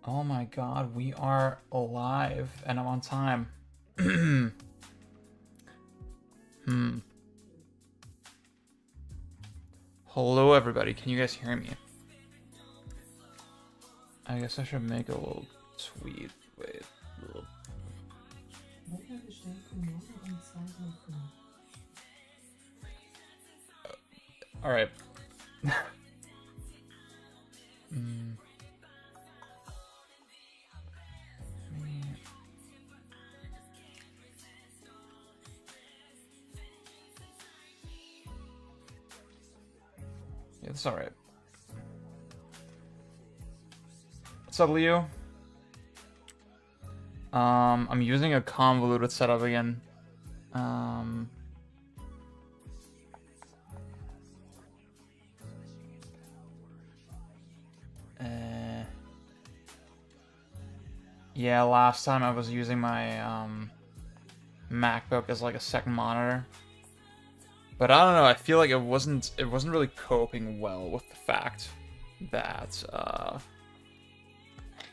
Oh my god, we are alive and I'm on time. Hmm. Hello everybody, can you guys hear me? I guess I should make a little tweet. Wait. Alright. Yeah, that's alright. What's up, Leo? I'm using a convoluted setup again. Yeah, last time I was using my MacBook as like a second monitor. But I don't know, I feel like it wasn't really coping well with the fact that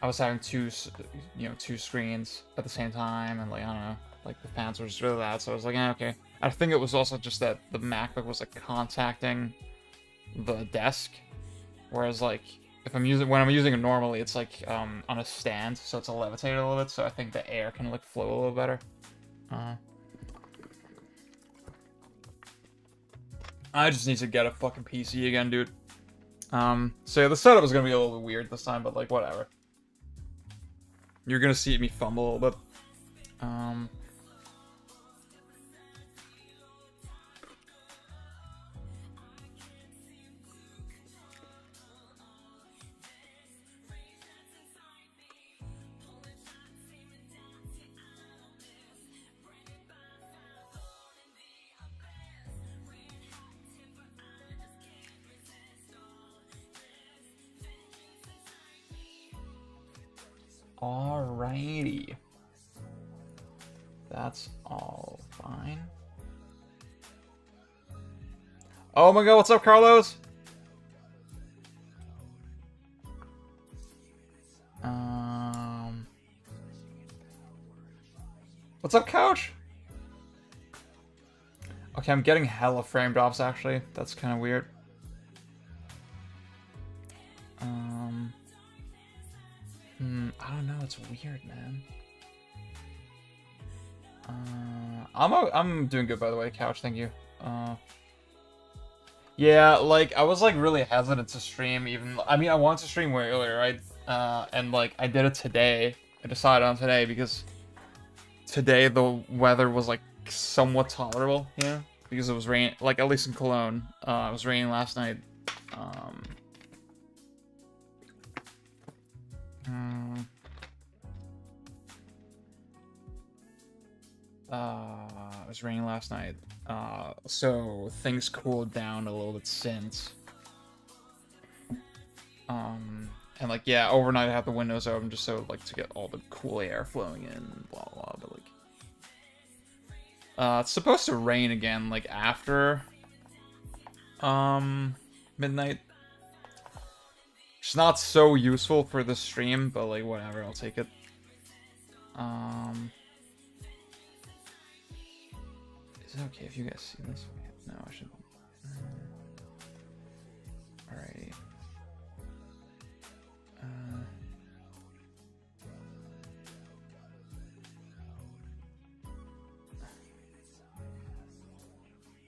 I was having two screens at the same time, and like I don't know, like the fans were just really loud, so I was like, okay. I think it was also just that the MacBook was like contacting the desk, whereas like when I'm using it normally, it's like on a stand, so it's levitated a little bit, so I think the air can like flow a little better. I just need to get a fucking PC again, dude. So yeah, the setup is gonna be a little bit weird this time, but like whatever. You're gonna see me fumble a little bit. Alrighty. That's all fine. Oh my god, what's up, Carlos? What's up, Couch? Okay, I'm getting hella frame drops, actually. That's kind of weird. I don't know, it's weird, man. I'm doing good, by the way, Couch, thank you. Yeah, like, I was, like, really hesitant to stream, even... I mean, I wanted to stream way earlier, right? And, like, I did it today. I decided on today, because today the weather was, like, somewhat tolerable, you know? Because it was rain, like, at least in Cologne. It was raining last night. It was raining last night. So things cooled down a little bit since. And like, yeah, overnight I had the windows open just so, like, to get all the cool air flowing in, blah, blah, but like... it's supposed to rain again, like, after... midnight. It's not so useful for the stream, but, like, whatever, I'll take it. Is it okay if you guys see this? No, I shouldn't. Alrighty.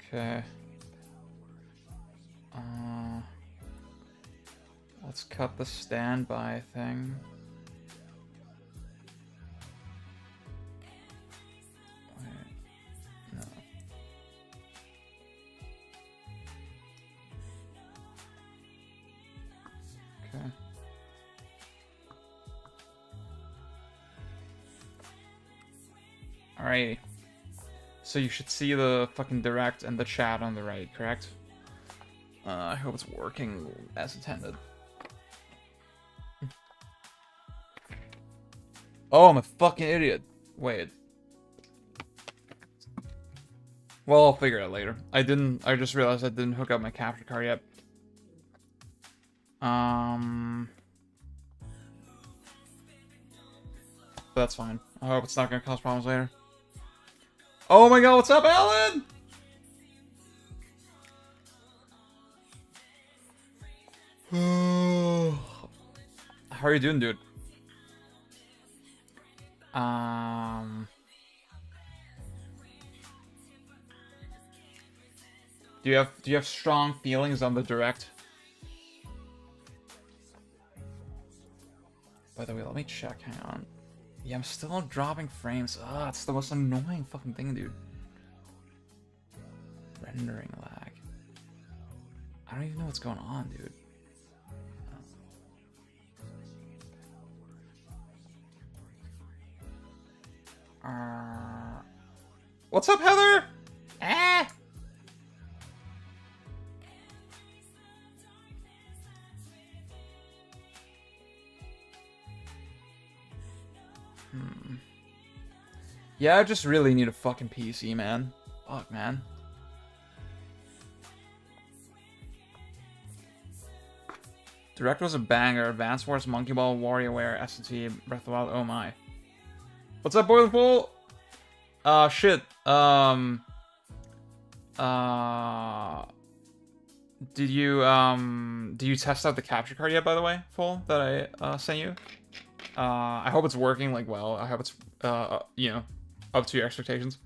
Okay. Let's cut the standby thing. Wait, no. Okay. Alrighty. So you should see the fucking direct and the chat on the right, correct? I hope it's working as intended. Oh, I'm a fucking idiot. Wait. Well, I'll figure it out later. I just realized I didn't hook up my capture card yet. But that's fine. I hope it's not gonna cause problems later. Oh my god, what's up, Alan? How are you doing, dude? Do you have strong feelings on the direct? By the way, let me check. Hang on. Yeah, I'm still dropping frames. Ah, it's the most annoying fucking thing, dude. Rendering lag. I don't even know what's going on, dude. What's up, Heather? Ah! Yeah, I just really need a fucking PC, man. Fuck, man. Direct was a banger. Advance Wars, Monkey Ball, WarioWare, S&T, Breath of the Wild. Oh my. What's up, Boiler Pool? Shit. Did you test out the capture card yet, by the way, Full, that I sent you? I hope it's working, like, well. I hope it's, you know, up to your expectations.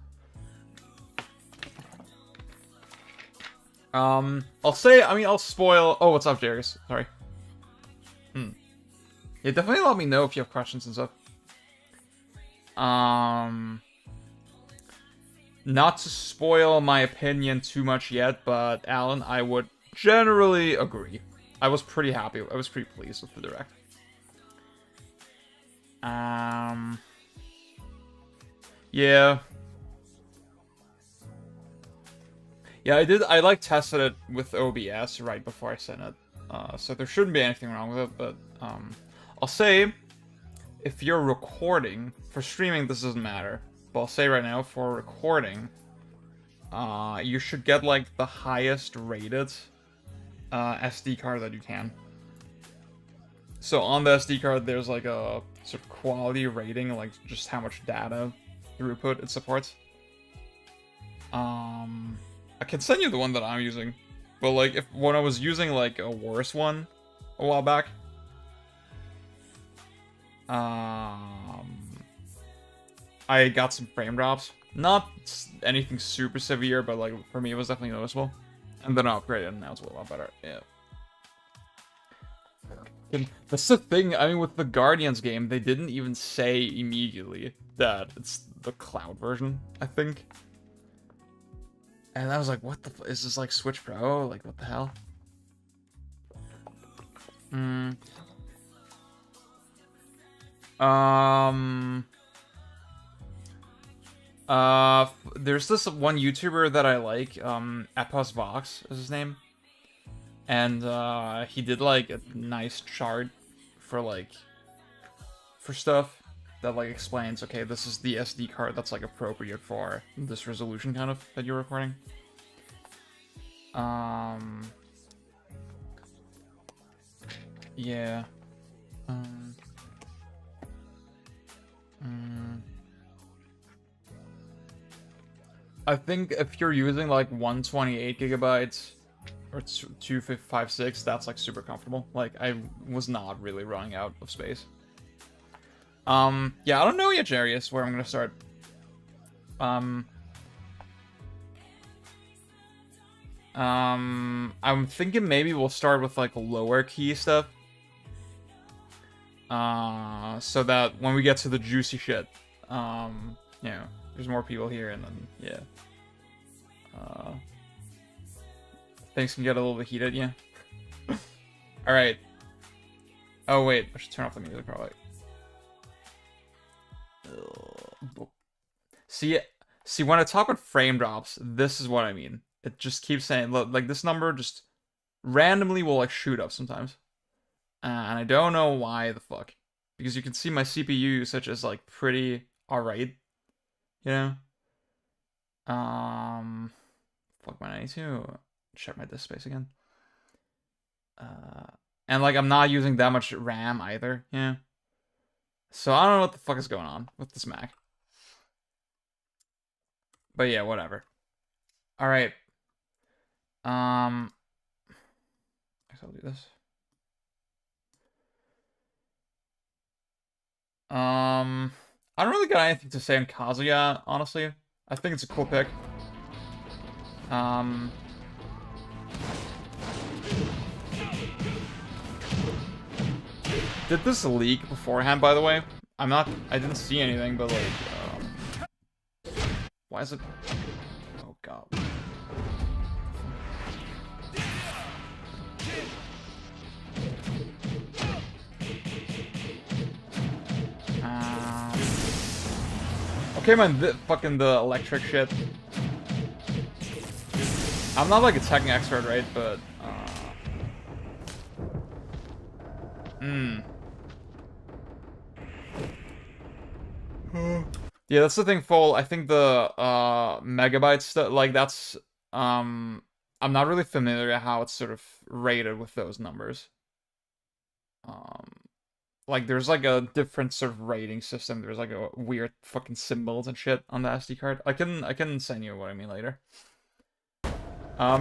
I'll say, I mean, I'll spoil... Oh, what's up, Jarius? Sorry. Yeah, definitely let me know if you have questions and stuff. Not to spoil my opinion too much yet, but Alan, I would generally agree. I was pretty happy. I was pretty pleased with the direct. Yeah. Yeah, I like tested it with OBS right before I sent it. So there shouldn't be anything wrong with it, but I'll say if you're recording, for streaming this doesn't matter, but I'll say right now for recording, you should get like the highest rated SD card that you can. So on the SD card there's like a sort of quality rating, like just how much data throughput it supports. I can send you the one that I'm using, but like when I was using like a worse one a while back, I got some frame drops. Not anything super severe, but like for me it was definitely noticeable. And then I upgraded and now it's a lot better. Yeah. And that's the thing, I mean, with the Guardians game, they didn't even say immediately that it's the cloud version, I think. And I was like, what the is this like Switch Pro? Like, what the hell? There's this one YouTuber that I like, Epos Vox is his name. And, he did, like, a nice chart for, like, for stuff that, like, explains, okay, this is the SD card that's, like, appropriate for this resolution, kind of, that you're recording. Yeah. I think if you're using, like, 128 gigabytes... or 256, that's like super comfortable. Like I was not really running out of space. Yeah, I don't know yet, Jarius, where I'm gonna start. I'm thinking maybe we'll start with like lower key stuff. So that when we get to the juicy shit, you know, there's more people here and then yeah. Things can get a little bit heated, yeah. Alright. Oh, wait. I should turn off the music, probably. See, when I talk about frame drops, this is what I mean. It just keeps saying, look, like, this number just randomly will, like, shoot up sometimes. And I don't know why the fuck. Because you can see my CPU usage is, like, pretty alright. You know? Fuck, my 92. Check my disk space again. And like I'm not using that much RAM either, yeah. So I don't know what the fuck is going on with this Mac. But yeah, whatever. All right. I guess I'll do this. I don't really got anything to say on Kazuya, honestly. I think it's a cool pick. Did this leak beforehand, by the way? I didn't see anything, but like, why is it? Oh god. Okay, man, fucking the electric shit. I'm not like a tech expert, right? But, yeah, that's the thing, Full. I think the, megabyte stuff, like, that's, I'm not really familiar with how it's sort of rated with those numbers. Like, there's like a different sort of rating system. There's like a weird fucking symbols and shit on the SD card. I can send you what I mean later. I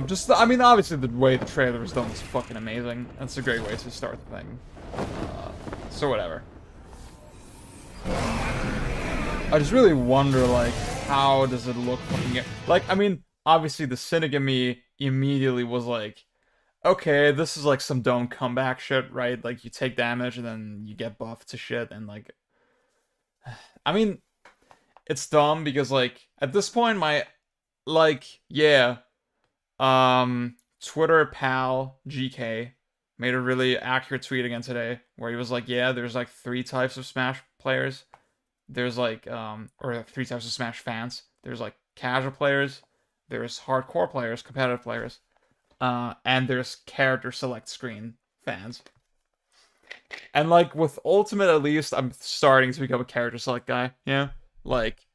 mean, obviously the way the trailer was done was fucking amazing. That's a great way to start the thing. So whatever. I just really wonder, like, how does it look fucking... Like, I mean, obviously the cynic in me immediately was like, okay, this is like some dumb comeback shit, right? Like, you take damage and then you get buffed to shit, and like... I mean, it's dumb because, like, at this point, yeah... Twitter pal GK made a really accurate tweet again today where he was like, yeah, there's like 3 types of Smash players. There's like, or 3 types of Smash fans. There's like casual players, there's hardcore players, competitive players, and there's character select screen fans. And like with Ultimate, at least, I'm starting to become a character select guy, yeah? Like,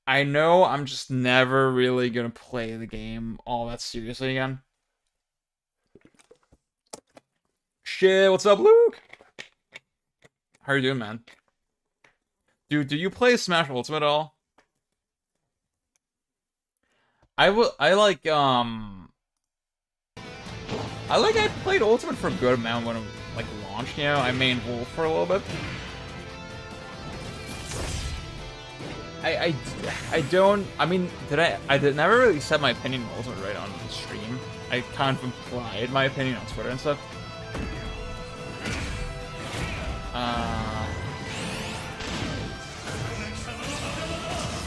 I know I'm just never really gonna play the game all that seriously again. Shit, what's up, Luke? How are you doing, man? Dude, do you play Smash Ultimate at all? I played Ultimate for a good amount when it like launched, you know? I mained Wolf for a little bit. I mean, I never really said my opinion on Ultimate right on the stream. I kind of implied my opinion on Twitter and stuff.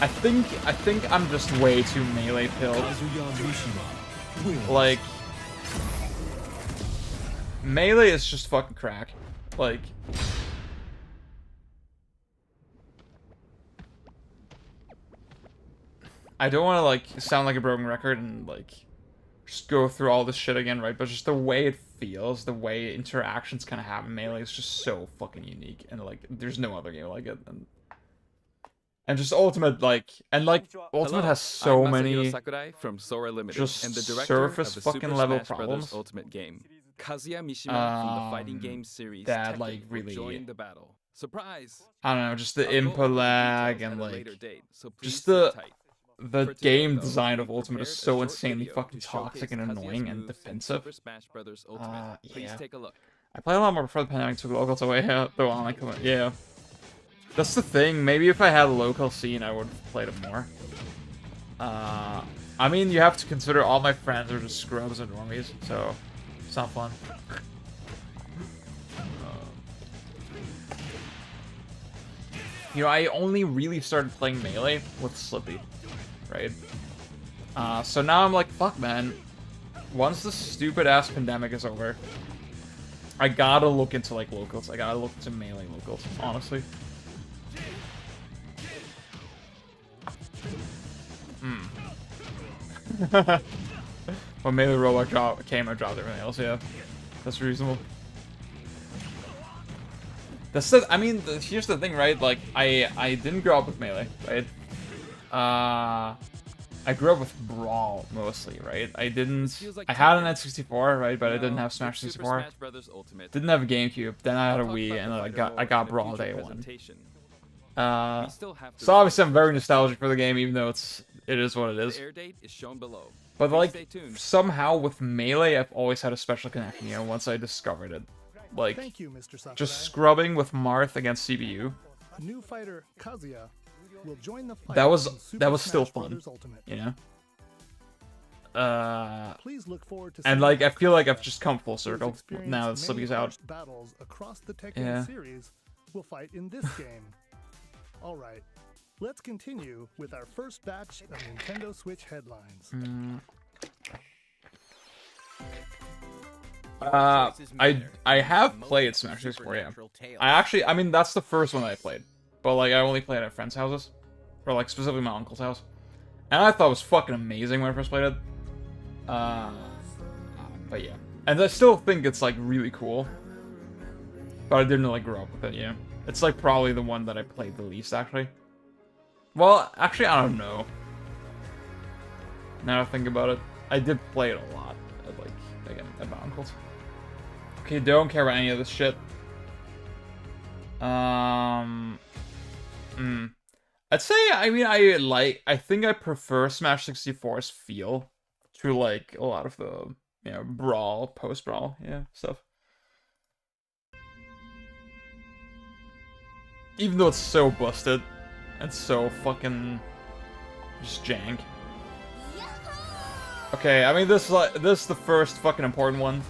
I think I'm just way too melee pilled. Like, melee is just fucking crack. Like, I don't want to, like, sound like a broken record and, like, just go through all this shit again, right? But just the way it feels, the way interactions kind of happen in Melee is just so fucking unique. And, like, there's no other game like it. And just Ultimate, like... And, like, Ultimate has so many from Sora Limited, just and the surface fucking Super level Smash problems. Ultimate game. Kazuya Mishima from the fighting game series that, like, really... join the battle. Surprise! I don't know, just the input lag and, like... Just the game design of Ultimate is so insanely fucking toxic and annoying and defensive. Yeah. I play a lot more before the pandemic took locals away, though online comment. Yeah. That's the thing. Maybe if I had a local scene, I would have played it more. I mean, you have to consider all my friends are just scrubs and normies, so it's not fun. You know, I only really started playing Melee with Slippy. Right? So now I'm like, fuck, man. Once this stupid-ass pandemic is over, I gotta look into, like, locals. I gotta look into Melee locals, honestly. When Melee Robot came, I dropped everything else, yeah. That's reasonable. That's the, I mean, here's the thing, right? Like, I didn't grow up with Melee, right? I grew up with Brawl mostly, right? I didn't. Feels like I had an Tekken. N64, right? But I didn't No, have Smash it's Super 64. Smash Brothers Ultimate. Didn't have a GameCube. Then I had a I'll talk Wii, about and the then fighter I more got in a Brawl future Day 1. presentation. We still have to So obviously resolve I'm very those nostalgic for the game, even though it is what it is. The air date is shown below. But Please like stay tuned. somehow with Melee, I've always had a special connection. You know, once I discovered it, like Thank you, Mr. Sakurai. just scrubbing with Marth against CBU. New fighter Kazuya will join the fight That was in Super still Smash fun, Brothers Ultimate. you know. Please look forward to And seeing like how I feel like Kazuya, I've just come full who's circle experienced now that many Slippy's out. harsh battles across the Tekken Yeah. series will fight in this game. All right, let's continue with our first batch of Nintendo Switch headlines. I have played Smash 64, yeah. I mean that's the first one that I played, but like I only played at friends' houses, or like specifically my uncle's house, and I thought it was fucking amazing when I first played it. But yeah, and I still think it's like really cool, but I didn't like grow up with it. Yeah, it's like probably the one that I played the least actually. Well, actually I don't know. Now that I think about it, I did play it a lot, at my uncle's. Okay, don't care about any of this shit. I'd say, I think I prefer Smash 64's feel to, like, a lot of the, you know, Brawl, post-Brawl, yeah, stuff. Even though it's so busted, and so fucking just jank. Okay, I mean, this is the first fucking important one.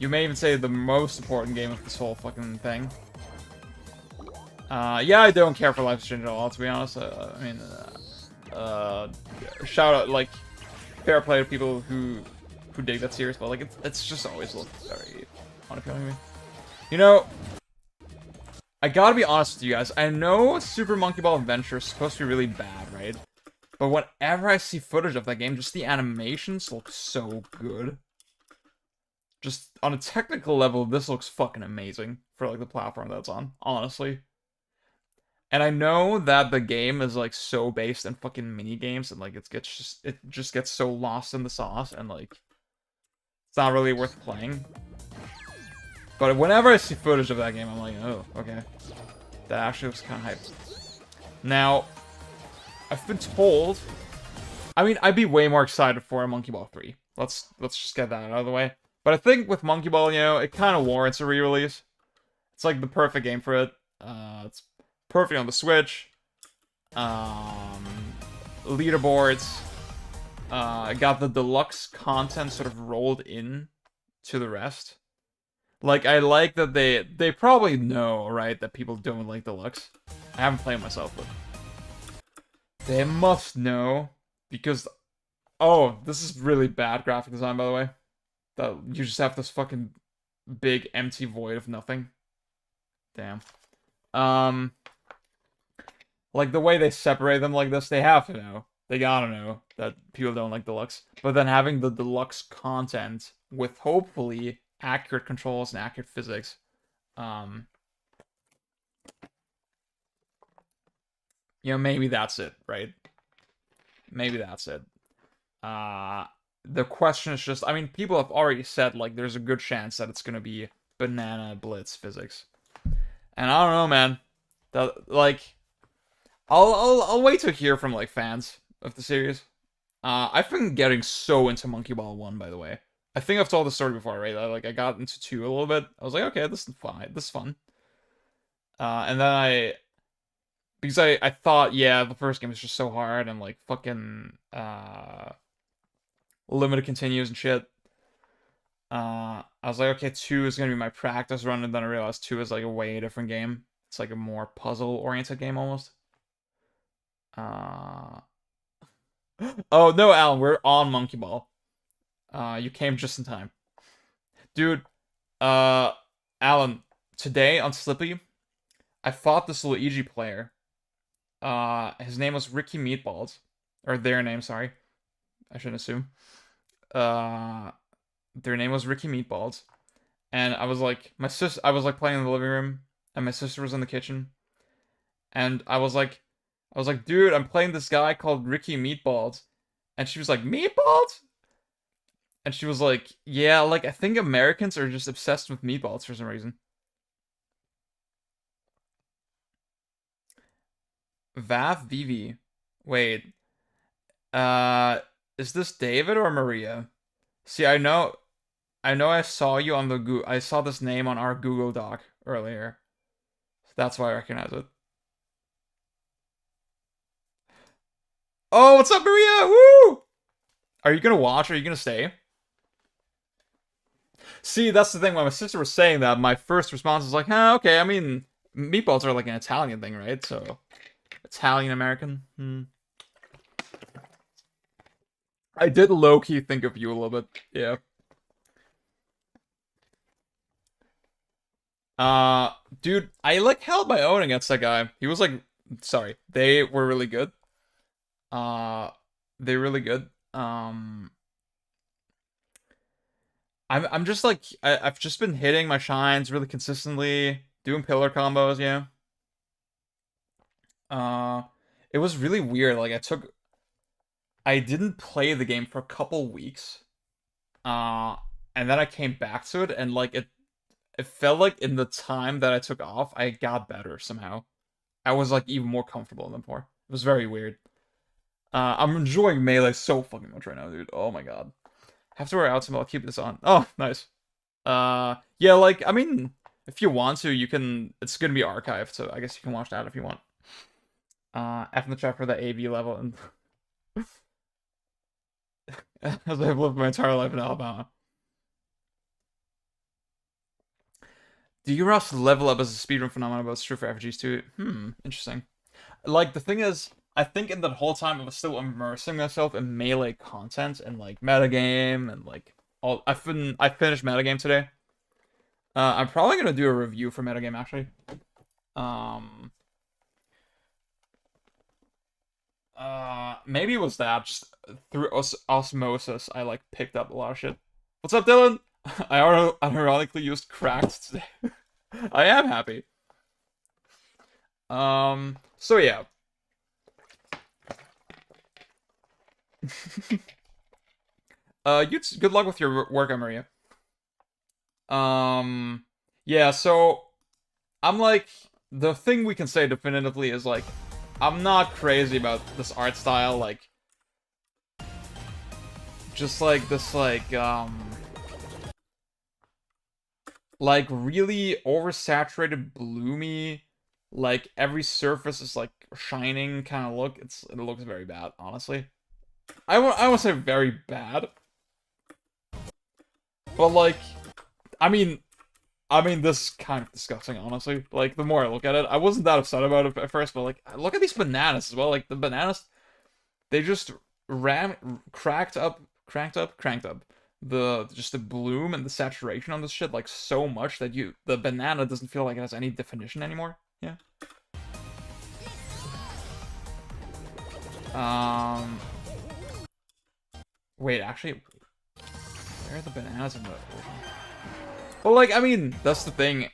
You may even say the most important game of this whole fucking thing. Yeah, I don't care for LiveStream at all, to be honest. Shout out, like, fair play to people who dig that series, but, like, it's just always looked very unappealing to me. You know, I gotta be honest with you guys. I know Super Monkey Ball Adventure is supposed to be really bad, right? But whenever I see footage of that game, just the animations look so good. Just on a technical level, this looks fucking amazing for like the platform that's on, honestly. And I know that the game is like so based in fucking mini games and like it just gets so lost in the sauce and like it's not really worth playing. But whenever I see footage of that game, I'm like, oh, okay. That actually looks kind of hyped. Now, I've been told. I mean, I'd be way more excited for Monkey Ball 3. Let's just get that out of the way. But I think with Monkey Ball, you know, it kind of warrants a re-release. It's like the perfect game for it. It's perfect on the Switch. Leaderboards. Got the deluxe content sort of rolled in to the rest. Like, I like that they probably know, right, that people don't like deluxe. I haven't played myself, but they must know, because, oh, this is really bad graphic design, by the way. That you just have this fucking big empty void of nothing. Damn. Like the way they separate them like this, they have to know. They gotta know that people don't like deluxe. But then having the deluxe content with hopefully accurate controls and accurate physics, you know, maybe that's it, right? Maybe that's it. The question is just, I mean, people have already said, like, there's a good chance that it's gonna be Banana Blitz physics. And I don't know, man. That, like, I'll wait to hear from, like, fans of the series. I've been getting so into Monkey Ball 1, by the way. I think I've told the story before, right? Like, I got into 2 a little bit. I was like, okay, this is fine. This is fun. And then because I thought, yeah, the first game was just so hard and, like, fucking, limited continues and shit. I was like, okay, 2 is gonna be my practice run, and then I realized 2 is, like, a way different game. It's, like, a more puzzle-oriented game, almost. Oh, no, Alan, we're on Monkey Ball. You came just in time. Dude, Alan, today on Slippy, I fought this Luigi player. His name was Ricky Meatballs. Or their name, sorry. I shouldn't assume. Their name was Ricky Meatballs. And I was like, I was like playing in the living room, and my sister was in the kitchen. And I was like, dude, I'm playing this guy called Ricky Meatballs. And she was like, meatballs? And she was like, yeah, like, I think Americans are just obsessed with meatballs for some reason. Vav Vivi. Wait. Is this David or Maria? See, I saw you on I saw this name on our Google Doc earlier. So that's why I recognize it. Oh, what's up, Maria? Woo! Are you gonna watch or are you gonna stay? See, that's the thing. When my sister was saying that, my first response was like, huh, okay, I mean, meatballs are like an Italian thing, right? So, Italian-American. I did low-key think of you a little bit, yeah. Dude, I like held my own against that guy. He was like, sorry, they were really good. They're really good. I'm just like I've just been hitting my shines really consistently, doing pillar combos, yeah. It was really weird. Like I didn't play the game for a couple weeks. And then I came back to it and like it felt like in the time that I took off, I got better somehow. I was like even more comfortable than before. It was very weird. I'm enjoying Melee so fucking much right now, dude. Oh my god. Have to wear out some, I'll keep this on. Oh, nice. Yeah, like, I mean, if you want to, you can, it's gonna be archived, so I guess you can watch that if you want. F in the chat for the AV level, and as I've lived my entire life in Alabama. Do you rush level up as a speedrun phenomenon, but it's true for RPGs too? Interesting. Like, the thing is, I think in that whole time I was still immersing myself in Melee content and like metagame and like all. I finished metagame today. I'm probably gonna do a review for metagame actually. Maybe it was that just through osmosis I like picked up a lot of shit. What's up, Dylan? I ironically used cracked today. I am happy. So yeah. Good luck with your work, Maria. Yeah, so I'm like, the thing we can say definitively is like, I'm not crazy about this art style, like, just like this, like really oversaturated, bloomy, like every surface is like shining kind of look. It looks very bad, honestly. I won't say very bad, but like, I mean, this is kind of disgusting, honestly. Like, the more I look at it, I wasn't that upset about it at first, but like, look at these bananas as well. Like, the bananas, they just cranked up the bloom and the saturation on this shit like so much that the banana doesn't feel like it has any definition anymore. Yeah. Wait, actually, where are the bananas in the ocean? Well, like, I mean, that's the thing.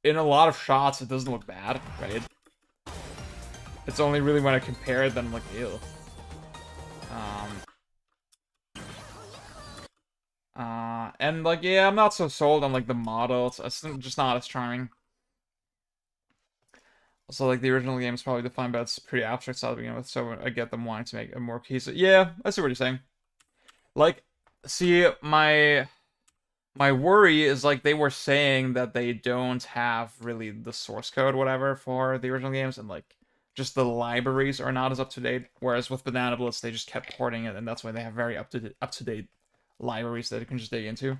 In a lot of shots, it doesn't look bad, right? It's only really when I compare it that I'm like, ew. And like, yeah, I'm not so sold on like the model. It's just not as charming. Also, like, the original game is probably defined by its pretty abstract style to begin with, so I get them wanting to make a more cohesive. Yeah, I see what you're saying. Like, see, my worry is, like, they were saying that they don't have really the source code, whatever, for the original games, and, like, just the libraries are not as up-to-date, whereas with Banana Blitz, they just kept porting it, and that's why they have very up-to-date libraries that you can just dig into.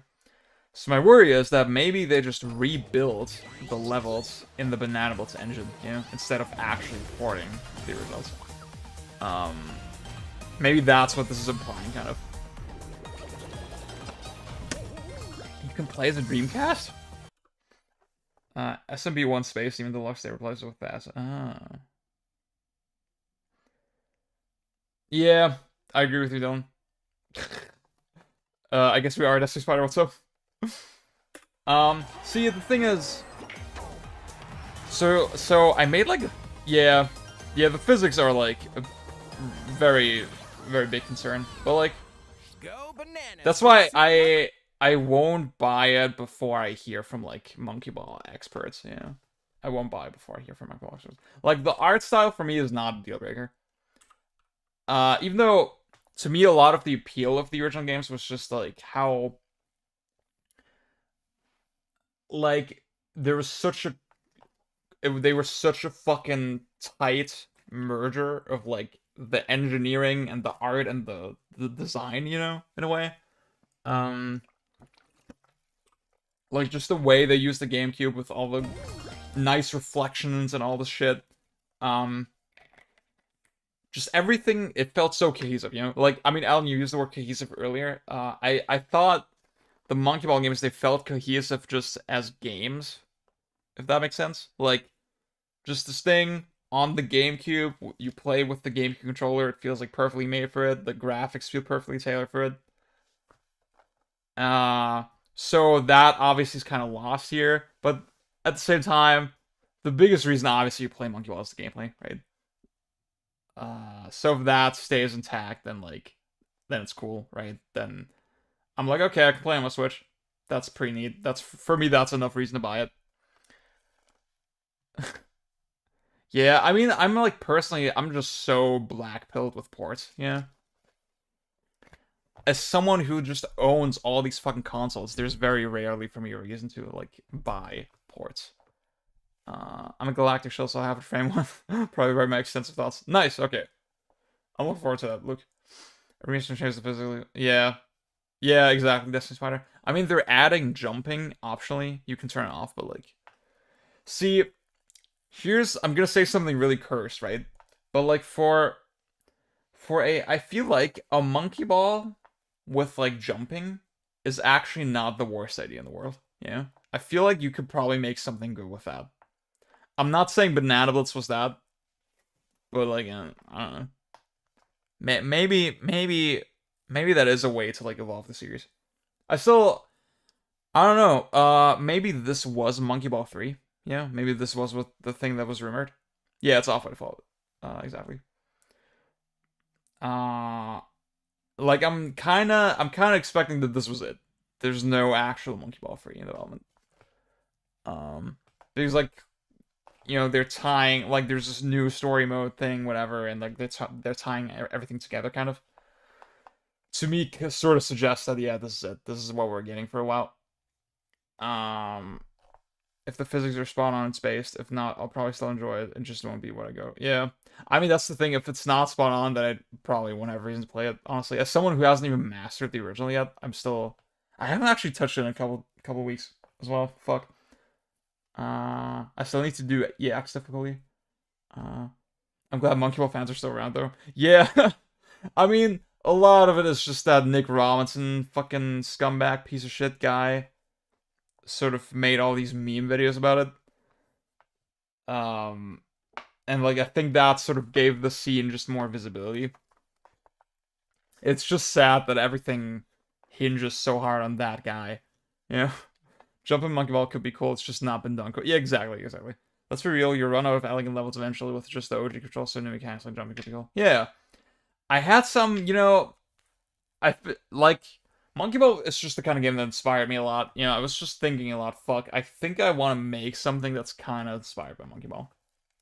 So my worry is that maybe they just rebuild the levels in the Banana Blitz engine, you know, instead of actually porting the originals. Maybe that's what this is implying, kind of. You can play as a Dreamcast? SMB1 space, even deluxe, they replace it with fast. Yeah, I agree with you, Dylan. I guess we are at SC Spider, what's up? See, the thing is... So I made, like... Yeah, the physics are, like, very very big concern. But like, Go bananas. that's why I won't buy it before I hear from like Monkey Ball experts. You know, I won't buy it before I hear from Monkey Ball experts. Like the art style for me is not a deal breaker. Even though to me a lot of the appeal of the original games was just like how like there was such a they were such a fucking tight merger of like the engineering and the art and the design, you know, in a way. Like just the way they used the GameCube with all the nice reflections and all the shit. Just everything, it felt so cohesive, you know? Like, I mean, Alan, you used the word cohesive earlier. I thought the Monkey Ball games, they felt cohesive just as games, if that makes sense. Like, just this thing on the GameCube, you play with the GameCube controller, it feels like perfectly made for it, the graphics feel perfectly tailored for it. So that obviously is kind of lost here, but at the same time, the biggest reason obviously you play Monkey Ball is the gameplay, right? So if that stays intact, then like, then it's cool, right? Then I'm like, okay, I can play on my Switch. That's pretty neat. That's, for me, that's enough reason to buy it. Yeah, I mean, I'm like, personally, I'm just so black-pilled with ports, yeah. As someone who just owns all these fucking consoles, there's very rarely for me a reason to, like, buy ports. I'm a Galactic Shell, so I have a frame one. Probably write my extensive thoughts. Nice, okay. I'm looking forward to that, Luke. Reason to change the physical... Yeah. Yeah, exactly, Destiny Spider. I mean, they're adding jumping, optionally. You can turn it off, but, like... See, here's... I'm gonna say something really cursed, right? But, like, for a... I feel like a Monkey Ball with, like, jumping is actually not the worst idea in the world, yeah? I feel like you could probably make something good with that. I'm not saying Banana Blitz was that, but like, I don't know. Maybe that is a way to like evolve the series. I don't know. Maybe this was Monkey Ball 3. Yeah, maybe this was what the thing that was rumored. Yeah, it's off by default. Exactly. Like I'm kind of expecting that this was it. There's no actual Monkey Ball 3 in development. Because like, you know, they're tying, like, there's this new story mode thing, whatever, and like they're tying everything together, kind of. To me, sort of suggests that, yeah, this is it. This is what we're getting for a while. If the physics are spot on, it's based. If not, I'll probably still enjoy it. It just won't be what I go. Yeah. I mean, that's the thing. If it's not spot on, then I probably won't have reason to play it. Honestly, as someone who hasn't even mastered the original yet, I haven't actually touched it in a couple weeks as well. Fuck. I still need to do EX difficulty. I'm glad Monkey Ball fans are still around, though. Yeah. I mean, a lot of it is just that Nick Robinson fucking scumbag piece of shit guy sort of made all these meme videos about it. And like, I think that sort of gave the scene just more visibility. It's just sad that everything hinges so hard on that guy. Yeah. Jumping Monkey Ball could be cool, it's just not been done cool. Yeah, exactly. Let's be real, you run out of elegant levels eventually with just the OG control, so new mechanics like jumping could be cool. Yeah. I had some, you know... like, Monkey Ball is just the kind of game that inspired me a lot. You know, I was just thinking a lot, fuck, I think I want to make something that's kind of inspired by Monkey Ball.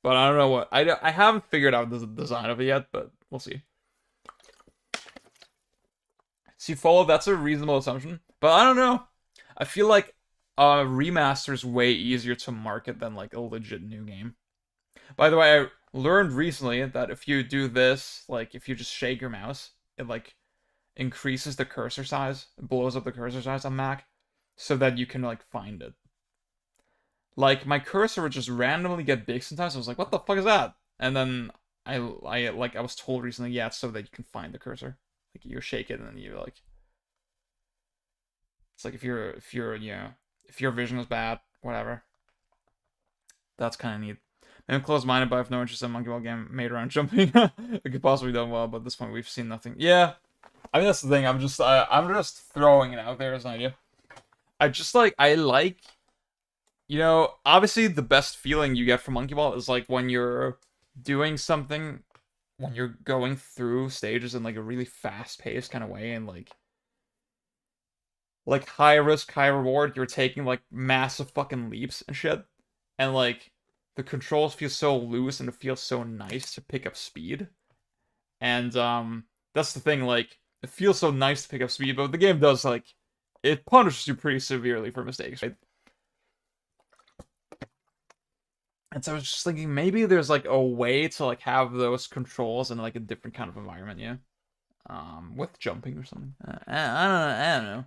But I don't know what... I haven't figured out the design of it yet, but we'll see. See, Follow, that's a reasonable assumption. But I don't know. I feel like remaster is way easier to market than like a legit new game. By the way, I learned recently that if you do this, like if you just shake your mouse, it like increases the cursor size, it blows up the cursor size on Mac, so that you can like find it. Like my cursor would just randomly get big sometimes. I was like, what the fuck is that? And then I was told recently, yeah, it's so that you can find the cursor. Like you shake it and then you like. It's like if your vision is bad, whatever. That's kind of neat. I'm close-minded, but I have no interest in a Monkey Ball game made around jumping. It could possibly done well, but at this point we've seen nothing. Yeah, I mean that's the thing. I'm just throwing it out there as an idea. I like, you know, obviously the best feeling you get from Monkey Ball is like when you're doing something when you're going through stages in like a really fast-paced kind of way and like high risk, high reward, you're taking like massive fucking leaps and shit. And like the controls feel so loose and it feels so nice to pick up speed. And that's the thing, like, it feels so nice to pick up speed, but the game does like it punishes you pretty severely for mistakes, right? And so I was just thinking maybe there's like a way to like have those controls in like a different kind of environment, yeah. With jumping or something. I don't know.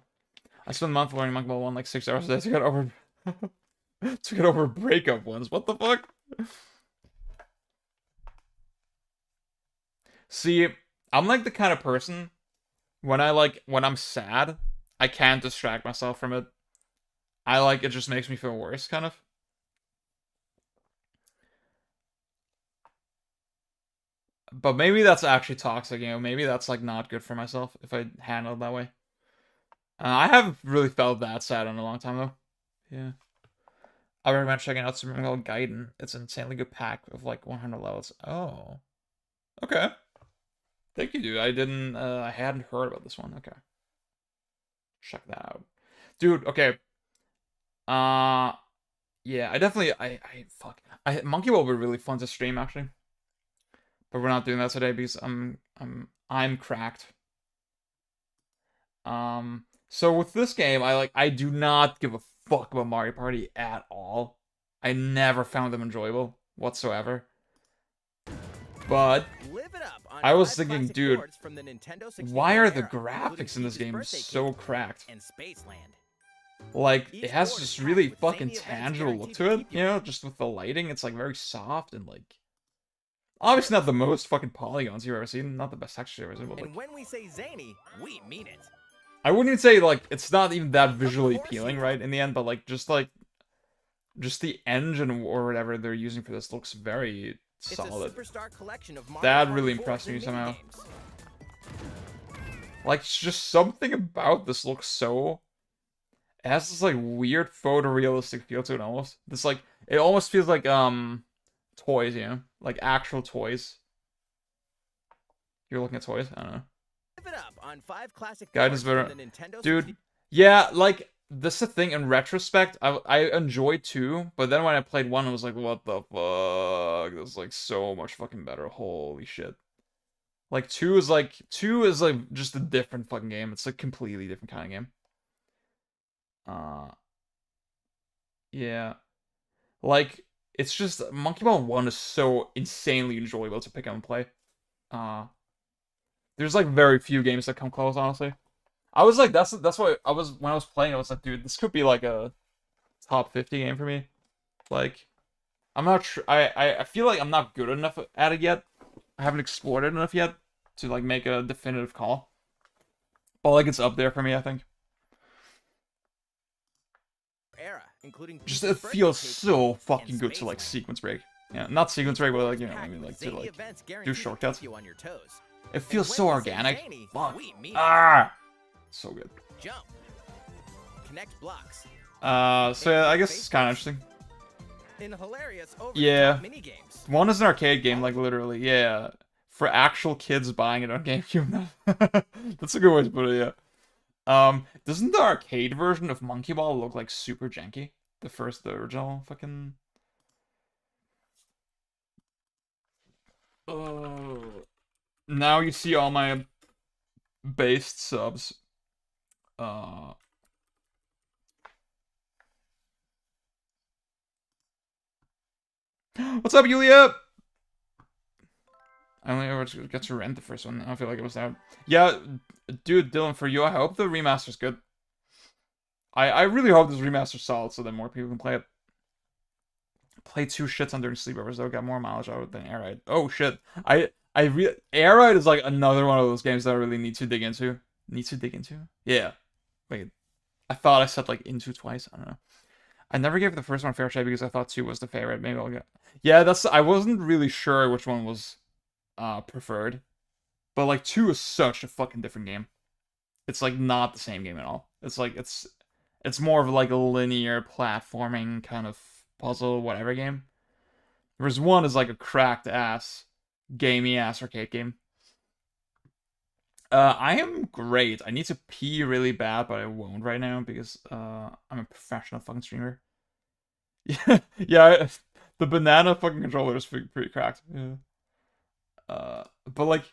I spent a month learning Monkey Ball 1 like 6 hours a day to get over to get over breakup ones. What the fuck? See, I'm like the kind of person when I'm sad, I can't distract myself from it. I like it just makes me feel worse, kind of. But maybe that's actually toxic, you know. Maybe that's like not good for myself if I handle it that way. I haven't really felt that sad in a long time though. Yeah. I recommend checking out something called Gaiden. It's an insanely good pack of like 100 levels. Oh. Okay. Thank you, dude. I hadn't heard about this one. Okay. Check that out. Dude, okay. Yeah, fuck. Monkey Ball would be really fun to stream actually. But we're not doing that today because I'm cracked. So with this game, I do not give a fuck about Mario Party at all. I never found them enjoyable whatsoever. But I was thinking, dude, why are the graphics in this game so cracked? Like, it has this really fucking tangible look to it, you know, just with the lighting. It's like very soft and like, obviously not the most fucking polygons you've ever seen, not the best texture you've ever seen, but like, and when we say zany, we mean it. I wouldn't even say like it's not even that visually appealing, right? In the end, but like just the engine or whatever they're using for this looks very solid. That really impressed me somehow. Like, it's just something about this looks so. It has this like weird photorealistic feel to it almost. This like it almost feels like toys, you know, like actual toys. You're looking at toys? I don't know. Guidance better. Dude, yeah, like, this is the thing, in retrospect, I enjoyed 2, but then when I played 1, I was like, what the fuck? This is, like, so much fucking better. Holy shit. Like, 2 is, like, just a different fucking game. It's a completely different kind of game. Yeah. Like, it's just, Monkey Ball 1 is so insanely enjoyable to pick up and play. There's like very few games that come close, honestly. I was like, that's why I was when I was playing. I was like, dude, this could be like a top 50 game for me. Like, I'm not sure. I feel like I'm not good enough at it yet. I haven't explored it enough yet to like make a definitive call. But like, it's up there for me, I think. Just it feels so fucking good to like sequence break. Yeah, not sequence break, but like, you know, I mean, like to like do shortcuts. It feels so organic. Fuck. So good. Jump. Connect blocks. So yeah, I guess it's kind of interesting. Yeah. One is an arcade game, like literally. Yeah. For actual kids buying it on GameCube. That's a good way to put it, yeah. Doesn't the arcade version of Monkey Ball look like super janky? The original fucking. Now you see all my based subs. What's up, Yulia? I only ever got to rent the first one. I don't feel like it was out. Yeah, dude, Dylan, for you, I hope the remaster's good. I really hope this remaster's solid so that more people can play it. Play 2 shits on during sleepovers, though. Got more mileage out of it than Air Ride. Oh, shit. Air Ride is like another one of those games that I really need to dig into. Need to dig into? Yeah. Wait. I thought I said like into twice. I don't know. I never gave the first one a fair shake because I thought 2 was the favorite. Maybe I'll get. Yeah, I wasn't really sure which one was preferred. But like 2 is such a fucking different game. It's like not the same game at all. It's like it's more of like a linear platforming kind of puzzle whatever game. Whereas 1 is like a cracked ass gamey ass arcade game. I am great. I need to pee really bad, but I won't right now because I'm a professional fucking streamer. Yeah, yeah. The banana fucking controller is pretty cracked. Yeah. But like,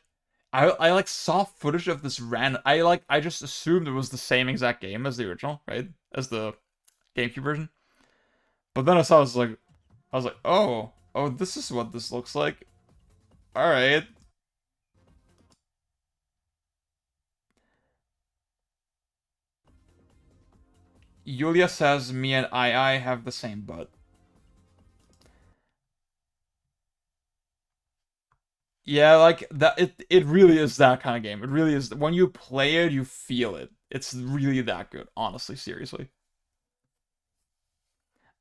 I like saw footage of this random. I just assumed it was the same exact game as the original, right? As the GameCube version. But then I was like, oh, this is what this looks like. All right. Yulia says me and I have the same butt. Yeah, like that. It really is that kind of game. It really is. When you play it, you feel it. It's really that good. Honestly, seriously.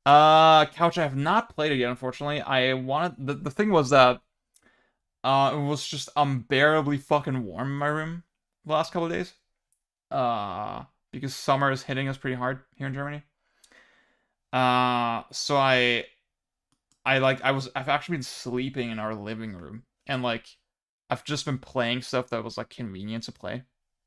Couch. I have not played it yet. Unfortunately, I wanted the thing was that it was just unbearably fucking warm in my room the last couple of days. Because summer is hitting us pretty hard here in Germany. So I've actually been sleeping in our living room, and like I've just been playing stuff that was like convenient to play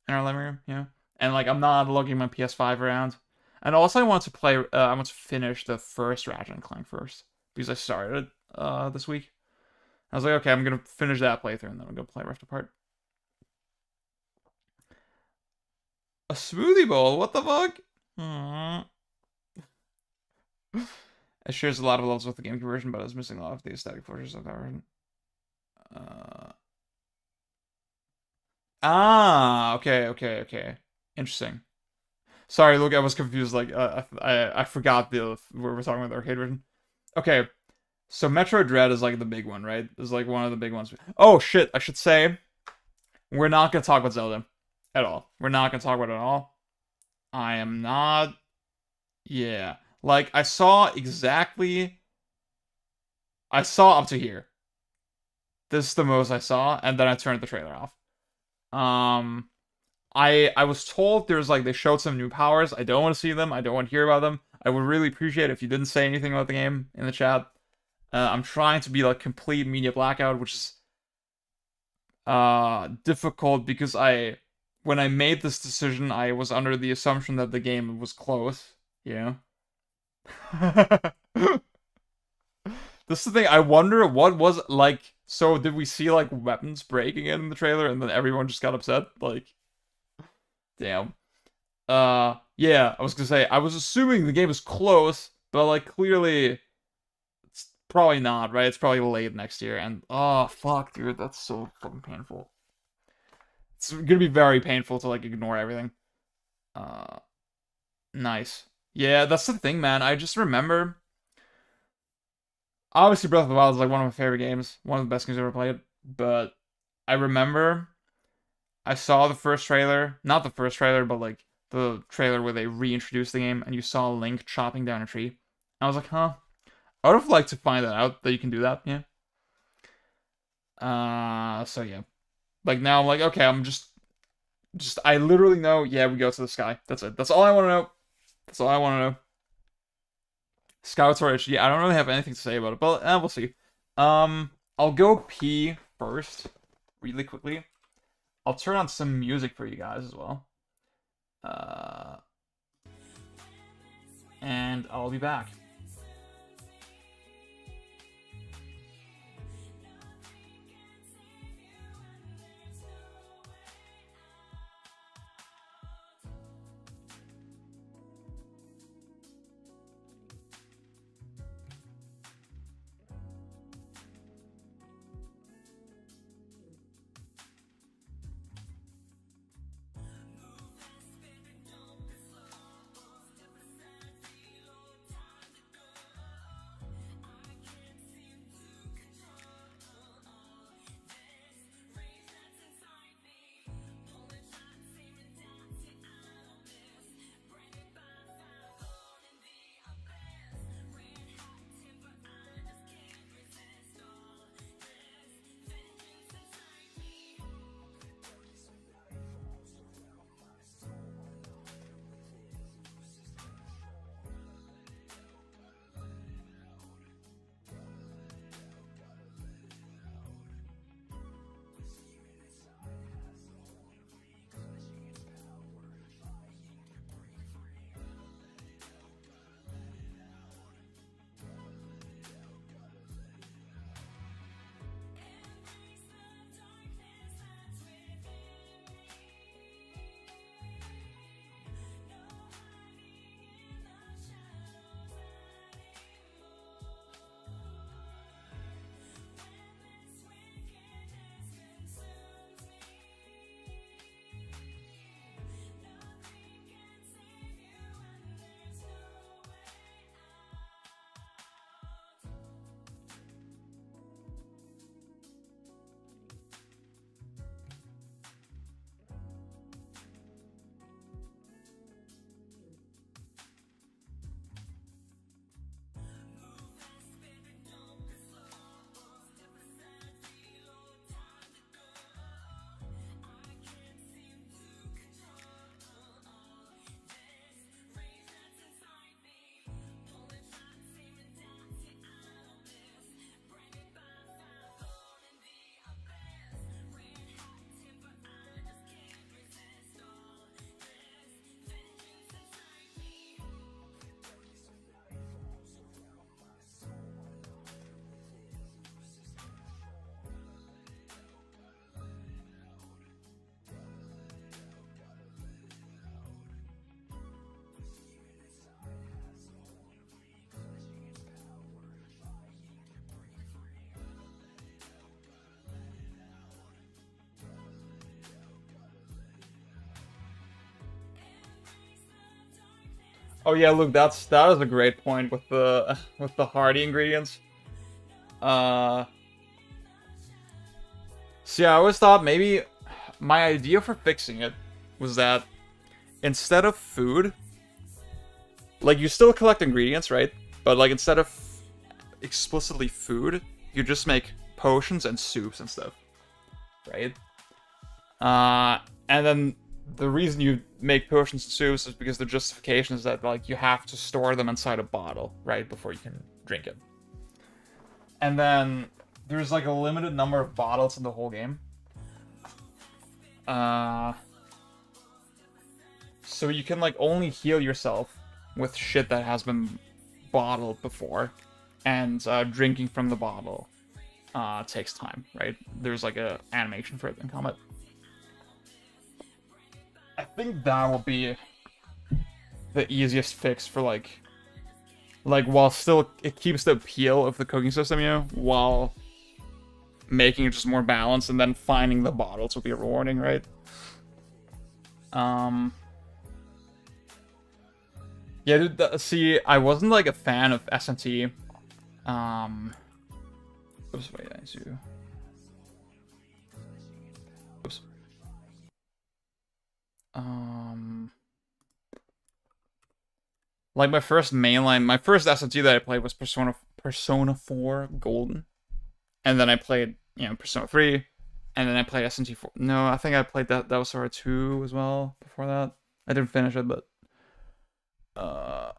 in our living room, you know? And like I'm not lugging my PS5 around. And also I want to play I want to finish the first Ratchet and Clank first because I started this week. I was like, okay, I'm gonna finish that playthrough and then I'm gonna play Rift Apart. A smoothie bowl? What the fuck? Aww. It shares a lot of levels with the GameCube version, but I was missing a lot of the aesthetic features of that version. Okay. Interesting. Sorry, look, I was confused. Like, I forgot we're talking about the arcade version. Okay, so Metroid Dread is like the big one, right? Is like one of the big ones. Oh shit! I should say, we're not gonna talk about Zelda at all. We're not gonna talk about it at all. I am not. Yeah, like I saw exactly. I saw up to here. This is the most I saw, and then I turned the trailer off. I was told there's like they showed some new powers. I don't want to see them. I don't want to hear about them. I would really appreciate it if you didn't say anything about the game in the chat. I'm trying to be like complete media blackout, which is difficult because when I made this decision, I was under the assumption that the game was close. You know. This is the thing. I wonder what was like. So did we see like weapons breaking in the trailer, and then everyone just got upset? Like, damn. Yeah. I was gonna say I was assuming the game is close, but like clearly, it's probably not. Right? It's probably late next year. And oh fuck, dude, that's so fucking painful. It's gonna be very painful to like ignore everything. Nice. Yeah, that's the thing, man. I just remember. Obviously, Breath of the Wild is like one of my favorite games, one of the best games I've ever played. But I remember I saw the first trailer, not the first trailer, but like the trailer where they reintroduced the game, and you saw Link chopping down a tree. I was like, huh. I would have liked to find that out that you can do that, yeah. So yeah, like now I'm like, okay, I'm just I literally know. Yeah, we go to the sky. That's it. That's all I want to know. That's all I want to know. Scouts or HD. I don't really have anything to say about it, but we'll see. I'll go pee first, really quickly. I'll turn on some music for you guys as well. And I'll be back. Oh yeah, look, that is a great point with the hardy ingredients. So yeah, I always thought maybe my idea for fixing it was that instead of food, like you still collect ingredients, right? But like instead of explicitly food, you just make potions and soups and stuff, right? And then the reason you make potions and soups is because the justification is that like you have to store them inside a bottle, right, before you can drink it. And then there's like a limited number of bottles in the whole game. So you can like only heal yourself with shit that has been bottled before, and drinking from the bottle takes time, right? There's like a animation for it in combat. I think that will be the easiest fix for like while still it keeps the appeal of the cooking system, you know, while making it just more balanced, and then finding the bottles will be rewarding, right? Yeah, dude, see, I wasn't like a fan of SMT. Oops, wait, I do. Oops. Like my first SMT that I played was Persona 4 Golden, and then I played, you know, Persona 3, and then I played SMT 4. No, I think I played that was sort of 2 as well before that. I didn't finish it, but and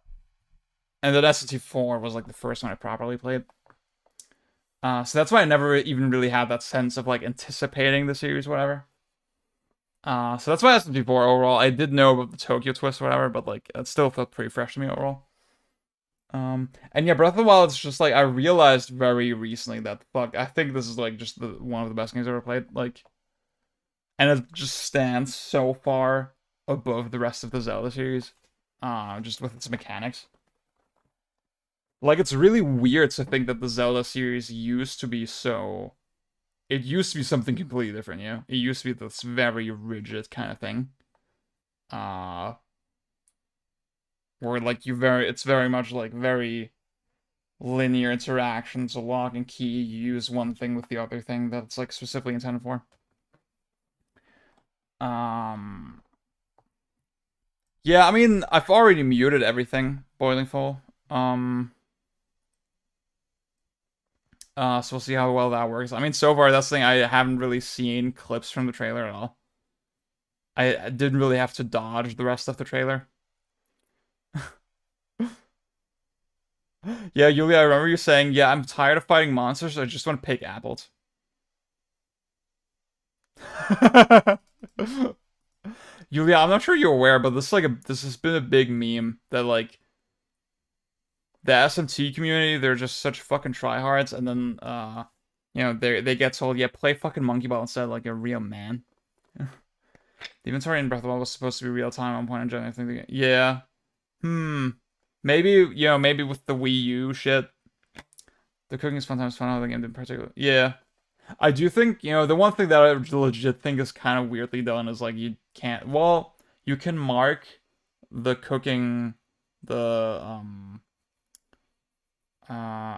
then SMT 4 was like the first one I properly played. So that's why I never even really had that sense of like anticipating the series, whatever. So that's why SMT 4 overall. I did know about the Tokyo twist or whatever, but like it still felt pretty fresh to me overall. And yeah, Breath of the Wild is just like I realized very recently that fuck, I think this is like just one of the best games I've ever played. Like, and it just stands so far above the rest of the Zelda series, just with its mechanics. Like, it's really weird to think that the Zelda series used to be so... It used to be something completely different, you know? It used to be this very rigid kind of thing. Where, like, it's very much, like, very linear interactions, a lock and key, you use one thing with the other thing that's, like, specifically intended for. Yeah, I mean, I've already muted everything, Boiling Full. So we'll see how well that works. I mean, so far, that's the thing, I haven't really seen clips from the trailer at all. I didn't really have to dodge the rest of the trailer. Yeah, Yulia, I remember you saying, yeah, I'm tired of fighting monsters, so I just want to pick apples. Yulia, I'm not sure you're aware, but this has been a big meme that like the SMT community, they're just such fucking tryhards, and then you know, they get told, yeah, play fucking Monkey Ball instead like a real man. The inventory in Breath of the Wild was supposed to be real time on point in general. I think yeah. Maybe, you know, maybe with the Wii U shit. The cooking is sometimes fun, how the game in particular. Yeah. I do think, you know, the one thing that I legit think is kind of weirdly done is like you can't, well, you can mark the cooking, I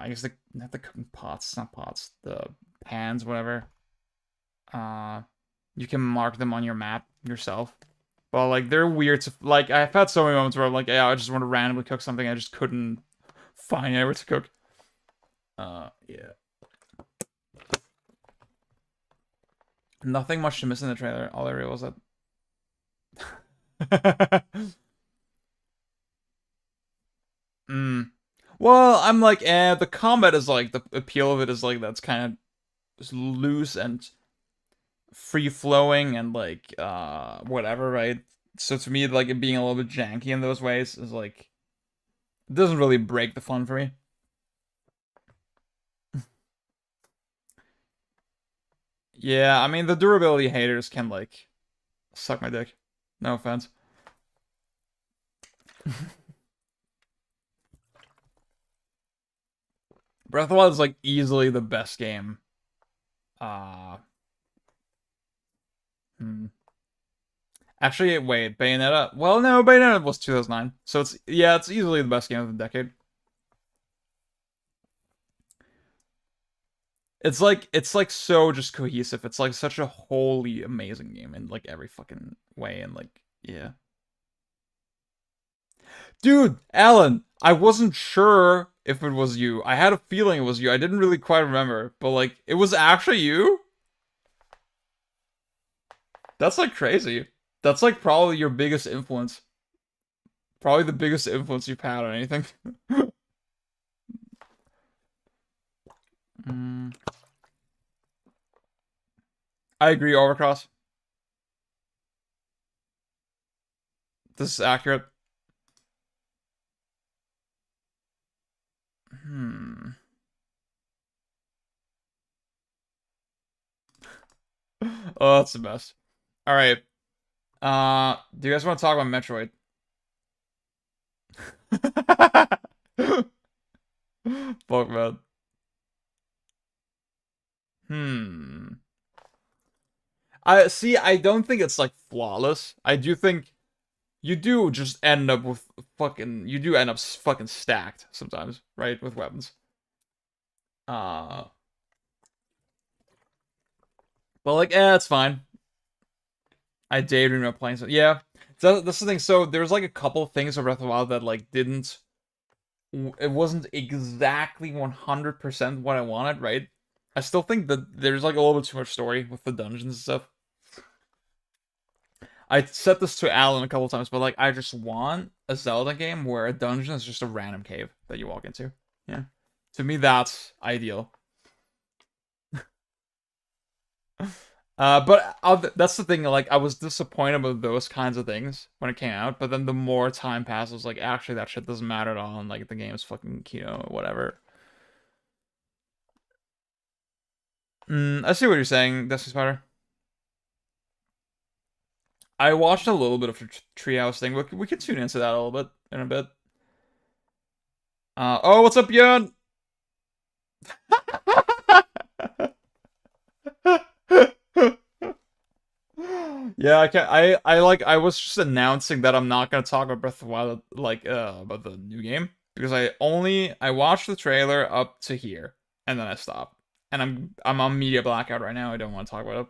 guess not the cooking pots, not pots, the pans, whatever. You can mark them on your map yourself. But like they're weird to, like, I've had so many moments where I'm like, yeah, I just want to randomly cook something, I just couldn't find anywhere to cook. Yeah. Nothing much to miss in the trailer. All I realized that. Well, I'm like, the combat is like, the appeal of it is like, that's kind of just loose and free-flowing and like, whatever, right? So to me, like, it being a little bit janky in those ways is like, it doesn't really break the fun for me. Yeah, I mean, the durability haters can, like, suck my dick. No offense. Breath of the Wild is, like, easily the best game. Actually, wait, Bayonetta. Well, no, Bayonetta was 2009, so it's it's easily the best game of the decade. It's like so just cohesive. It's like such a wholly amazing game in like every fucking way, and like yeah. Dude, Alan, I wasn't sure if it was you. I had a feeling it was you. I didn't really quite remember, but like it was actually you? That's like crazy. That's like probably your biggest influence. Probably the biggest influence you've had on anything. I agree, Overcross. This is accurate. Oh, that's the best. Alright. Do you guys want to talk about Metroid? Fuck, man. I don't think it's like flawless. I do think you do just end up with you do end up fucking stacked sometimes, right? With weapons. But like, it's fine. I daydream about playing so yeah. That's the thing. So there's like a couple of things of Breath of the Wild that like didn't. It wasn't exactly 100% what I wanted, right? I still think that there's like a little bit too much story with the dungeons and stuff. I said this to Alan a couple times, but like I just want a Zelda game where a dungeon is just a random cave that you walk into. Yeah. To me, that's ideal. But that's the thing, like, I was disappointed with those kinds of things when it came out, but then the more time passes, like, actually, that shit doesn't matter at all, and, like, the game is fucking, whatever. I see what you're saying, Dusty Spider. I watched a little bit of the Treehouse thing, we can tune into that a little bit, in a bit. Oh, what's up, Björn? Yeah, I can't. I was just announcing that I'm not gonna talk about Breath of the Wild, like, about the new game because I watched the trailer up to here and then I stopped, and I'm on media blackout right now. I don't want to talk about it,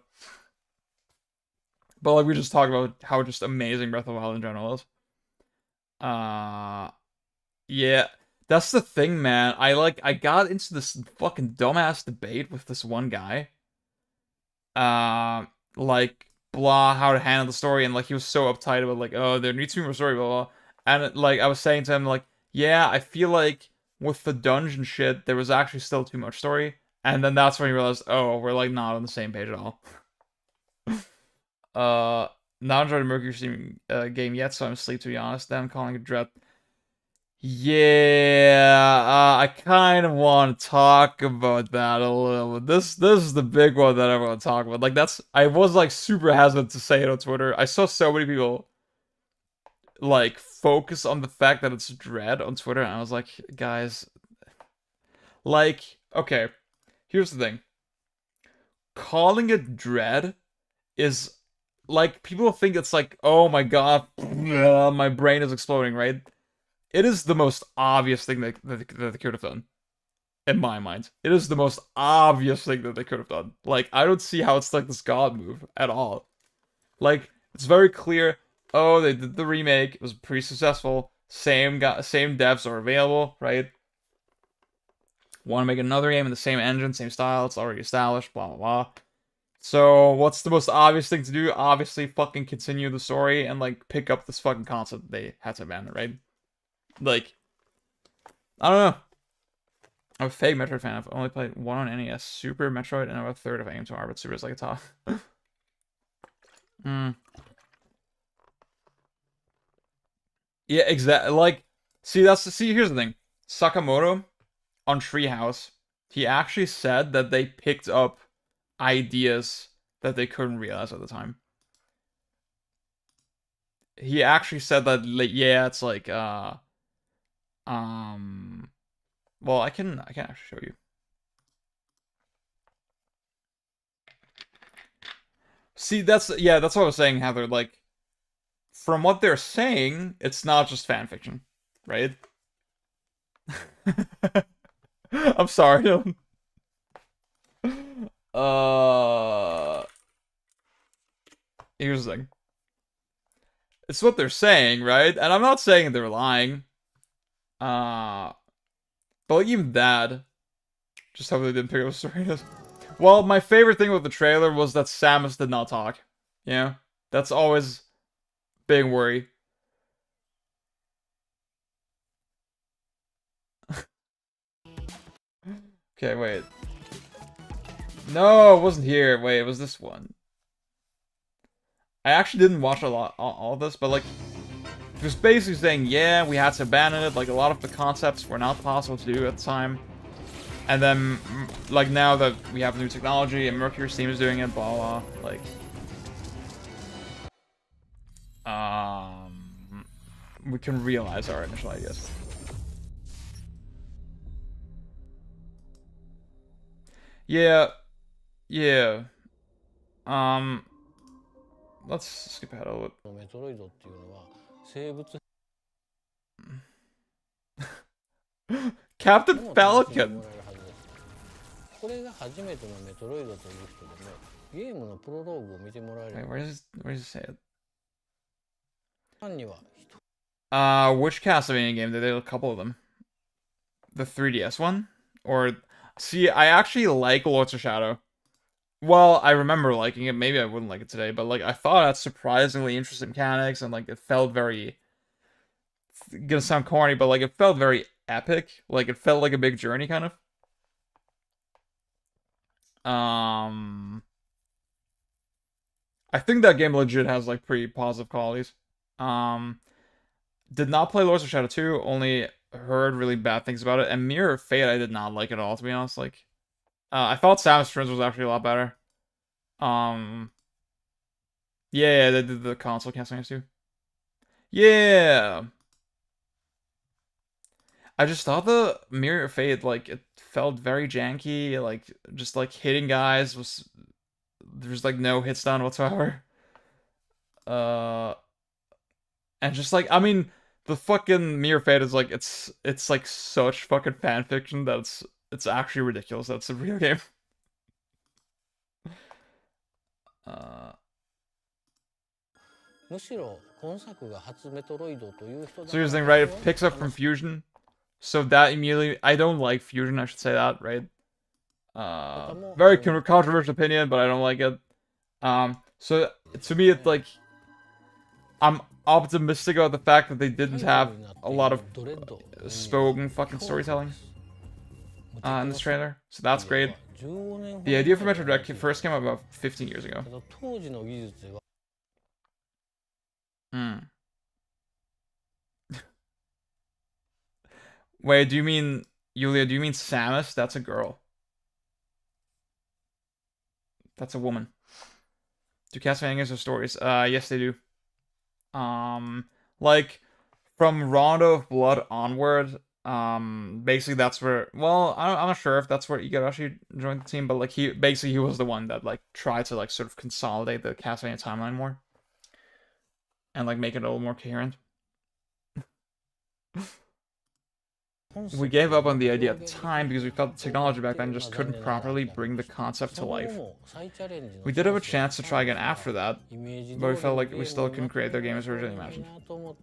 but like we just talked about how just amazing Breath of the Wild in general is. Yeah, that's the thing, man. I got into this fucking dumbass debate with this one guy. Like blah how to handle the story, and like he was so uptight about like, oh, there needs to be more story, blah blah. And like I was saying to him like, yeah, I feel like with the dungeon shit there was actually still too much story, and then that's when he realized, oh, we're like not on the same page at all. Not enjoyed the Mercury Steam game yet, so I'm asleep to be honest. Then I'm calling it dread. Yeah, I kind of want to talk about that a little bit. This is the big one that I want to talk about. Like I was like super hesitant to say it on Twitter. I saw so many people like focus on the fact that it's dread on Twitter, and I was like, guys, like, okay, here's the thing. Calling it dread is like people think it's like, oh my god, my brain is exploding, right? It is the most obvious thing that they could have done. In my mind. It is the most obvious thing that they could have done. Like, I don't see how it's like this god move at all. Like, it's very clear, oh, they did the remake, it was pretty successful, same devs are available, right? Want to make another game in the same engine, same style, it's already established, blah, blah, blah. So, what's the most obvious thing to do? Obviously, fucking continue the story and, like, pick up this fucking concept they had to abandon, right? Like, I don't know. I'm a fake Metroid fan. I've only played one on NES, Super Metroid, and about a third of Aim to R, but Super is like a top. Yeah, exactly. Like, see, here's the thing. Sakamoto on Treehouse, he actually said that they picked up ideas that they couldn't realize at the time. He actually said that, like, yeah, it's like, well, I can actually show you. See, that's what I was saying, Heather. Like, from what they're saying, it's not just fan fiction, right? I'm sorry. Here's the thing. It's what they're saying, right? And I'm not saying they're lying. But like even that, just hope they didn't pick up a story. Well, my favorite thing with the trailer was that Samus did not talk. Yeah, that's always big worry. Okay, wait. No, it wasn't here. Wait, it was this one. I actually didn't watch a lot all of this, but like, it was basically saying, yeah, we had to abandon it. Like, a lot of the concepts were not possible to do at the time. And then, like, now that we have new technology and Mercury's team is doing it, blah, blah, like... we can realize our initial ideas. Yeah. Yeah. Let's skip ahead a little bit. Captain Falcon! これが初めてのメトロイドという人でもゲームのプロローグを見てもらえれば Wait, where does it say it? ファンには Which Castlevania game? They did a couple of them. The 3DS one? Or... See, I actually like Lords of Shadow. Well, I remember liking it. Maybe I wouldn't like it today, but like I thought it had surprisingly interesting mechanics and like it felt very... It's gonna sound corny, but like it felt very epic. Like it felt like a big journey, kind of. I think that game legit has like pretty positive qualities. Did not play Lords of Shadow 2, only heard really bad things about it. And Mirror of Fate I did not like at all, to be honest. Like I thought Samus Returns was actually a lot better. Yeah, they did the console Castlevania too. Yeah. I just thought the Mirror of Fate, like, it felt very janky, like, just, like, hitting guys was... There's, like, no hit stun whatsoever. And just, like, I mean, the fucking Mirror of Fate is, like, it's like, such fucking fanfiction that it's actually ridiculous that it's a real game. So here's the thing, right? It picks up from Fusion. So that immediately... I don't like Fusion, I should say that, right? Very controversial opinion, but I don't like it. So to me, it's like... I'm optimistic about the fact that they didn't have a lot of spoken fucking storytelling in this trailer. So that's great. The idea for Metro Direct first came out about 15 years ago. Wait, do you mean... Yulia, do you mean Samus? That's a girl. That's a woman. Do Castlevanias have stories? Yes, they do. Like, from Rondo of Blood onward, basically that's where... Well, I'm not sure if that's where Igarashi joined the team, but, like, he was the one that, like, tried to, like, sort of consolidate the Castlevania timeline more. And, like, make it a little more coherent. We gave up on the idea at the time because we felt the technology back then just couldn't properly bring the concept to life. We did have a chance to try again after that, but we felt like we still couldn't create the game as originally imagined. So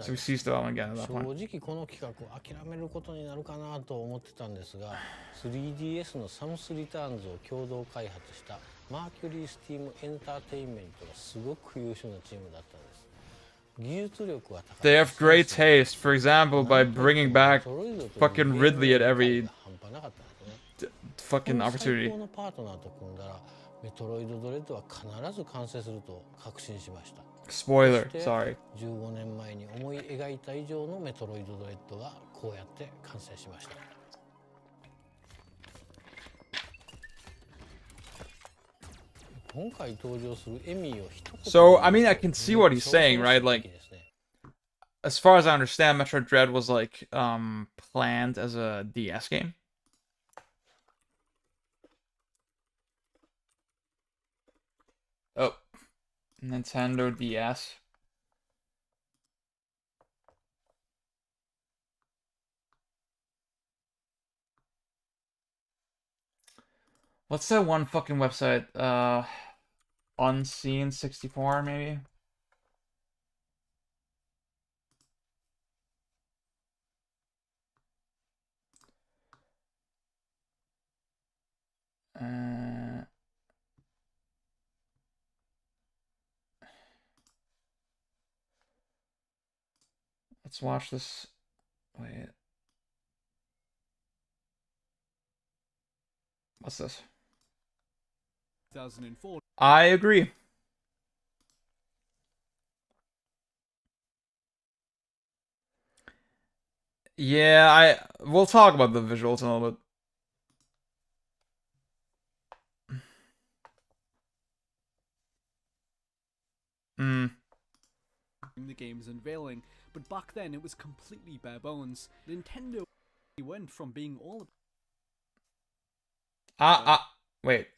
we ceased development again at that point. マーキュリースティームエンターテインメントがすごく優秀なチームだったんです。 They have great taste, for example, by bringing back fucking Ridley at every fucking opportunity. Spoiler, sorry. So, I mean, I can see what he's saying, right? Like, as far as I understand, Metroid Dread was, like, planned as a DS game. Oh. Nintendo DS. What's that one fucking website? Unseen64 maybe? Let's watch this. Wait. What's this? 2004. I agree. Yeah, we'll talk about the visuals in a little bit. The game's unveiling, but back then it was completely bare bones. Nintendo went from being all Wait.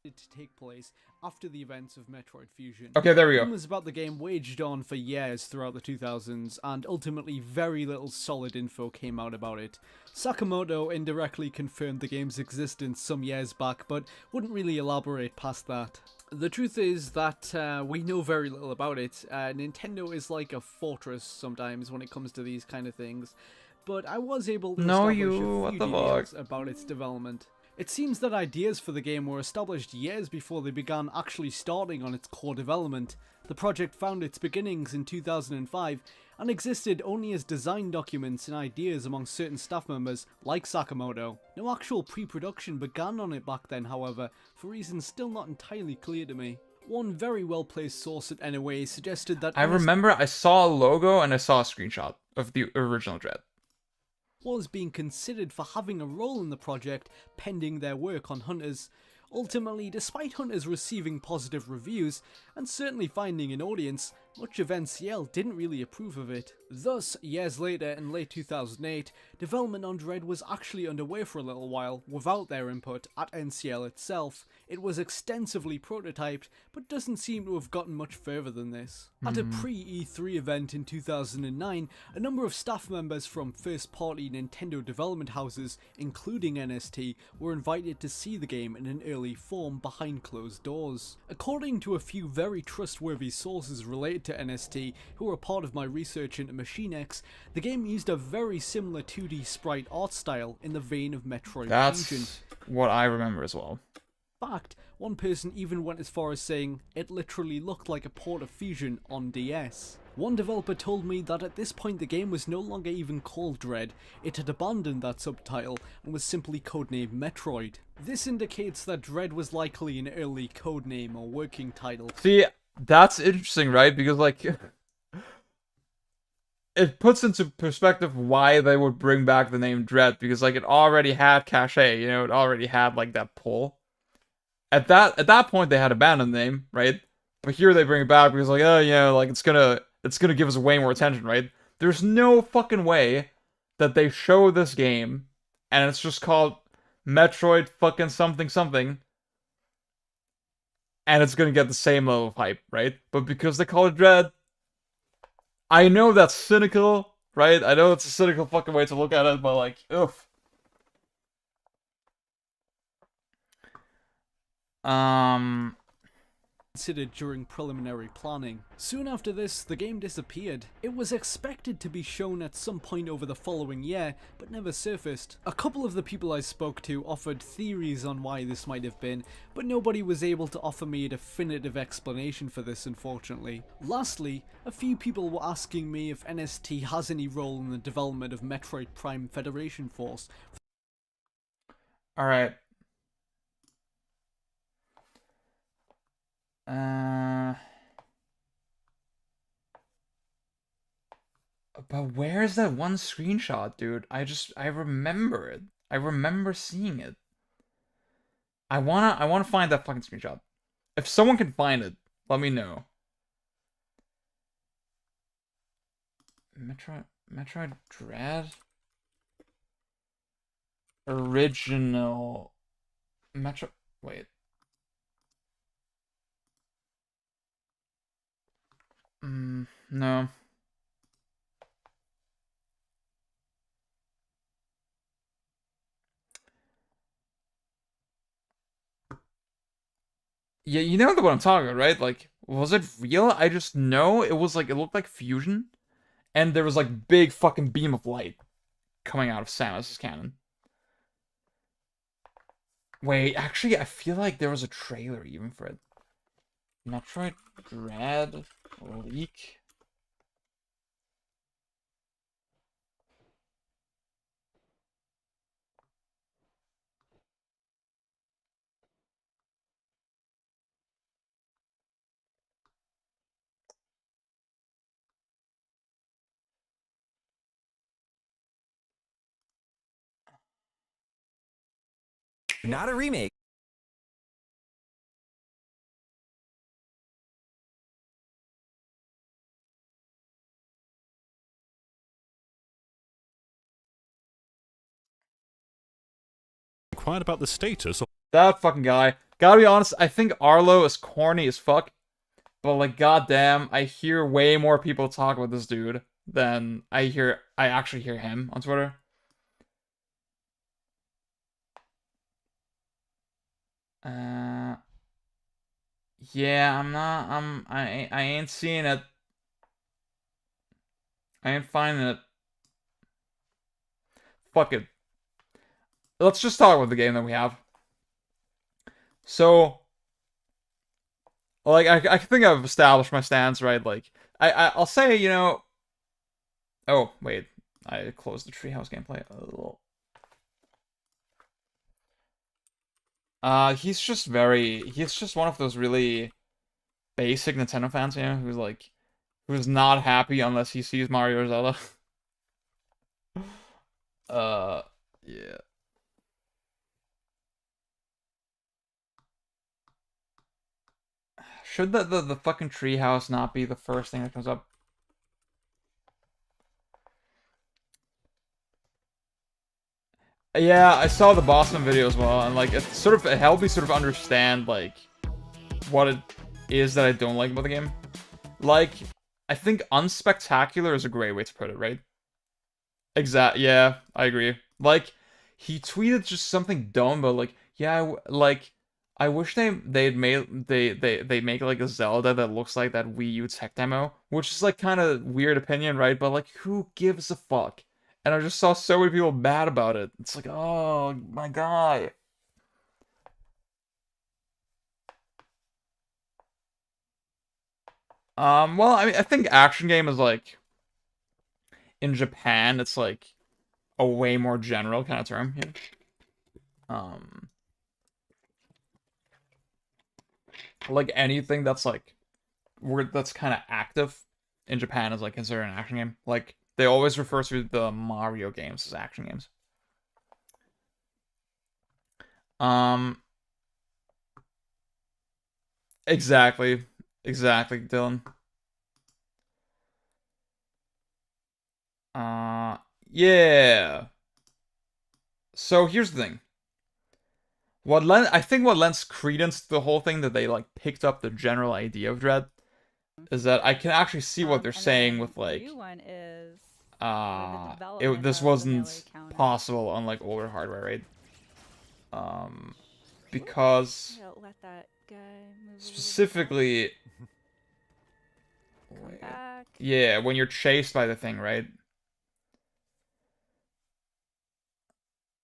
to take place after the events of Metroid Fusion. Okay, there we go. Rumors about the game waged on for years throughout the 2000s, and ultimately very little solid info came out about it. Sakamoto indirectly confirmed the game's existence some years back, but wouldn't really elaborate past that. The truth is that we know very little about it. Nintendo is like a fortress sometimes when it comes to these kind of things, but I was able to establish a few details about its development. It seems that ideas for the game were established years before they began actually starting on its core development. The project found its beginnings in 2005 and existed only as design documents and ideas among certain staff members like Sakamoto. No actual pre-production began on it back then, however, for reasons still not entirely clear to me. One very well-placed source at NOA suggested that I remember I saw a logo and I saw a screenshot of the original Dread. Was being considered for having a role in the project pending their work on Hunters. Ultimately, despite Hunters receiving positive reviews and certainly finding an audience, much of NCL didn't really approve of it. Thus, years later in late 2008, development on Dread was actually underway for a little while without their input at NCL itself. It was extensively prototyped, but doesn't seem to have gotten much further than this. At a pre-E3 event in 2009, a number of staff members from first-party Nintendo development houses, including NST, were invited to see the game in an early form behind closed doors. According to a few very trustworthy sources related to NST, who were part of my research into Machine X, the game used a very similar 2D sprite art style in the vein of Metroid Fusion. That's what I remember as well. In fact, one person even went as far as saying it literally looked like a port of Fusion on DS. One developer told me that at this point the game was no longer even called Dread, it had abandoned that subtitle and was simply codenamed Metroid. This indicates that Dread was likely an early codename or working title. See, that's interesting, right? Because, like, it puts into perspective why they would bring back the name Dread, because, like, it already had cachet, you know, it already had, like, that pull. At that point, they had abandoned the name, right? But here they bring it back because, like, oh, you know, like, it's gonna give us way more attention, right? There's no fucking way that they show this game, and it's just called Metroid fucking something something, and it's gonna get the same level of hype, right? But because they call it Dread, I know that's cynical, right? I know it's a cynical fucking way to look at it, but, like, oof. Considered during preliminary planning. Soon after this, the game disappeared. It was expected to be shown at some point over the following year, but never surfaced. A couple of the people I spoke to offered theories on why this might have been, but nobody was able to offer me a definitive explanation for this, unfortunately. Lastly, a few people were asking me if NST has any role in the development of Metroid Prime Federation Force. Alright. But where's that one screenshot, dude? I remember it. I remember seeing it. I wanna find that fucking screenshot. If someone can find it, let me know. Metroid Dread? Original wait. No. Yeah, you know what I'm talking about, right? Like, was it real? I just know it was like, it looked like fusion, and there was like big fucking beam of light coming out of Samus's cannon. Wait, actually, I feel like there was a trailer even for it. Metroid Dread leak. Not a remake. Inquired about the status of That fucking guy. Gotta be honest, I think Arlo is corny as fuck. But like, goddamn, I hear way more people talk about this dude than I actually hear him on Twitter. Yeah, I ain't seeing it. I ain't finding it. Fuck it. Let's just talk about the game that we have. So, like, I think I've established my stance, right? Like, I'll say, you know... Oh, wait. I closed the Treehouse gameplay. He's just one of those really basic Nintendo fans, you know, who's not happy unless he sees Mario or Zelda. Yeah. Should the fucking treehouse not be the first thing that comes up? Yeah, I saw the Boston video as well, and like it helped me sort of understand like what it is that I don't like about the game. Like, I think unspectacular is a great way to put it, right? Yeah, I agree. Like, he tweeted just something dumb, but like, yeah, like, I wish they'd made they make like a Zelda that looks like that Wii U tech demo, which is like kind of weird opinion, right? But like, who gives a fuck? And I just saw so many people mad about it. It's like, oh my god. Well, I mean, I think action game is like in Japan, it's like a way more general kind of term. Yeah. Like anything that's like that's kind of active in Japan is like considered an action game. Like they always refer to the Mario games as action games. Exactly, Dylan. Yeah. So here's the thing. I think what lends credence to the whole thing that they like picked up the general idea of Dread is that I can actually see what they're saying with like new one is this wasn't possible on like older hardware, right? Because let that guy move specifically back. Yeah, when you're chased by the thing, right?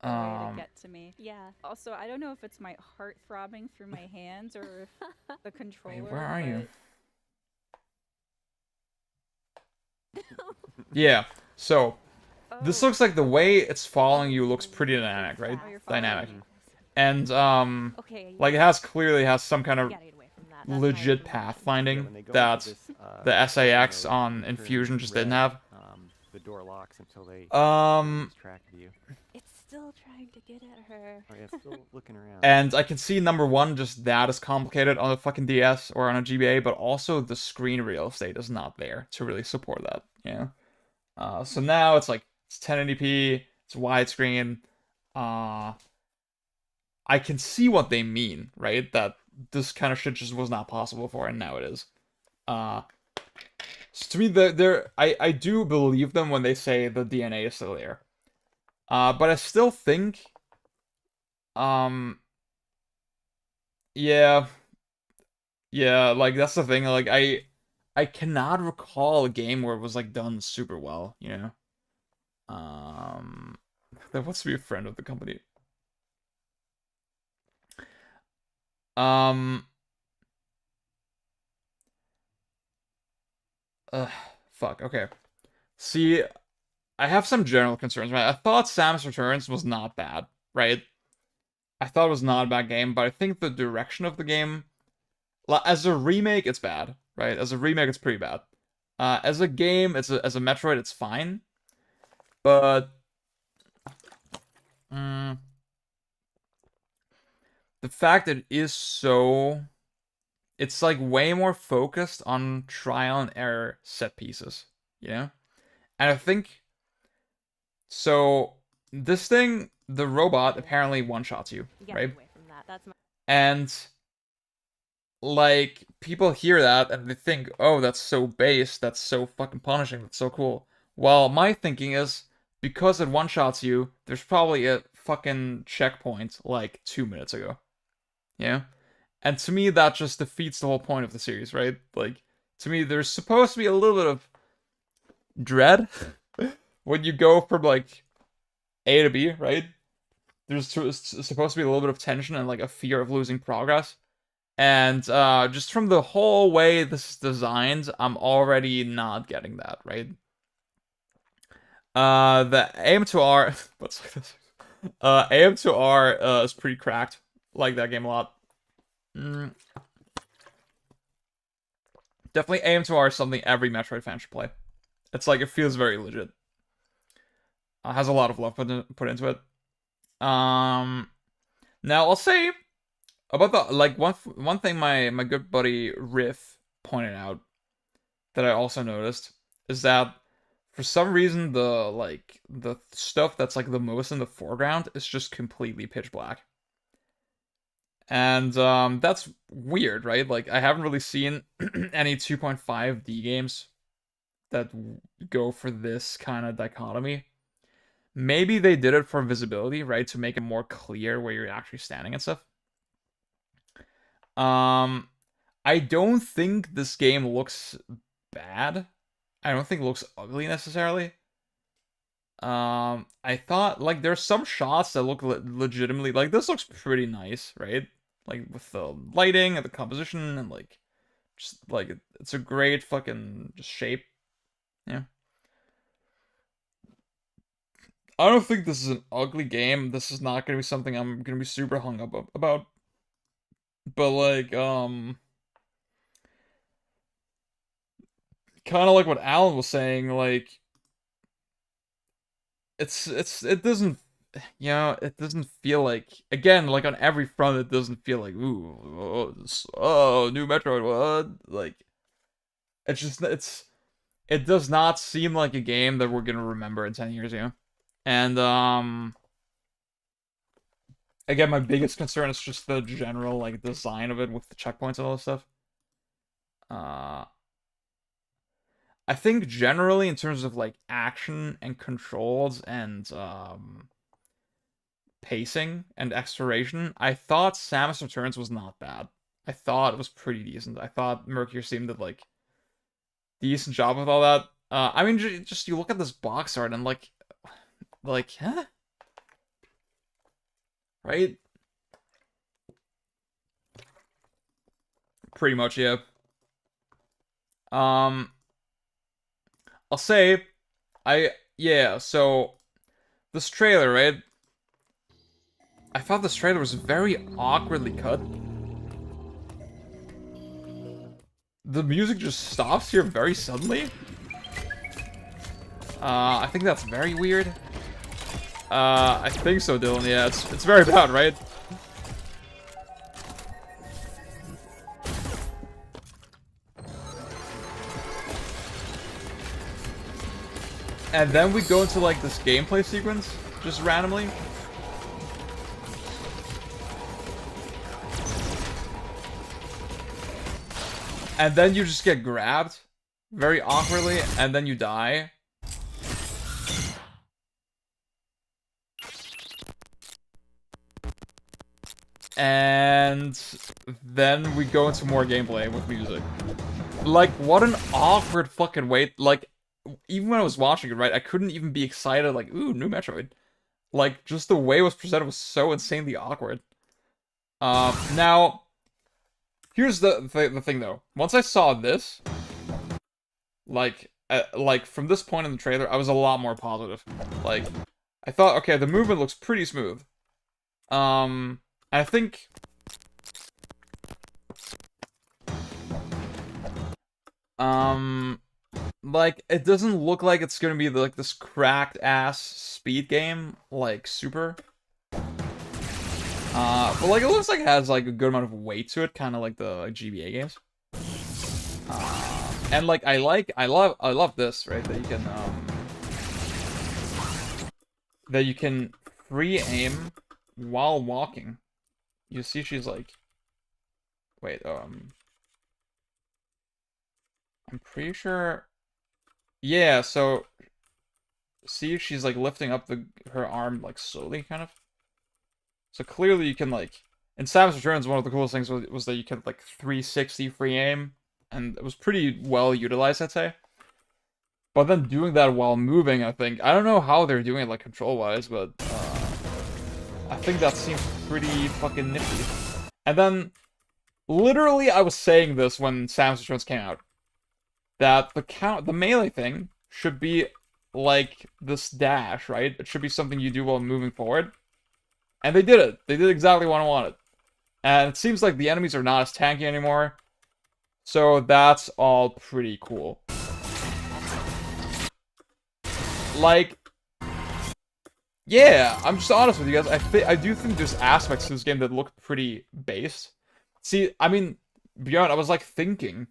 Way to get to me. Yeah. Also, I don't know if it's my heart throbbing through my hands or if the controller. Wait, where are you? Yeah. So this looks like the way it's following you looks pretty dynamic, right? Dynamic. And like it clearly has some kind of legit pathfinding that the SAX on Infusion just didn't have. The door locks until they track you. It's still trying to get at her. Oh, yeah, it's still looking around. And I can see number one, just that is complicated on a fucking DS or on a GBA, but also the screen real estate is not there to really support that, you know? So now it's like it's 1080p, it's widescreen. I can see what they mean, right? That this kind of shit just was not possible before, and now it is. So to me, I do believe them when they say the DNA is still there. But I still think, yeah, like that's the thing. Like I cannot recall a game where it was like done super well, you know. That wants to be a friend of the company. Um. Fuck. Okay. See, I have some general concerns, right? I thought Samus Returns was not bad, right? I thought it was not a bad game, but I think the direction of the game, as a remake, it's bad, right? As a remake, it's pretty bad. As a game, as a Metroid, it's fine, but the fact that it is so, it's like way more focused on trial and error set pieces, you know? And I think, so this thing, the robot apparently one-shots you, right? And like people hear that and they think, oh, that's so base, that's so fucking punishing, that's so cool. Well, my thinking is, because it one-shots you, there's probably a fucking checkpoint like 2 minutes ago. Yeah? And to me, that just defeats the whole point of the series, right? Like, to me, there's supposed to be a little bit of dread when you go from like A to B, right? There's supposed to be a little bit of tension and like a fear of losing progress. And just from the whole way this is designed, I'm already not getting that, right? The aim to R, what's like this? Aim to R is pretty cracked. Like that game a lot. Definitely aim to R is something every Metroid fan should play. It's like, it feels very legit. Has a lot of love put into it. Now I'll say about the, like, one thing my good buddy Riff pointed out that I also noticed is that for some reason the stuff that's like the most in the foreground is just completely pitch black. And that's weird, right? Like, I haven't really seen any 2.5D games that go for this kind of dichotomy. Maybe they did it for visibility, right? To make it more clear where you're actually standing and stuff. I don't think this game looks bad. I don't think it looks ugly necessarily. I thought, like, there's some shots that look legitimately, like, this looks pretty nice, right? Like, with the lighting and the composition and, like, just, like, it's a great fucking just shape. Yeah. I don't think this is an ugly game. This is not gonna be something I'm gonna be super hung up about. But, like, kind of like what Alan was saying, like, it doesn't, you know, it doesn't feel like, again, like on every front, it doesn't feel like, ooh, oh, new Metroid, what? Like, it's just, it does not seem like a game that we're gonna remember in 10 years, you know? And, again, my biggest concern is just the general, like, design of it with the checkpoints and all this stuff. I think generally, in terms of, like, action and controls and, pacing and exploration, I thought Samus Returns was not bad. I thought it was pretty decent. I thought Mercury Steam did, like, decent job with all that. I mean, just you look at this box art and, like, huh? Right? Pretty much, yeah. I'll say, yeah, so, this trailer, right? I thought this trailer was very awkwardly cut. The music just stops here very suddenly. I think that's very weird. I think so, Dylan, yeah, it's very bad, right? And then we go into, like, this gameplay sequence, just randomly. And then you just get grabbed very awkwardly, and then you die. And then we go into more gameplay with music. Like, what an awkward fucking way. Like, even when I was watching it, right, I couldn't even be excited, like, ooh, new Metroid. Like, just the way it was presented was so insanely awkward. Now, here's the thing, though. Once I saw this, like, from this point in the trailer, I was a lot more positive. Like, I thought, okay, the movement looks pretty smooth. I think... like, it doesn't look like it's gonna be, like, this cracked-ass speed game, like, Super. But, like, it looks like it has, like, a good amount of weight to it, kind of like the GBA games. And, like, I love this, right, that you can free aim while walking. You see she's, like... Wait, I'm pretty sure... Yeah, so... See, she's, like, lifting up her arm, like, slowly, kind of. So clearly you can, like... In Samus Returns, one of the coolest things was that you could, like, 360 free aim. And it was pretty well utilized, I'd say. But then doing that while moving, I think... I don't know how they're doing it, like, control-wise, but... I think that seems pretty fucking nifty. And then... Literally, I was saying this when Samus Returns came out. That the melee thing should be like this dash, right? It should be something you do while moving forward. And they did it. They did exactly what I wanted. And it seems like the enemies are not as tanky anymore. So that's all pretty cool. Like, yeah, I'm just honest with you guys. I do think there's aspects to this game that look pretty base. See, I mean, beyond, I was like thinking,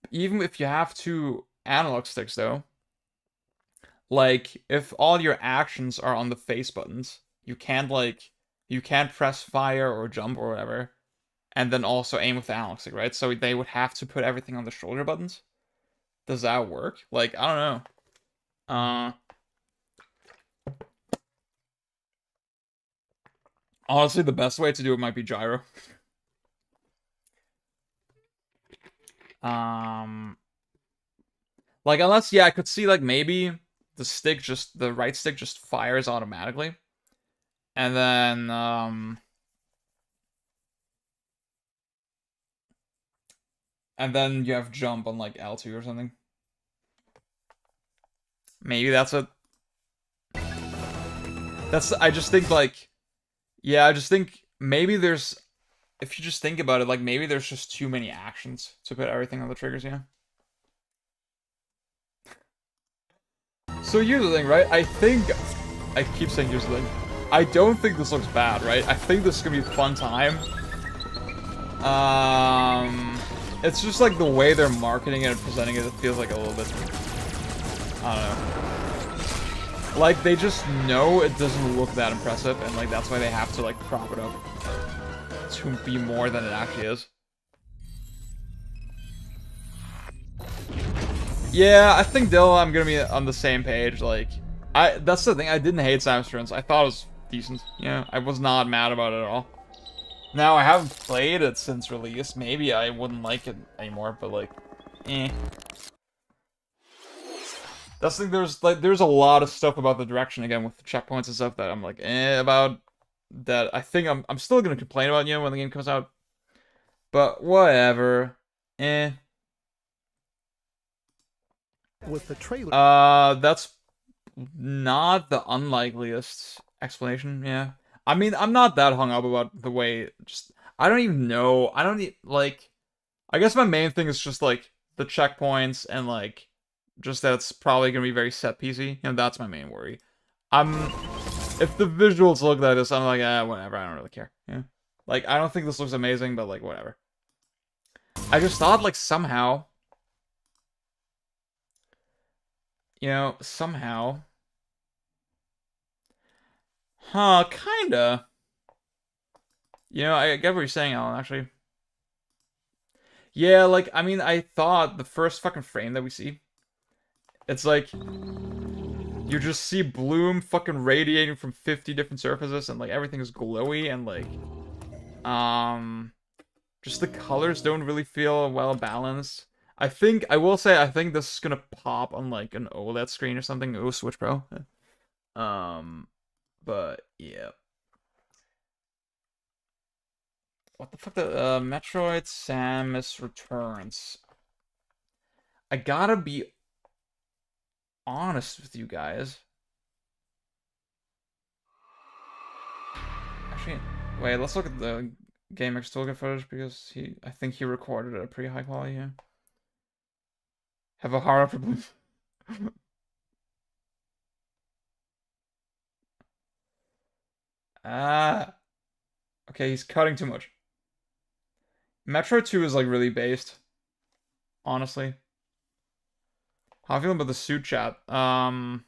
even if you have 2 analog sticks though, like, if all your actions are on the face buttons, you can't press fire or jump or whatever, and then also aim with the analog stick, right? So they would have to put everything on the shoulder buttons. Does that work? Like, I don't know. Honestly, the best way to do it might be gyro. Like, unless, yeah, I could see, like, maybe the right stick just fires automatically. And then, and then you have jump on, like, L2 or something. Maybe that's it. I just think, like, yeah, I just think maybe there's, if you just think about it, like, maybe there's just too many actions to put everything on the triggers, yeah? So here's the thing, right? I keep saying here's the thing. I don't think this looks bad, right? I think this is gonna be a fun time. It's just like the way they're marketing it and presenting it, it feels like a little bit, I don't know. Like, they just know it doesn't look that impressive, and like that's why they have to like prop it up to be more than it actually is. Yeah, I think Dill, I'm gonna be on the same page. Like, that's the thing. I didn't hate Samus Returns. I thought it was decent. Yeah, I was not mad about it at all. Now, I haven't played it since release. Maybe I wouldn't like it anymore, but like, eh. That's the thing. There's a lot of stuff about the direction again with the checkpoints and stuff that I'm like, about. That I think I'm still gonna complain about, you know, when the game comes out. But whatever. Eh. With the trailer. That's not the unlikeliest explanation, yeah. I mean, I'm not that hung up about the way, I don't even know, like, I guess my main thing is just, like, the checkpoints and, like, just that it's probably gonna be very set-piecey, you know, that's my main worry. If the visuals look like this, I'm like, whatever, I don't really care, yeah. Like, I don't think this looks amazing, but, like, whatever. I just thought, like, somehow... You know, somehow... Huh, kinda. You know, I get what you're saying, Alan, actually. Yeah, like, I mean, I thought the first fucking frame that we see, it's like, you just see bloom fucking radiating from 50 different surfaces, and, like, everything is glowy, and, like, just the colors don't really feel well balanced. I will say, I think this is gonna pop on, like, an OLED screen or something. Oh, Switch Pro. But, yeah. What the fuck? The Metroid Samus Returns. I gotta be honest with you guys. Actually, wait, let's look at the GameX Toolkit footage because I think he recorded at a pretty high quality here. Have a hard for blue. Okay, he's cutting too much. Metro 2 is like really based, honestly. How I feel about the suit chat? I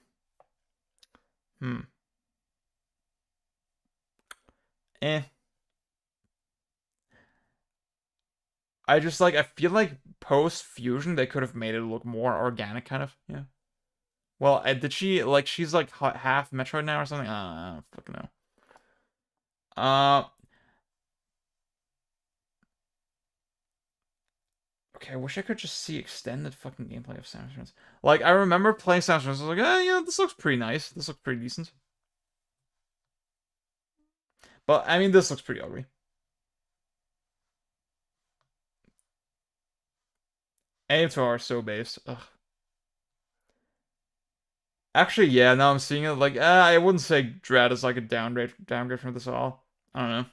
just like, I feel like post Fusion they could have made it look more organic, kind of. Yeah. Well, did she like? She's like half Metroid now or something. I don't fucking know. Okay, I wish I could just see extended fucking gameplay of Samus Returns. Like, I remember playing Samus Returns, I was like, yeah, this looks pretty nice. This looks pretty decent. But, I mean, this looks pretty ugly. A2 are so based. Ugh. Actually, yeah, now I'm seeing it, like, I wouldn't say Dread is like a downgrade from this at all. I don't know.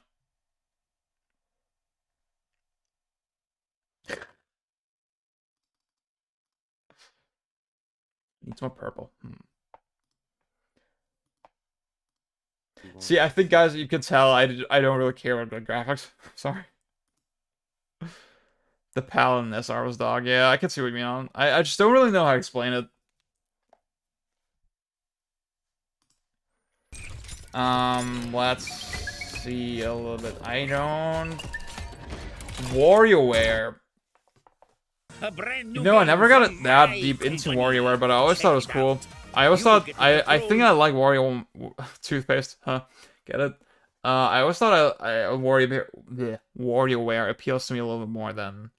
Needs more purple. See, I think, guys, you can tell I don't really care about the graphics. Sorry. The Paladin SR was dog. Yeah, I can see what you mean on. I just don't really know how to explain it. Let's see a little bit. I don't... WarioWare. You know, I never got that deep into WarioWare, but I always thought it was cool. I always thought... I think I like Wario toothpaste. Huh? Get it? I always thought WarioWare appeals to me a little bit more than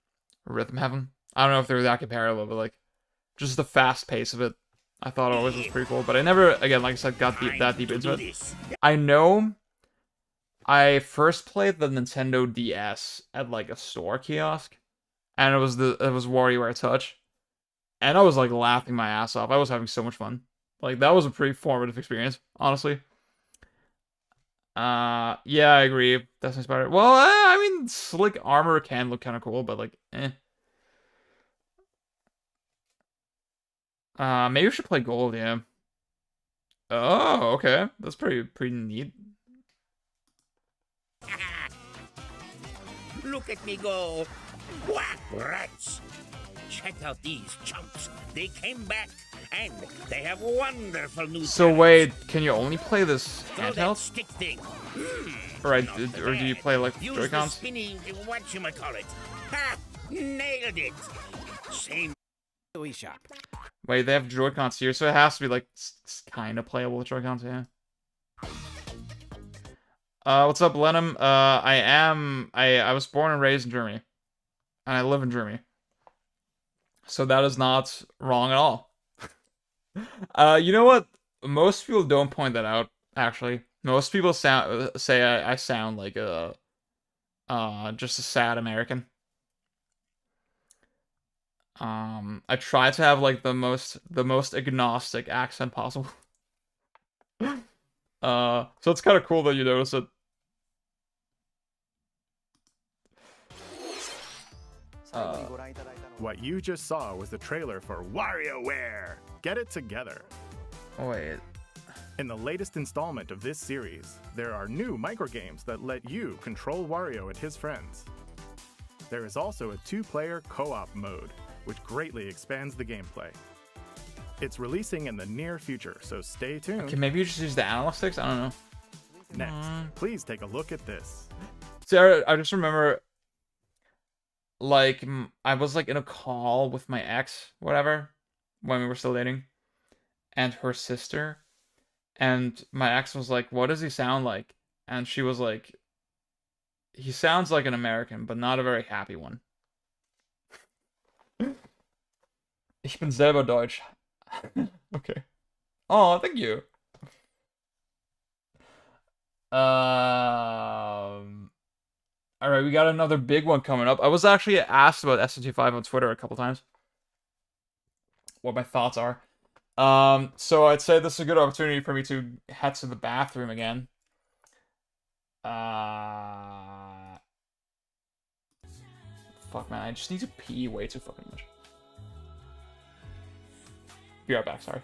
Rhythm Heaven. I don't know if they're that comparable, but like, just the fast pace of it, I thought always was pretty cool. But I never, again, like I said, got that deep into it. I know I first played the Nintendo DS at like a store kiosk, and it was WarioWare Touch, and I was like laughing my ass off. I was having so much fun. Like, that was a pretty formative experience, honestly. Yeah, I agree. That's inspired. Well, I mean, slick armor can look kind of cool, but like, maybe we should play gold, yeah. Oh, okay. That's pretty neat. Look at me go. Whack, rats. Check out these chumps. They came back, and they have wonderful new So wait, can you only play this handheld? Stick thing. Or do you play like Joy-Cons? Spinning, whatchamacallit. Ha! Nailed it. Same shop. Wait, they have Joy-Cons here, so it has to be like kind of playable with Joy-Cons, yeah. What's up, Lenham? I was born and raised in Germany, and I live in Germany, so that is not wrong at all. You know what? Most people don't point that out. Actually, most people say I sound like a just a sad American. I try to have like the most agnostic accent possible. So it's kind of cool that you notice it. What you just saw was the trailer for WarioWare. Get it together. Oh, wait. In the latest installment of this series, there are new microgames that let you control Wario and his friends. There is also a 2-player co-op mode, which greatly expands the gameplay. It's releasing in the near future, so stay tuned. Okay, maybe you just use the analog sticks? I don't know. Next, please take a look at this. See, I just remember... like, I was, like, in a call with my ex, whatever, when we were still dating, and her sister, and my ex was like, what does he sound like? And she was like, he sounds like an American, but not a very happy one. Ich bin selber Deutsch. Okay. Oh, thank you. Alright, we got another big one coming up. I was actually asked about SNT5 on Twitter a couple times. What my thoughts are. So I'd say this is a good opportunity for me to head to the bathroom again. Fuck, man, I just need to pee way too fucking much. Be right back, sorry.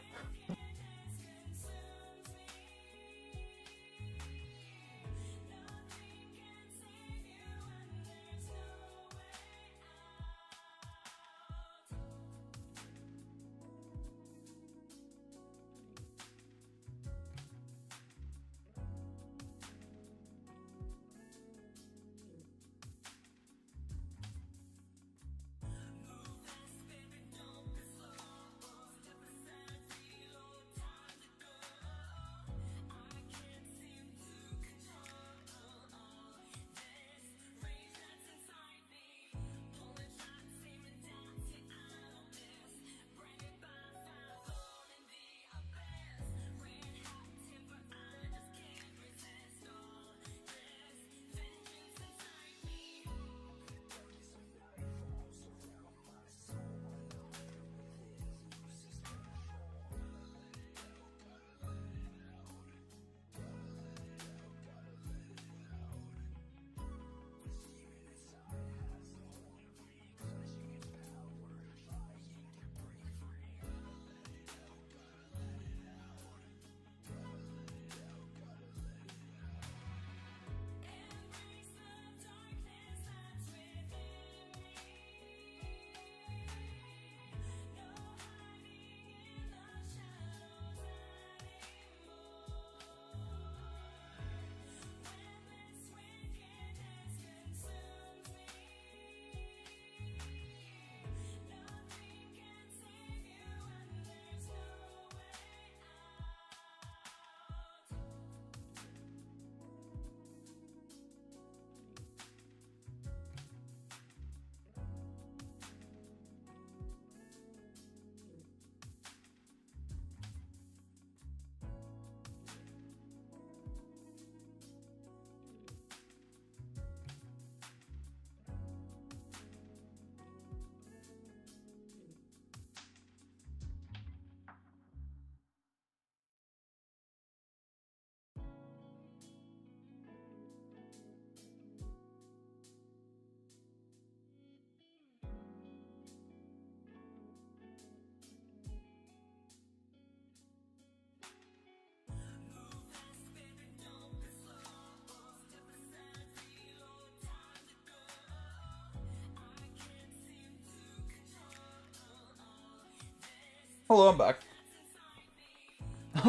Hello, I'm back.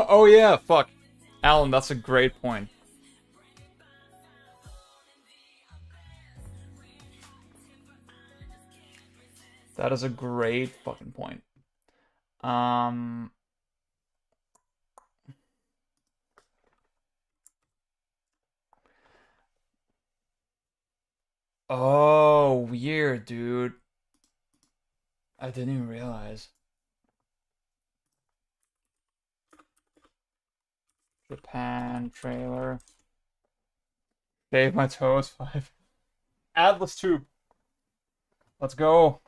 Oh yeah, fuck. Alan, that's a great point. That is a great fucking point. Oh, weird, dude. I didn't even realize. Japan trailer. Shave my toes 5. Atlas tube. Let's go.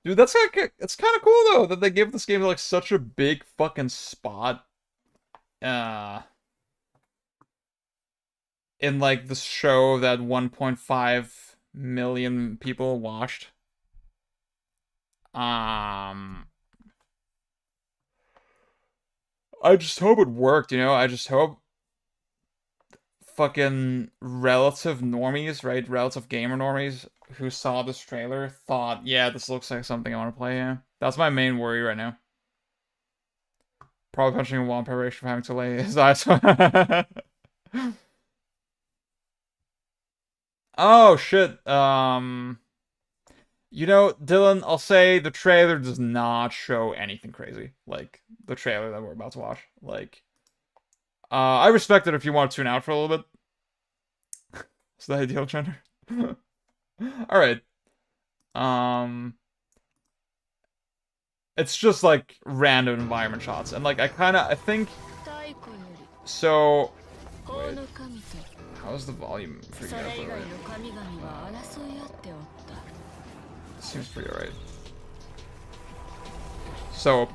Dude, that's like, it's kind of cool though that they give this game like such a big fucking spot. In like the show that 1.5 million people watched. I just hope it worked, you know? I just hope fucking relative normies, right? Relative gamer normies who saw this trailer thought, yeah, this looks like something I want to play, yeah. That's my main worry right now. Probably punching a wall in preparation for having to lay his eyes. Oh shit. You know, Dylan, I'll say the trailer does not show anything crazy. Like the trailer that we're about to watch. Like, I respect it if you want to tune out for a little bit. Is that ideal gender? All right. It's just like random environment shots, and like I think. So, wait. How's the volume for you guys? Seems pretty alright. So,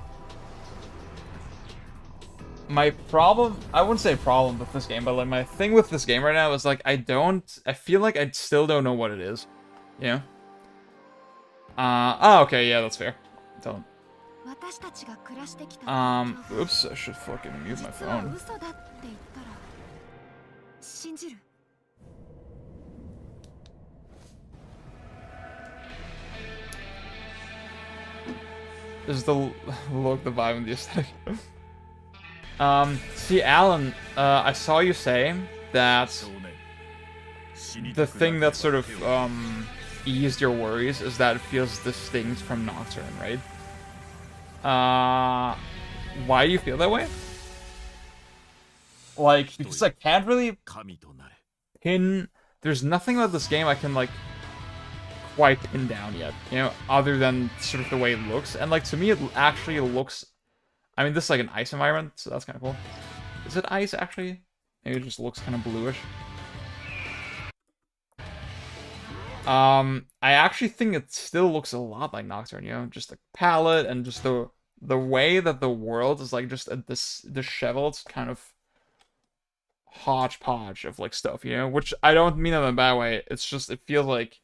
my problem, I wouldn't say problem with this game, but like my thing with this game right now is like I feel like I still don't know what it is. You know? Okay, yeah, that's fair. Don't. Oops, I should fucking mute my phone. This is the look, the vibe, and the aesthetic. See, Alan, I saw you say that the thing that sort of, eased your worries is that it feels distinct from Nocturne, right? Why do you feel that way? Like, because I can't really pin... There's nothing about this game I can, like, quite pin down yet, you know, other than sort of the way it looks. And, like, to me, it actually looks... I mean, this is, like, an ice environment, so that's kind of cool. Is it ice, actually? Maybe it just looks kind of bluish. I actually think it still looks a lot like Nocturne, you know? Just the palette and just the way that the world is, like, just a disheveled kind of hodgepodge of, like, stuff, you know? Which I don't mean in a bad way. It's just, it feels like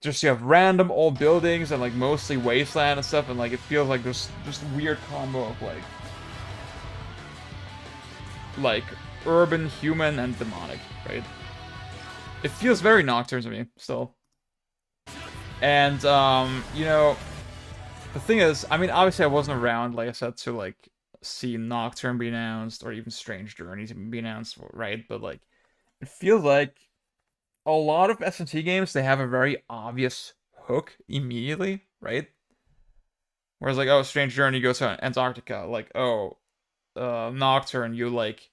just you have random old buildings and, like, mostly wasteland and stuff, and, like, it feels like there's just weird combo of, like urban, human, and demonic, right? It feels very Nocturne to me, still. And, you know, the thing is, I mean, obviously I wasn't around, like I said, to, like, see Nocturne be announced, or even Strange Journey to be announced, right? But, like, it feels like a lot of SMT games, they have a very obvious hook immediately, right? Whereas, like, oh, Strange Journey goes to Antarctica. Like, oh, Nocturne, you, like,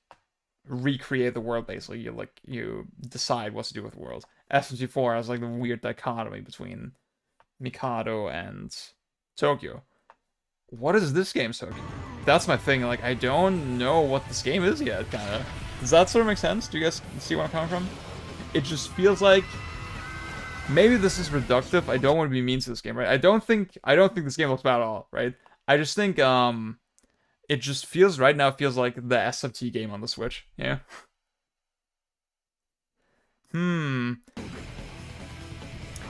recreate the world, basically. You decide what to do with the world. SMT4 has, like, the weird dichotomy between Mikado and Tokyo. What is this game, Tokyo? That's my thing. Like, I don't know what this game is yet, kind of. Does that sort of make sense? Do you guys see where I'm coming from? It just feels like maybe this is reductive. I don't want to be mean to this game, right? I don't think this game looks bad at all, right? I just think it just feels right now feels like the SMT game on the Switch. Yeah. You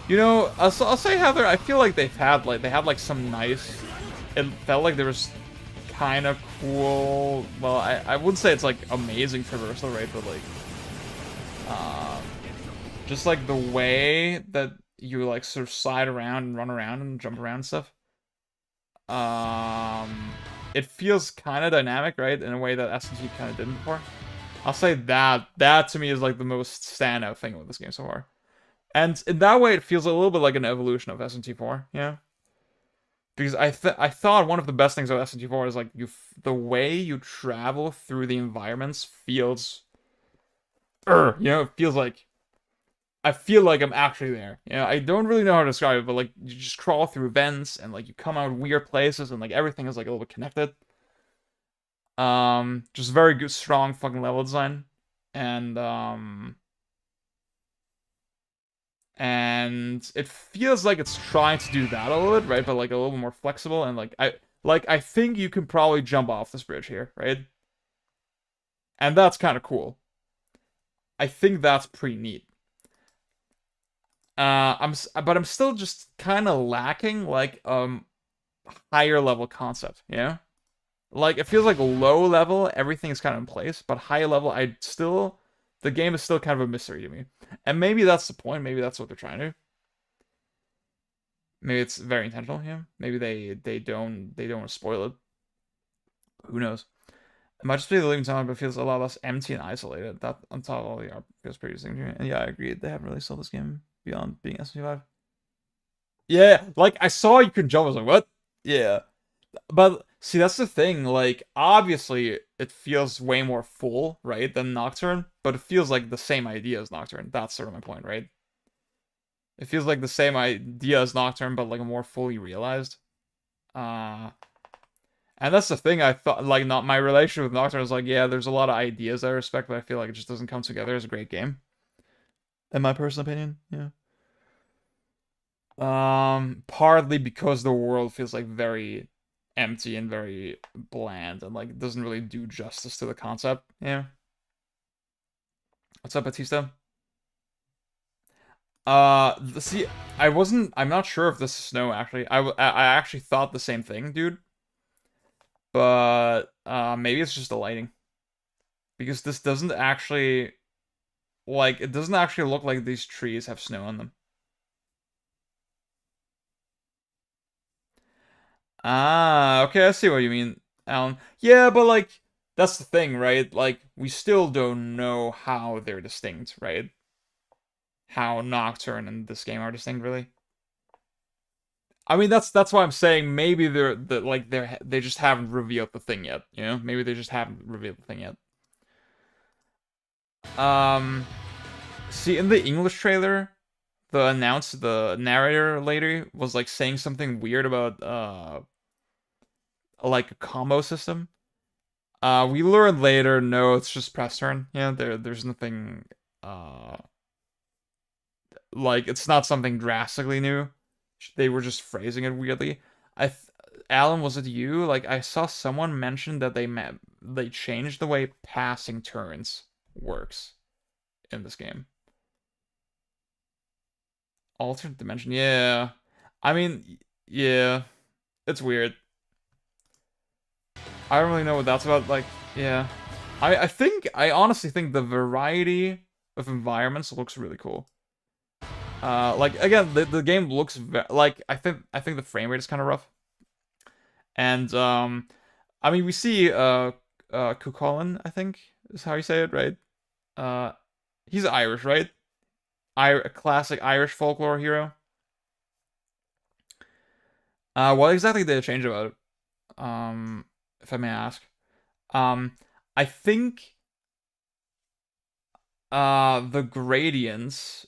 know, I'll say Heather, I feel like they had some nice. It felt like there was kind of cool. Well, I wouldn't say it's like amazing traversal, right? But like, just like the way that you like sort of slide around and run around and jump around and stuff. It feels kind of dynamic, right? In a way that SMT kind of didn't before. I'll say that to me is like the most standout thing with this game so far. And in that way, it feels a little bit like an evolution of SMT4, yeah. Because I thought one of the best things about SMT4 is like the way you travel through the environments feels, you know, it feels like I feel like I'm actually there. You know, I don't really know how to describe it, but like you just crawl through vents and like you come out weird places and like everything is like a little bit connected. Just very good, strong fucking level design, and it feels like it's trying to do that a little bit, right? But like a little more flexible, and I think you can probably jump off this bridge here, right? And that's kind of cool. I think that's pretty neat. But I'm still just kind of lacking like higher level concept, you know? Like it feels like low level, everything is kind of in place, but high level, the game is still kind of a mystery to me. And maybe that's the point. Maybe that's what they're trying to do. Maybe it's very intentional, yeah. Maybe they don't want to spoil it. Who knows? It might just be the living time, but it feels a lot less empty and isolated. That on top of all the art feels pretty distinct. And yeah, I agree. They haven't really sold this game beyond being SMT5. Yeah, like I saw you could jump. I was like, what? Yeah, but see, that's the thing. Like, obviously, it feels way more full, right, than Nocturne. But it feels like the same idea as Nocturne. That's sort of my point, right? It feels like the same idea as Nocturne, but like more fully realized. And that's the thing. I thought, like, not my relationship with Nocturne was like, yeah, there's a lot of ideas I respect, but I feel like it just doesn't come together as a great game. In my personal opinion, yeah. Partly because the world feels like very empty and very bland, and like doesn't really do justice to the concept. Yeah. What's up, Batista? See, I'm not sure if this is snow, actually. I actually thought the same thing, dude. But, maybe it's just the lighting. Because this doesn't actually, like, it doesn't actually look like these trees have snow on them. Ah, okay, I see what you mean, Alan. Yeah, but, like, that's the thing, right? Like, we still don't know how they're distinct, right? How Nocturne and this game are distinct, really. I mean, that's why I'm saying maybe they just haven't revealed the thing yet, you know? Maybe they just haven't revealed the thing yet. See, in the English trailer, the narrator lady was like saying something weird about like a combo system. We learned later, no, it's just press turn. Yeah, there's nothing like it's not something drastically new. They were just phrasing it weirdly. Alan, was it you? Like, I saw someone mention that they changed the way passing turns works in this game. Alternate dimension, yeah. I mean, yeah. It's weird. I don't really know what that's about, like, yeah. I honestly think the variety of environments looks really cool. Like, again, the game looks like, I think the frame rate is kind of rough. And, I mean, we see, Cuchulainn, I think, is how you say it, right? He's Irish, right? A classic Irish folklore hero. What exactly did they change about it? If I may ask. I think, the gradients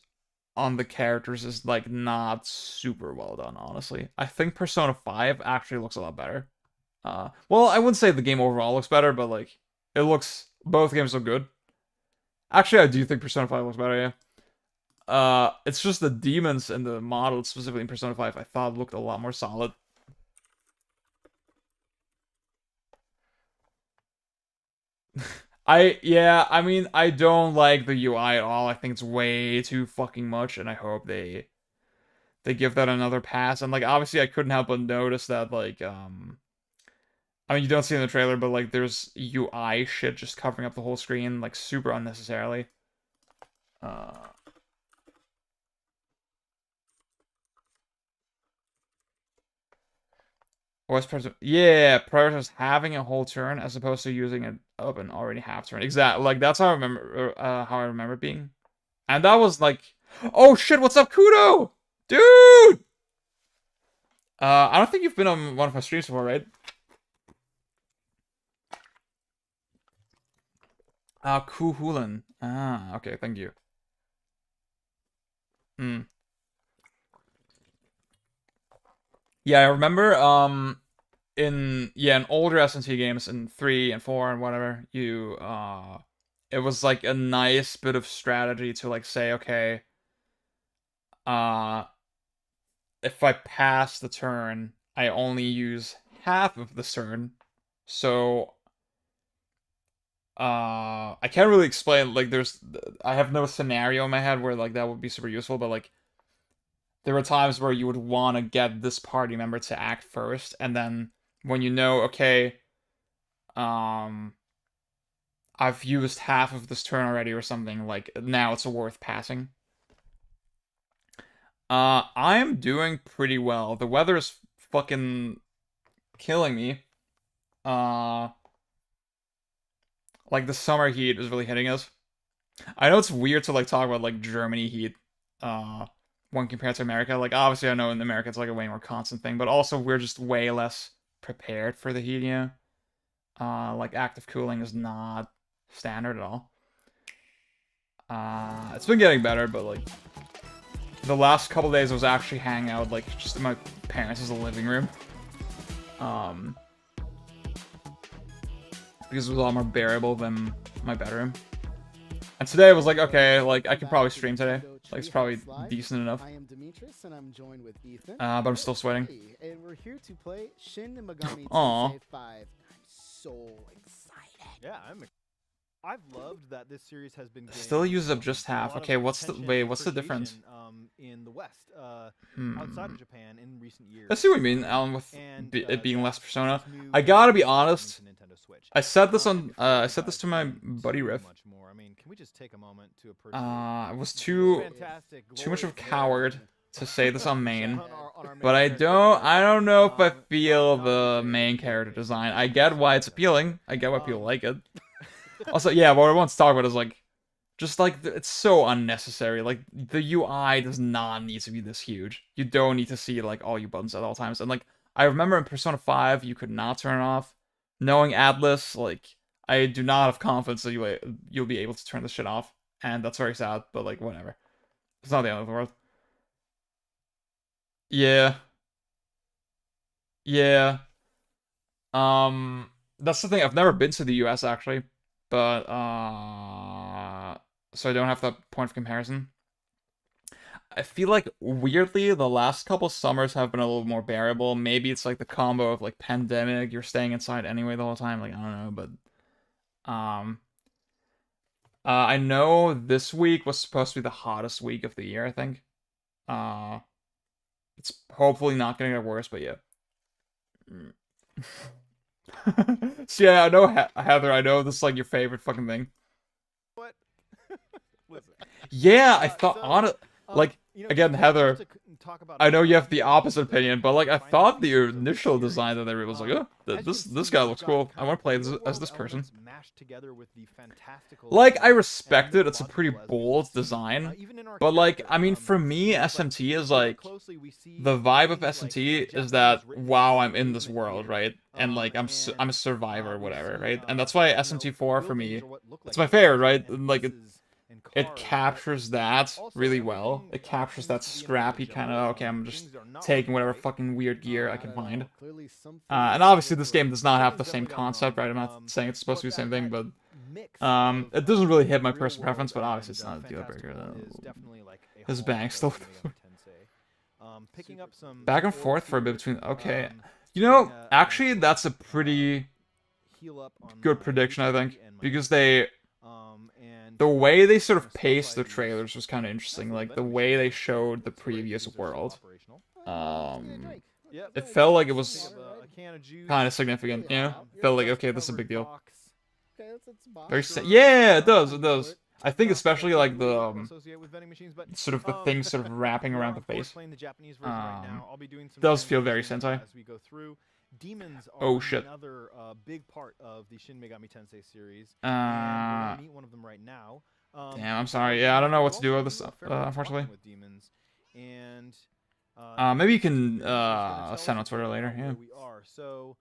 on the characters is, like, not super well done, honestly. I think Persona 5 actually looks a lot better. Well, I wouldn't say the game overall looks better, but, like, both games look good. Actually, I do think Persona 5 looks better, yeah. It's just the demons and the models, specifically in Persona 5, I thought looked a lot more solid. I mean, I don't like the UI at all. I think it's way too fucking much, and I hope they give that another pass. And, like, obviously I couldn't help but notice that, like, I mean, you don't see it in the trailer, but, like, there's UI shit just covering up the whole screen, like, super unnecessarily. Yeah, prioritizes having a whole turn as opposed to using it up an already half turn. Exactly. Like, that's how I remember it being. And that was like, oh shit, what's up, Kudo? Dude! I don't think you've been on one of my streams before, right? Cuchulainn. Ah, okay, thank you. Yeah, I remember, in older SNT games, in 3 and 4 and whatever, it was like a nice bit of strategy to, like, say, okay, if I pass the turn, I only use half of the turn, so, I can't really explain, like, I have no scenario in my head where, like, that would be super useful, but, like, there were times where you would want to get this party member to act first, and then when you know, okay, I've used half of this turn already or something, like, now it's worth passing. I'm doing pretty well. The weather is fucking killing me. Like, the summer heat is really hitting us. I know it's weird to, like, talk about, like, Germany heat, when compared to America. Like, obviously, I know in America it's, like, a way more constant thing, but also we're just way less prepared for the heat, you know? Like, active cooling is not standard at all. It's been getting better, but, like, the last couple days I was actually hanging out, like, just in my parents' living room. Because it was a lot more bearable than my bedroom. And today I was like, okay, like, I could probably stream today. Like, it's probably decent enough. I am Demetrius, and I'm joined with Ethan. But I'm still sweating. And we're here to play Shin Megami Aw. Tensei 5. I'm so excited. Yeah, I've loved that this series has been Still uses up just half. Okay, what's the difference? In the West, outside of Japan in recent years. I see what you mean, Alan, with it being less Persona. I gotta be honest. I said this on I said this to my buddy Riff. I mean, can we just take a moment to I was too much of a coward to say this on main, but I don't know if I feel the main character design. I get why it's appealing. I get why people like it. Also, yeah, what I want to talk about is, like, just, like, it's so unnecessary. Like, the UI does not need to be this huge. You don't need to see, like, all your buttons at all times. And, like, I remember in Persona 5, you could not turn it off. Knowing Atlas, like, I do not have confidence that you'll be able to turn this shit off. And that's very sad, but, like, whatever. It's not the end of the world. Yeah. Yeah. That's the thing. I've never been to the US, actually. But, so I don't have that point of comparison. I feel like, weirdly, the last couple summers have been a little more bearable. Maybe it's, like, the combo of, like, pandemic, you're staying inside anyway the whole time, like, I don't know, but, I know this week was supposed to be the hottest week of the year, I think. It's hopefully not gonna get worse, but yeah. So yeah, I know, Heather, I know this is, like, your favorite fucking thing. What? Listen. Yeah, I thought, like, again, Heather, I know you have the opposite opinion, but, like, I thought the initial design that they was like, oh, this guy looks cool. I want to play as this person. Like, I respect it. It's a pretty bold design. But, like, I mean, for me, SMT is, like, the vibe of SMT is that, wow, I'm in this world, right? And, like, I'm a survivor or whatever, right? And that's why SMT4, for me, it's my favorite, right? And, like, it captures that really well. It captures that scrappy kind of, okay, I'm just taking whatever fucking weird gear I can find. And obviously this game does not have the same concept, right? I'm not saying it's supposed to be the same thing, but it doesn't really hit my personal preference, but obviously it's not a deal breaker. His bang still... Back and forth for a bit between... Okay. You know, actually, that's a pretty good prediction, I think. Because they... The way they sort of paced the trailers was kind of interesting. Like, the way they showed the previous world. It felt like it was kind of significant, you know? Felt like, okay, this is a big deal. Yeah, it does. I think especially, like, the, sort of the thing sort of wrapping around the face. Does feel very Sentai. Demons are oh shit. Another big part of the Shin Megami Tensei series. And we're gonna meet one of them right now. Damn, I'm sorry. Yeah, I don't know what to do with this, unfortunately. With demons. And maybe you can send on Twitter later. Yeah. We are. So,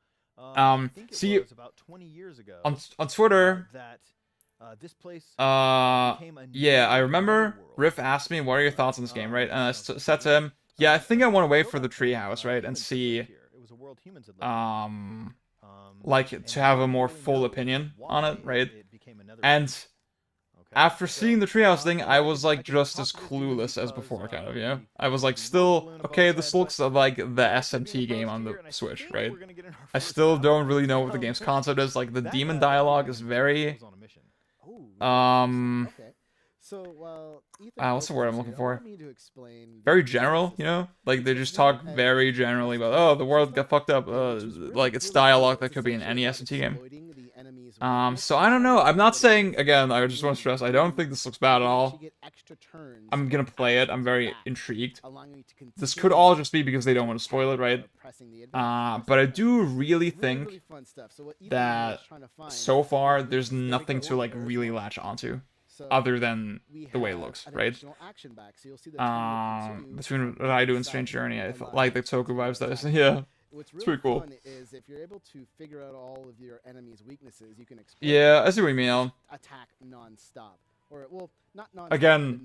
see, about 20 years ago, on Twitter. That this place yeah, I remember Riff asked me, "What are your thoughts on this game?" Right, and I said to him, "Yeah, I think I want to wait for the treehouse, right, and see." Like, to have a more full opinion on it, right? And after seeing the treehouse thing, I was, like, just as clueless as before, kind of, you know? I was, like, still, okay, this looks like the SMT game on the Switch, right? I still don't really know what the game's concept is. Like, the demon dialogue is very, what's the word I'm looking for? Very general, you know? Like, they just talk very generally about, oh, the world got fucked up. Like, it's dialogue that could be in any SMT game. enemies. So I don't know. I'm not saying, again, I just want to stress, I don't think this looks bad at all. I'm gonna play it. I'm very intrigued. This could all just be because they don't want to spoil it, right? But I do really think that so far there's nothing to like really latch onto other than the way it looks, right? Between Raidu and Strange Journey, I felt like the Toku vibes that is, yeah. What's It's really pretty cool. fun is if you're able to figure out all of your enemy's weaknesses, you can Yeah, I see what you mean. attack non-stop. Or well, not non-stop.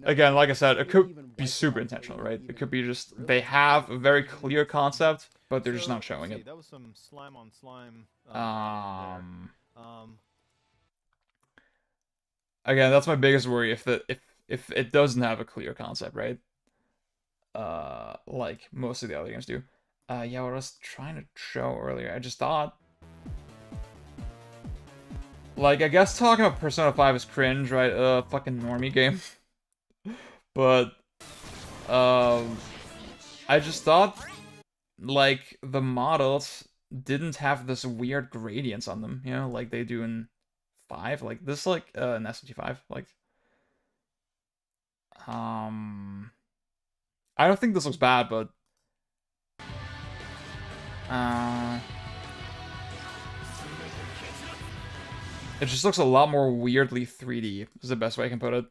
Again, like I said, it could be super intentional, right? It could be just they have a very clear concept, but they're just not showing it. That was some slime on slime. Again, that's my biggest worry if it doesn't have a clear concept, right? Like most of the other games do. Yeah, what I was trying to show earlier, I just thought, like, I guess talking about Persona 5 is cringe, right? Fucking normie game. But, I just thought, like, the models didn't have this weird gradients on them, you know, like they do in 5. Like, this, like, in SMT5, like, I don't think this looks bad, but it just looks a lot more weirdly 3D, is the best way I can put it.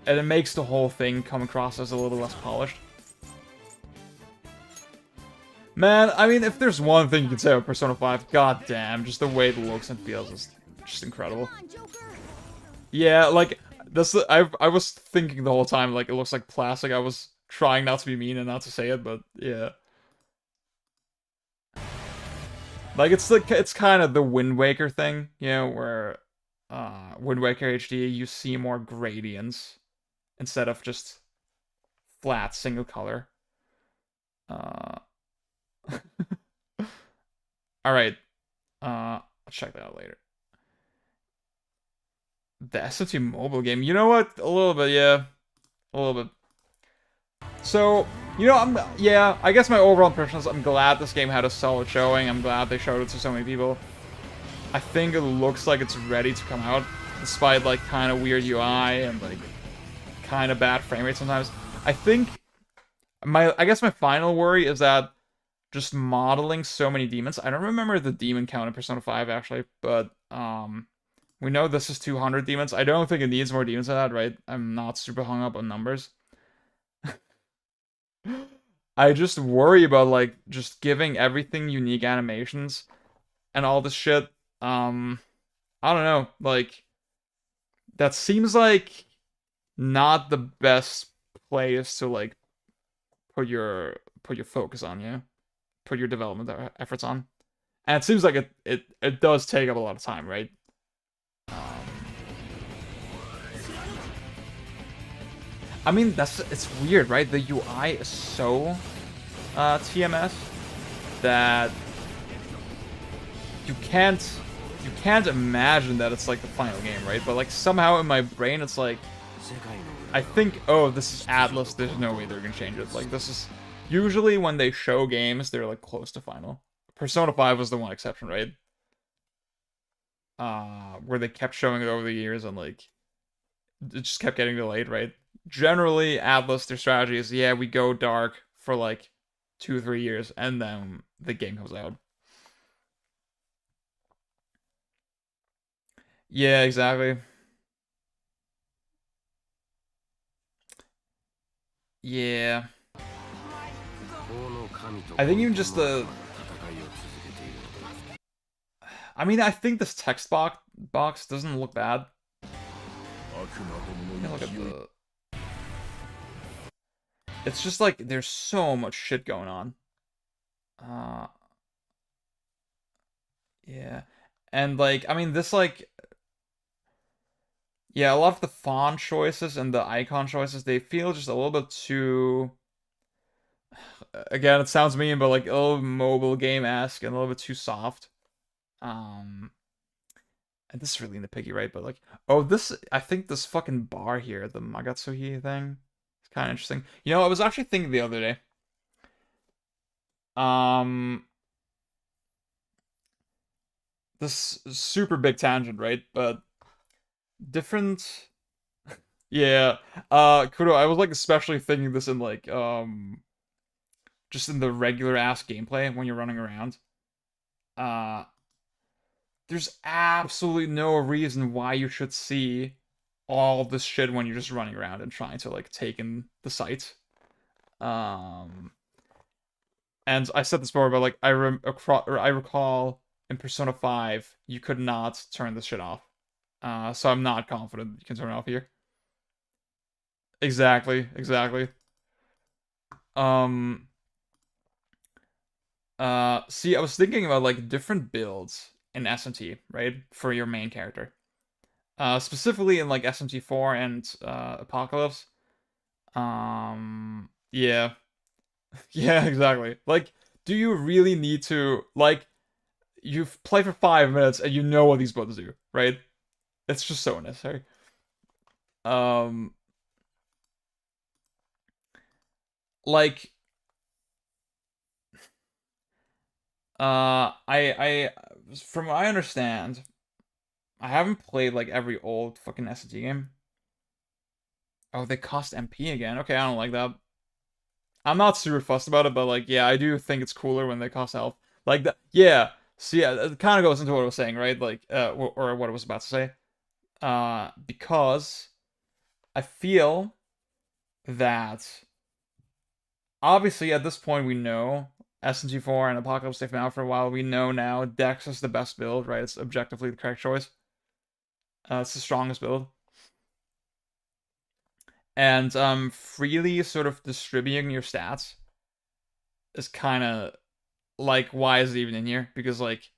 And it makes the whole thing come across as a little less polished. Man, I mean, if there's one thing you can say about Persona 5, goddamn, just the way it looks and feels is just incredible. Yeah, like, that's I was thinking the whole time, like, it looks like plastic. I was trying not to be mean and not to say it, but yeah. Like, it's kind of the Wind Waker thing, you know, where Wind Waker HD, you see more gradients instead of just flat single color. Alright. I'll check that out later. The SMT mobile game. You know what? A little bit, yeah. A little bit. So, you know, I guess my overall impression is I'm glad this game had a solid showing. I'm glad they showed it to so many people. I think it looks like it's ready to come out, despite, like, kind of weird UI and, like, kind of bad frame rate sometimes. I think I guess my final worry is that just modeling so many demons. I don't remember the demon count in Persona 5, actually, but, we know this is 200 demons. I don't think it needs more demons than that, right? I'm not super hung up on numbers. I just worry about, like, just giving everything unique animations and all this shit. I don't know, like, that seems like not the best place to, like, put your focus on, yeah? Put your development efforts on. And it seems like it does take up a lot of time, right? I mean, it's weird, right? The UI is so TMS that you can't imagine that it's like the final game, right? But like somehow in my brain it's like I think, oh, this is Atlas, there's no way they're gonna change it. Like this is usually when they show games, they're like close to final. Persona 5 was the one exception, right? Where they kept showing it over the years and like it just kept getting delayed, right? Generally, Atlas, their strategy is, yeah, we go dark for like 2 or 3 years, and then the game comes out. Yeah, exactly. Yeah. I think even just the... I mean, I think this text box doesn't look bad. Look at the... It's just like, there's so much shit going on. Yeah. And like, I mean, this like... Yeah, a lot of the font choices and the icon choices, they feel just a little bit too... Again, it sounds mean, but like a little mobile game-esque and a little bit too soft. And this is really nitpicky, right? But like, oh, this, I think this fucking bar here, the Magatsuhi thing, it's kind of interesting. You know, I was actually thinking the other day. this super big tangent, right? But different. Yeah. Kudo, I was like especially thinking this in like just in the regular ass gameplay when you're running around. There's absolutely no reason why you should see all this shit when you're just running around and trying to like take in the sight. And I said this before, but like I recall in Persona 5 you could not turn this shit off. So I'm not confident you can turn it off here. Exactly. See, I was thinking about like different builds in SMT, right? For your main character. Specifically in like SMT4 and Apocalypse. Yeah. Yeah, exactly. Like, do you really need to, like, you've played for 5 minutes and you know what these buttons do, right? It's just so unnecessary. Like, from what I understand, I haven't played, like, every old fucking SMT game. Oh, they cost MP again. Okay, I don't like that. I'm not super fussed about it, but, like, yeah, I do think it's cooler when they cost health. Like, yeah. So, yeah, it kind of goes into what I was saying, right? Like, or what I was about to say. Because I feel that obviously at this point we know SMG4 and Apocalypse, they've been out for a while. We know now Dex is the best build, right? It's objectively the correct choice. It's the strongest build. And freely sort of distributing your stats is kind of like, why is it even in here? Because like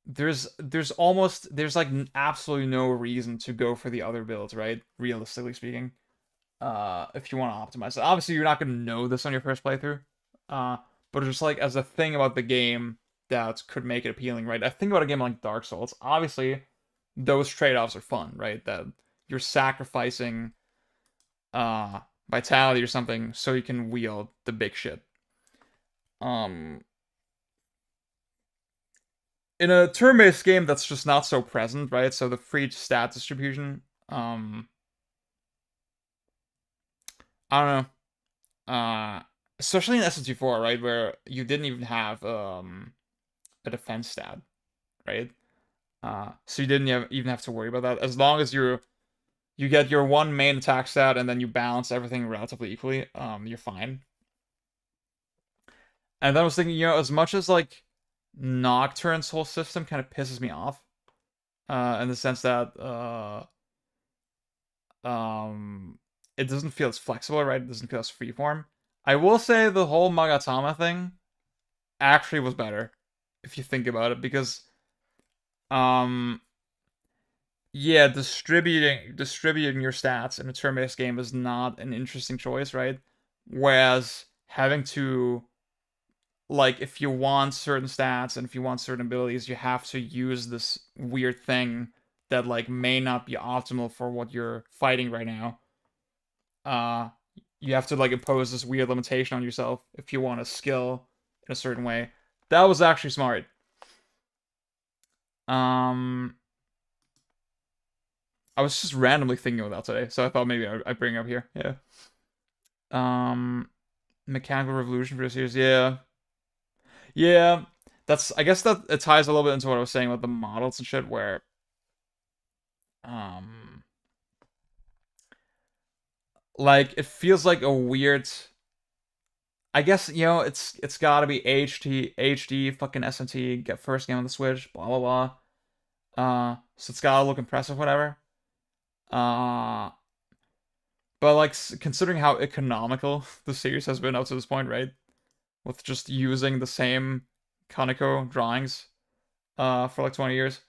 there's like absolutely no reason to go for the other builds, right? Realistically speaking. If you want to optimize it. Obviously, you're not going to know this on your first playthrough. But just like as a thing about the game that could make it appealing, right? I think about a game like Dark Souls. Obviously, those trade-offs are fun, right? That you're sacrificing vitality or something so you can wield the big shit. In a turn-based game, that's just not so present, right? So the free stat distribution, I don't know. Especially in SMT4, right, where you didn't even have a defense stat, right? So you didn't even have to worry about that. As long as you get your one main attack stat and then you balance everything relatively equally, you're fine. And then I was thinking, as much as like Nocturne's whole system kind of pisses me off, in the sense that it doesn't feel as flexible, right? It doesn't feel as freeform. I will say the whole Magatama thing actually was better, if you think about it, because, yeah, distributing your stats in a turn-based game is not an interesting choice, right? Whereas having to, like, if you want certain stats and if you want certain abilities, you have to use this weird thing that, like, may not be optimal for what you're fighting right now. You have to like impose this weird limitation on yourself if you want a skill in a certain way. That was actually smart. I was just randomly thinking of that today, so I thought maybe I'd bring it up here. Yeah. Mechanical revolution for this series. Yeah. Yeah. I guess that it ties a little bit into what I was saying about the models and shit, where like it feels like a weird, I guess, it's gotta be HD fucking SMT, get first game on the Switch, blah blah blah. So it's gotta look impressive, whatever. But like considering how economical the series has been up to this point, right? With just using the same Kaneko drawings for like 20 years.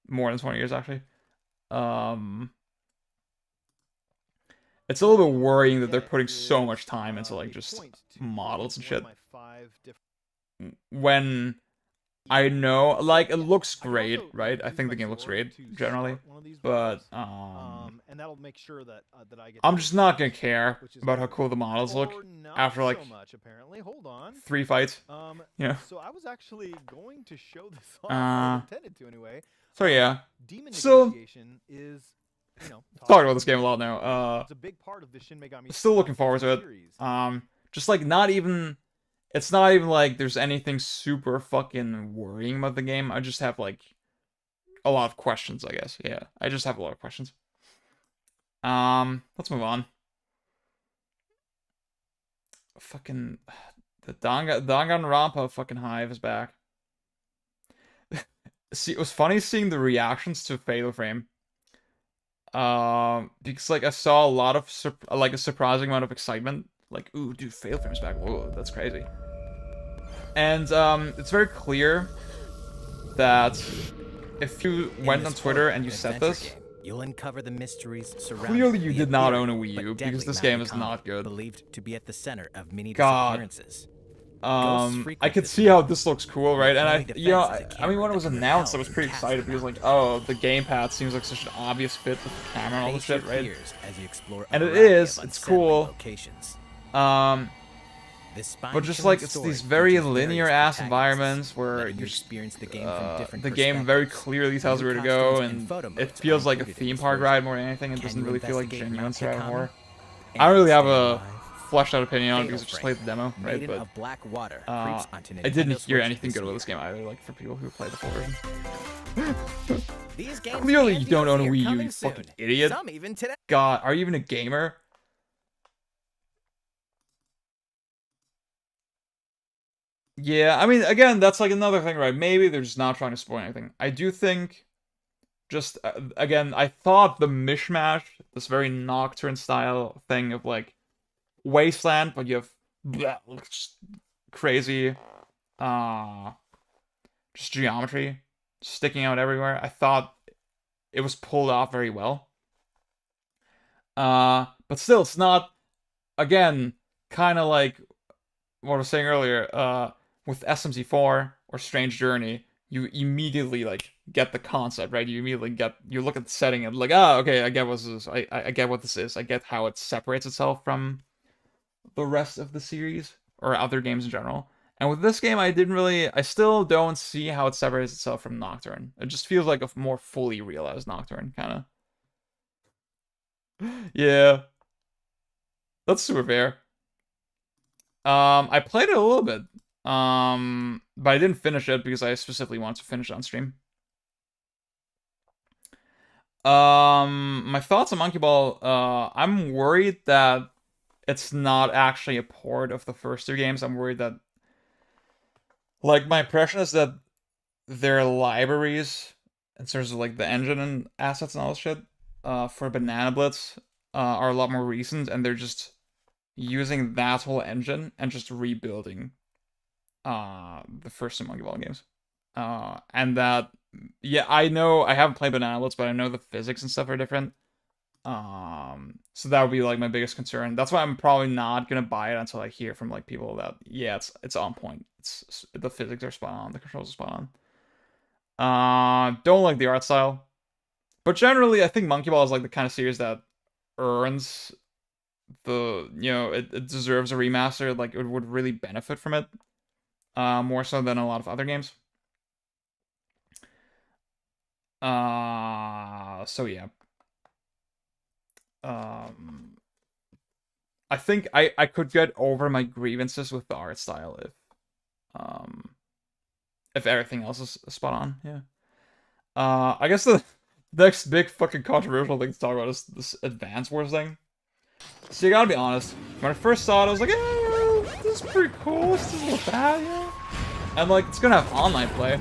More than 20 years actually. It's a little bit worrying that they're putting so much time into like just models and shit. When I know, like, it looks great, right? I think the game looks great generally, but and that'll make sure that I get. I'm just not gonna care about how cool the models look after like so much, apparently. Hold on. 3 fights. Yeah. So I was actually going to show this off. I intended to anyway. So yeah. Demon Still negotiation is, you know, talking about this game a lot now. it's a big part of the Shin Megami. Still looking forward to it. Just like not even. It's not even like there's anything super fucking worrying about the game. I just have like a lot of questions, I guess. Yeah, I just have a lot of questions. Let's move on. Fucking the Danganronpa fucking hive is back. See, it was funny seeing the reactions to Fatal Frame. Because like I saw a lot of a surprising amount of excitement. Like, ooh, dude, Fatal Frame's back. Whoa, that's crazy. And it's very clear that if you went on Twitter and you said this, you'll uncover the mysteries surrounding. Clearly, you did not own a Wii U because this game is not good. Believed to be at the center of many God. disappearances. I could see how this looks cool, right? And I mean, when it was announced, I was pretty excited because, like, oh, the gamepad seems like such an obvious fit with the camera and all this shit, right? And it is, it's cool. But just like it's these very linear ass environments where you experience the game very clearly tells you where to go, and it feels like a theme park ride more than anything. It doesn't really feel like genuine survival horror. I don't really have a fleshed out opinion on it because I just played the demo, right? But I didn't hear anything good about this game either. Like for people who played the full version. Clearly, you don't own a Wii U, you fucking idiot. God, are you even a gamer? Yeah, I mean, again, that's like another thing, right? Maybe they're just not trying to spoil anything. I do think, just, again, I thought the mishmash, this very Nocturne style thing of, like, Wasteland, but you have just crazy, just geometry sticking out everywhere. I thought it was pulled off very well. But still, it's not, again, kind of like what I was saying earlier, with SMC4 or Strange Journey, you immediately like get the concept, right? You immediately you look at the setting and like, ah, okay, I get what this is. I get what this is. I get how it separates itself from the rest of the series or other games in general. And with this game, I still don't see how it separates itself from Nocturne. It just feels like a more fully realized Nocturne, kind of. Yeah. That's super fair. I played it a little bit. But I didn't finish it because I specifically wanted to finish it on stream. My thoughts on Monkey Ball, I'm worried that it's not actually a port of the first two games. I'm worried that, like, my impression is that their libraries, in terms of, like, the engine and assets and all this shit, for Banana Blitz, are a lot more recent, and they're just using that whole engine and just rebuilding the first two Monkey Ball games. And that, yeah, I know, I haven't played Banana Blitz, but I know the physics and stuff are different. So that would be, like, my biggest concern. That's why I'm probably not gonna buy it until I hear from, like, people that, yeah, it's on point. The physics are spot on, the controls are spot on. Don't like the art style. But generally, I think Monkey Ball is, like, the kind of series that earns the, you know, it deserves a remaster. Like, it would really benefit from it. More so than a lot of other games. So yeah. I think I could get over my grievances with the art style if everything else is spot on, yeah. I guess the next big fucking controversial thing to talk about is this Advance Wars thing. So you gotta be honest, when I first saw it, I was like, yeah, this is pretty cool, this isn't look bad, yeah. And like, it's gonna have online play.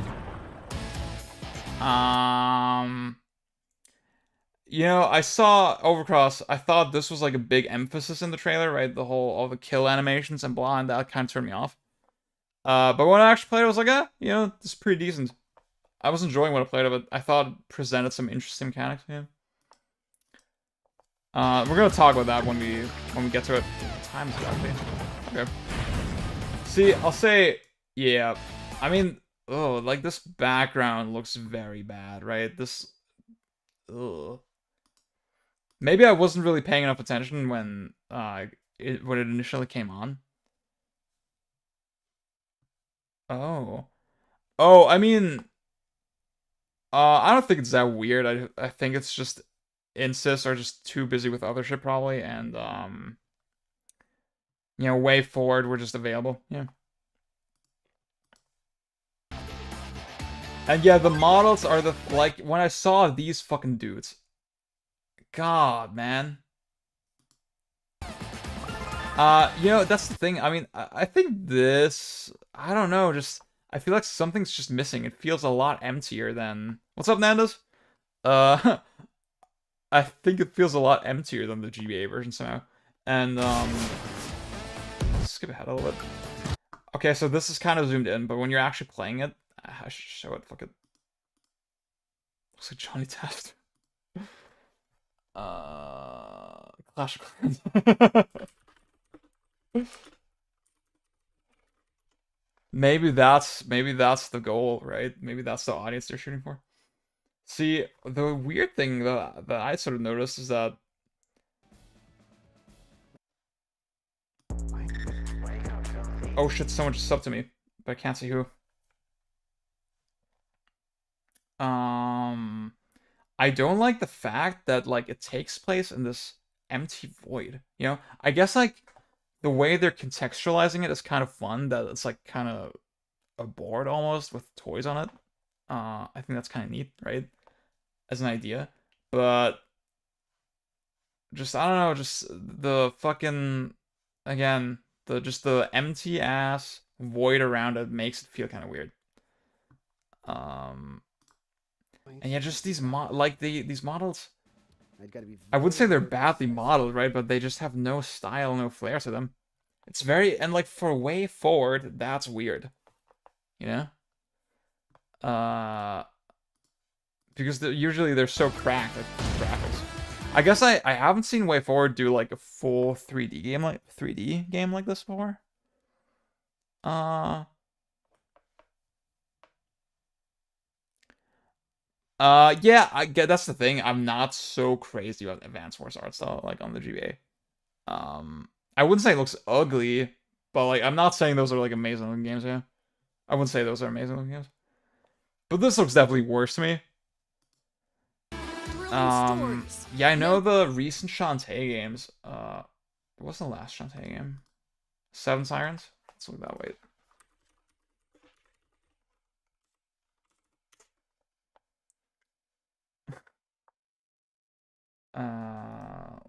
You know, I saw Overcross, I thought this was like a big emphasis in the trailer, right? All the kill animations and blah, and that kind of turned me off. But when I actually played it, I was like, you know, this is pretty decent. I was enjoying what I played of it. I thought it presented some interesting mechanics, yeah. We're gonna talk about that when we get to it. What time is it actually? Okay. See, I'll say, yeah. I mean, oh, like this background looks very bad, right? This, ugh. Maybe I wasn't really paying enough attention when it initially came on. Oh, oh, I mean, I don't think it's that weird. I think it's just Insys are just too busy with other shit probably, and you know, way forward were just available. Yeah. And yeah, the models are the, like, when I saw these fucking dudes, God, man. You know, that's the thing. I mean, I think this, I don't know, just, I feel like something's just missing. It feels a lot emptier than, what's up, Nandas? I think it feels a lot emptier than the GBA version somehow. And, let's skip ahead a little bit. Okay, so this is kind of zoomed in, but when you're actually playing it, I should show it, fuck it. Looks like Johnny Test. Clash of Clans. Maybe that's the goal, right? Maybe that's the audience they're shooting for. See, the weird thing that I sort of noticed is that oh shit, someone just subbed to me, but I can't see who. I don't like the fact that, like, it takes place in this empty void, you know? I guess, like, the way they're contextualizing it is kind of fun, that it's, like, kind of a board almost with toys on it. I think that's kind of neat, right? As an idea. But just, I don't know, just the fucking, again, the empty ass void around it makes it feel kind of weird. And yeah, just these these models, I would say they're badly modeled, right? But they just have no style, no flair to them. It's very, and like for way forward, that's weird, you know? Because usually they're so cracked at graphics. I guess I haven't seen Way Forward do like a full 3D game like this before. Yeah, I get, that's the thing. I'm not so crazy about Advance Wars art style like on the GBA. I wouldn't say it looks ugly, but like I'm not saying those are like amazing looking games, yeah. I wouldn't say those are amazing looking games. But this looks definitely worse to me. Yeah, I know the recent Shantae games. What was the last Shantae game? Seven Sirens? Let's look that way.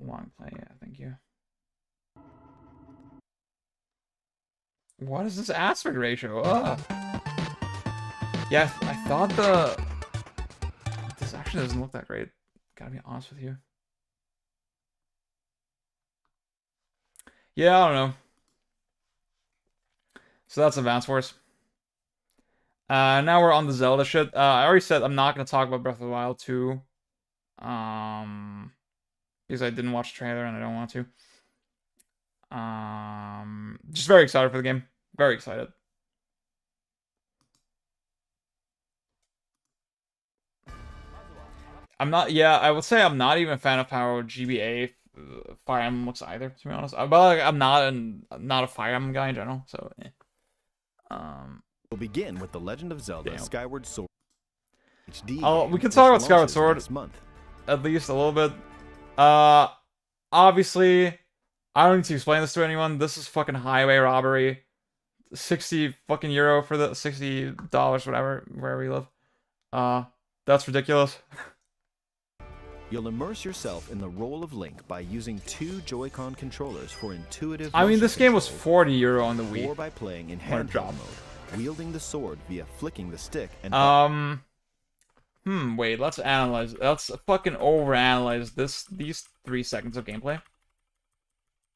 Long play, yeah, thank you. What is this aspect ratio? Yeah, I thought this actually doesn't look that great. Gotta be honest with you. Yeah, I don't know. So that's Advance Wars. Now we're on the Zelda shit. I already said I'm not gonna talk about Breath of the Wild 2. Because I didn't watch the trailer and I don't want to. Just very excited for the game. Very excited. I'm not, yeah, I would say I'm not even a fan of how GBA Fire Emblem looks either, to be honest. But like, I'm not a Fire Emblem guy in general, so We'll begin with The Legend of Zelda Skyward Sword HD. Oh, we can talk about Skyward Sword next month. At least a little bit. Obviously, I don't need to explain this to anyone. This is fucking highway robbery. 60 fucking euro for the $60, whatever, wherever you live. That's ridiculous. You'll immerse yourself in the role of Link by using 2 Joy-Con controllers for intuitive. I mean, this game was 40 euro on the Wii. Or by playing in handheld mode, wielding the sword via flicking the stick and. Wait, let's analyze. Let's fucking overanalyze these 3 seconds of gameplay.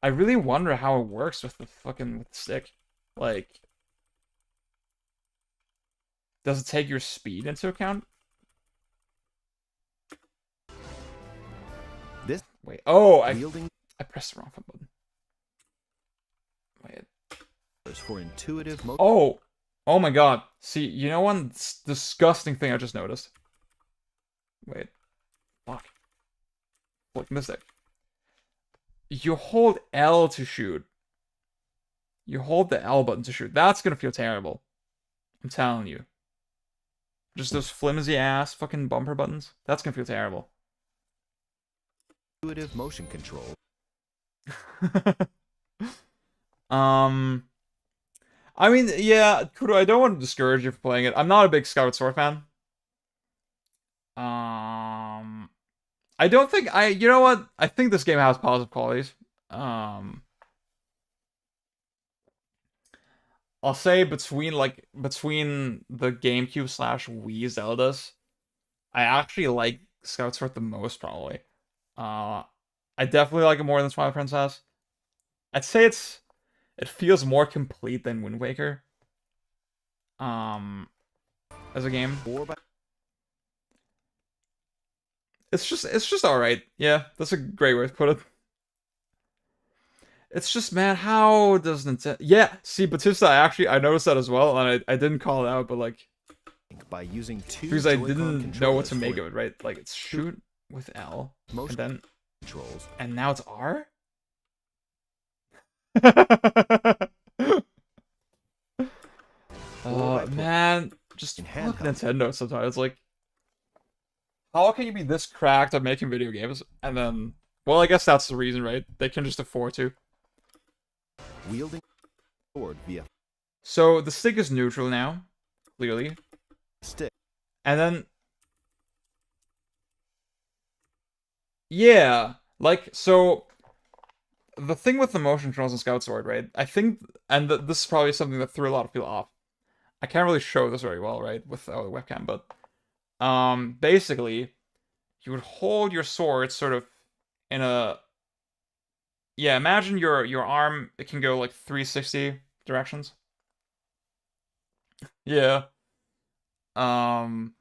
I really wonder how it works with the stick. Like, does it take your speed into account? Wait. Oh, I pressed the wrong button. Wait. For intuitive mode. Oh, Oh my god. See, you know one disgusting thing I just noticed? Wait. Fuck. Look, missed it. You hold L to shoot. You hold the L button to shoot. That's gonna feel terrible. I'm telling you. Just those flimsy ass fucking bumper buttons. That's gonna feel terrible. Intuitive motion control. I mean, yeah, Kudo, I don't want to discourage you from playing it. I'm not a big Skyward Sword fan. I don't think you know what? I think this game has positive qualities. I'll say between the GameCube / Wii Zeldas, I actually like Skyward Sword the most, probably. I definitely like it more than Twilight Princess. I'd say it feels more complete than Wind Waker. As a game. It's just alright. Yeah, that's a great way to put it. It's just, man, how does Nintendo... Yeah, see, Batista, I noticed that as well, and I didn't call it out, but like... By using two because I Joy-Con didn't know what to controllers make of it, right? Like, it's shoot with L, and then... controls. And now it's R? Man, just fuck Nintendo sometimes. Like, how can you be this cracked at making video games, and then... Well, I guess that's the reason, right? They can just afford to. Wielding sword via So the stick is neutral now, clearly. stick. And then yeah, like, so the thing with the motion controls in Skyward Sword, right? I think, and this is probably something that threw a lot of people off. I can't really show this very well, right, with the webcam, but basically, you would hold your sword sort of in a... Yeah, imagine your arm, it can go like 360 directions. Yeah. You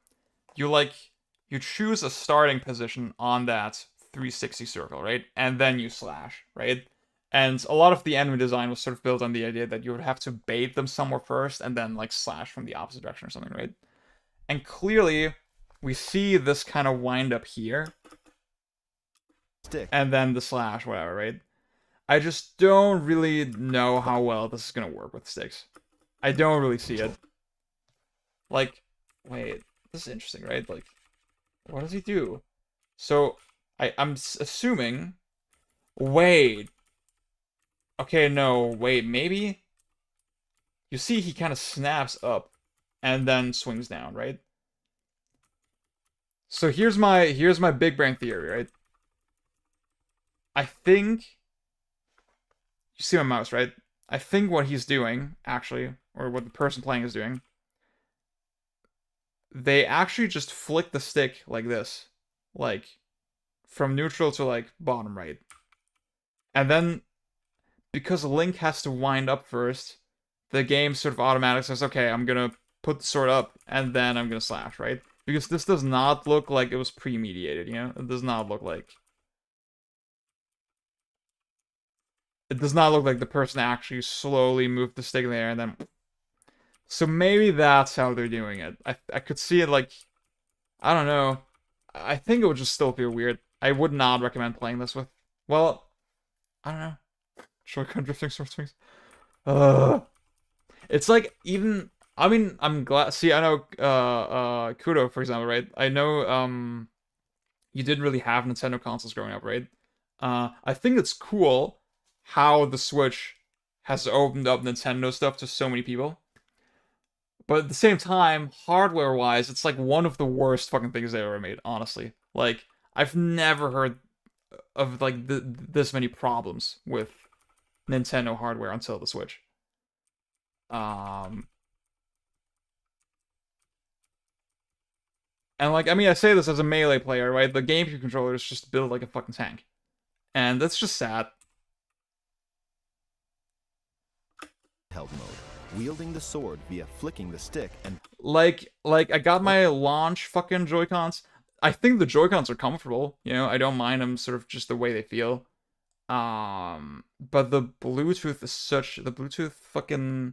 choose a starting position on that 360 circle, right? And then you slash, right? And a lot of the enemy design was sort of built on the idea that you would have to bait them somewhere first and then like slash from the opposite direction or something, right? And clearly, we see this kind of wind up here. Stick. And then the slash, whatever, right? I just don't really know how well this is gonna work with sticks. I don't really see it. Like, wait, this is interesting, right? Like, what does he do? So, I'm assuming... Wait. Okay, no, wait, maybe? You see he kind of snaps up and then swings down, right? So here's my big brain theory, right? I think... You see my mouse, right? I think what he's doing, actually, or what the person playing is doing, they actually just flick the stick like this. Like, from neutral to, like, bottom right. And then, because Link has to wind up first, the game sort of automatically says, okay, I'm gonna put the sword up, and then I'm gonna slash, right? Because this does not look like it was premeditated, you know? It does not look like... It does not look like the person actually slowly moved the stick there and then... So maybe that's how they're doing it. I could see it like... I don't know. I think it would just still feel weird. I would not recommend playing this with... Well, I don't know. Joy-Con drifting sword swings. It's like even... I mean, I'm glad... See, I know Kudo, for example, right? I know you didn't really have Nintendo consoles growing up, right? I think it's cool how the Switch has opened up Nintendo stuff to so many people. But at the same time, hardware-wise, it's like one of the worst fucking things they ever made, honestly. Like, I've never heard of, like, this many problems with Nintendo hardware until the Switch. And, like, I mean, I say this as a Melee player, right? The GameCube controller is just built like a fucking tank. And that's just sad. Held mode. Wielding the sword via flicking the stick and... Like, I got my launch fucking Joy-Cons. I think the Joy-Cons are comfortable, you know? I don't mind them sort of just the way they feel. But the Bluetooth is such... The Bluetooth fucking...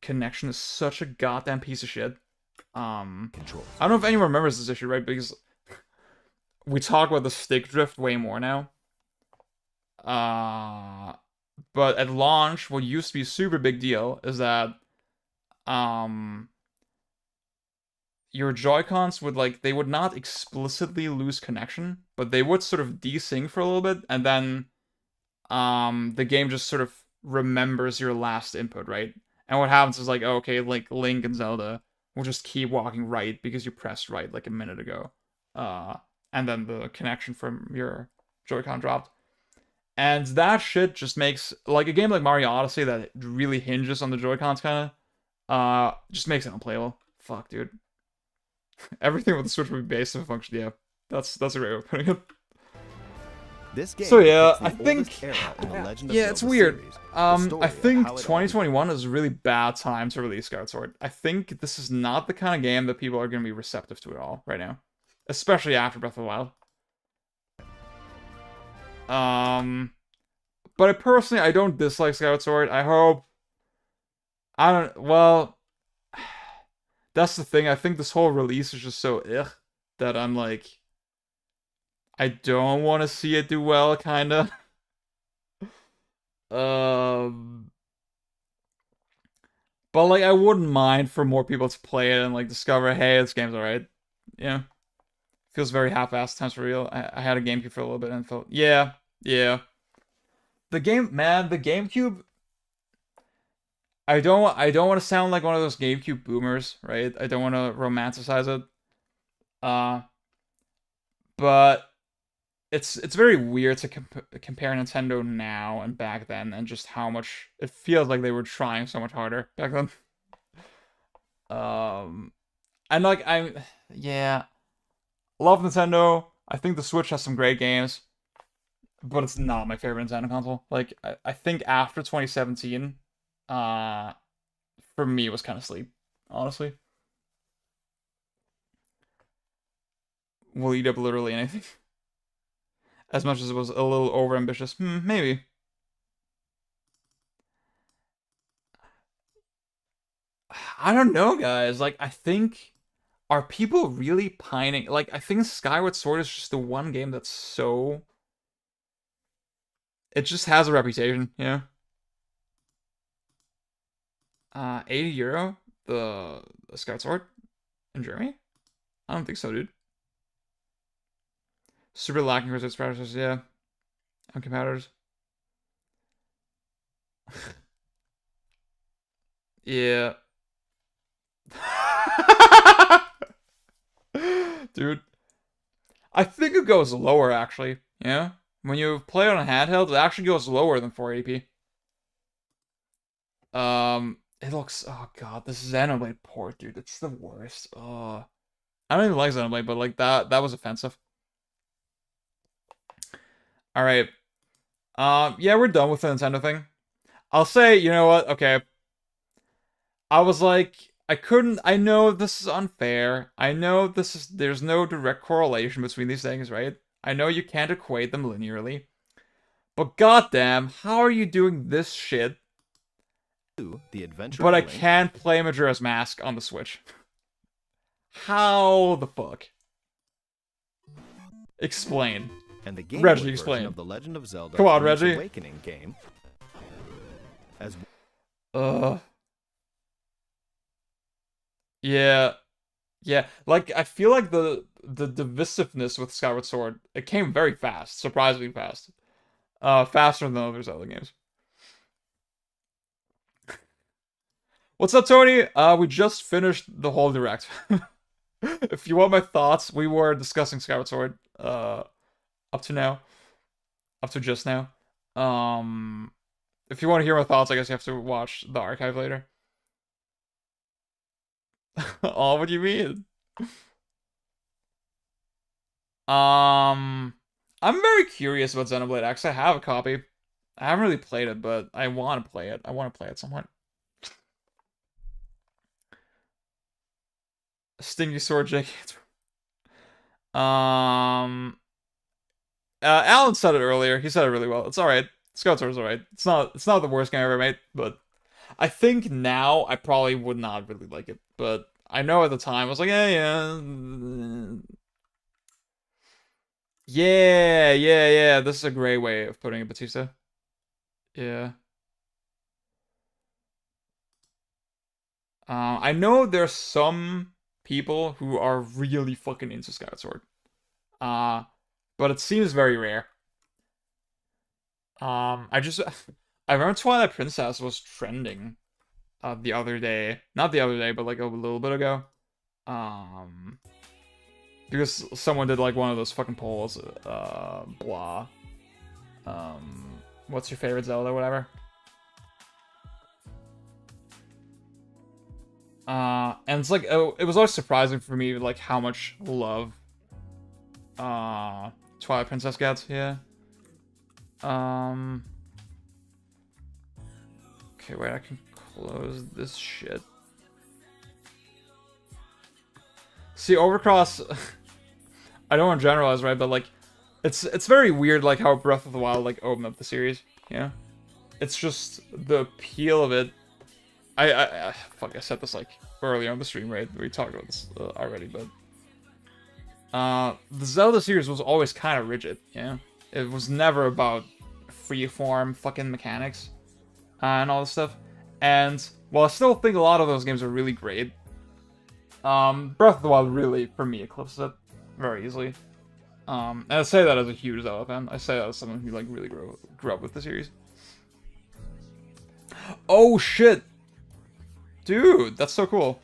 connection is such a goddamn piece of shit. I don't know if anyone remembers this issue, right? Because we talk about the stick drift way more now. But at launch, what used to be a super big deal is that your Joy-Cons would, like, they would not explicitly lose connection, but they would sort of desync for a little bit, and then the game just sort of remembers your last input, right? And what happens is, like, oh, okay, like, Link and Zelda will just keep walking right because you pressed right, like, a minute ago. And then the connection from your Joy-Con dropped. And that shit just makes, like, a game like Mario Odyssey that really hinges on the Joy-Cons, kind of, just makes it unplayable. Fuck, dude. Everything with the Switch would be based on a function, yeah. That's a great way of putting it. This game so yeah, depicts the I think oldest era in the Legend of yeah, it's Zelda weird. series, the story I of think how it all 2021 is a really bad time to release Skyward Sword. I think this is not the kind of game that people are going to be receptive to at all right now, especially after Breath of the Wild. But I don't dislike Skyward Sword. Well, that's the thing. I think this whole release is just so that I'm like, I don't want to see it do well, kinda. But like, I wouldn't mind for more people to play it and like discover, hey, this game's alright. Yeah. Feels very half-assed times for real. I had a GameCube for a little bit and felt, yeah. The GameCube. I don't want to sound like one of those GameCube boomers, right? I don't want to romanticize it. But it's very weird to compare Nintendo now and back then, and just how much it feels like they were trying so much harder back then. And like love Nintendo. I think the Switch has some great games, but it's not my favorite Nintendo console. Like I think after 2017, for me it was kind of sleep, honestly. Will eat up literally anything. As much as it was a little overambitious. Maybe. I don't know, guys. Like, I think... Are people really pining... Like, I think Skyward Sword is just the one game that's so... It just has a reputation, you know? 80 euro? The Skyward Sword? In Germany? I don't think so, dude. Super lacking for its predecessors, yeah. On competitors. Yeah. Dude. I think it goes lower, actually. Yeah? When you play it on a handheld, it actually goes lower than 480p. It looks... Oh, God. This Xenoblade port, dude. It's the worst. I don't even like Xenoblade, but, like, that was offensive. Alright. Yeah, we're done with the Nintendo thing. I'll say, you know what? Okay. I was like, I know this is unfair. I know there's no direct correlation between these things, right? I know you can't equate them linearly. But goddamn, how are you doing this shit? The Adventure but I of Link. can't play Majora's Mask on the Switch. How the fuck? Explain. And the Game Reggie, Boy explain. version of The Legend of Zelda Come on, Link's Reggie. Awakening game. As Yeah. Yeah, like, I feel like the divisiveness with Skyward Sword, it came very fast, surprisingly fast. Faster than other Zelda games. What's up, Tony? We just finished the whole direct. If you want my thoughts, we were discussing Skyward Sword, up to just now. If you want to hear my thoughts, I guess you have to watch the archive later. Oh, what do you mean? I'm very curious about Xenoblade X. I have a copy. I haven't really played it, but I want to play it. I want to play it somewhat. Stingy Sword, Jake. Alan said it earlier. He said it really well. It's alright. Skyward Sword is alright. It's not the worst game I ever made, but I think now I probably would not really like it, but I know at the time I was like, yeah. Yeah. This is a great way of putting it, Batista. Yeah. I know there's some people who are really fucking into Skyward Sword. But it seems very rare. I remember Twilight Princess was trending the other day. Not the other day, but like a little bit ago. Because someone did like one of those fucking polls, blah. What's your favorite Zelda or whatever? And it's like, oh, it was always surprising for me, like, how much love, Twilight Princess gets, yeah. Okay, wait, I can close this shit. See, Overcross, I don't want to generalize, right, but, like, it's very weird, like, how Breath of the Wild, like, opened up the series, you know? It's just the appeal of it. Fuck, I said this, like, earlier on the stream, right? We talked about this already, but... the Zelda series was always kind of rigid, you know? It was never about freeform fucking mechanics and all this stuff. And, while I still think a lot of those games are really great, Breath of the Wild really, for me, eclipses it very easily. And I say that as a huge Zelda fan. I say that as someone who, like, really grew up with the series. Oh, shit! Dude, that's so cool.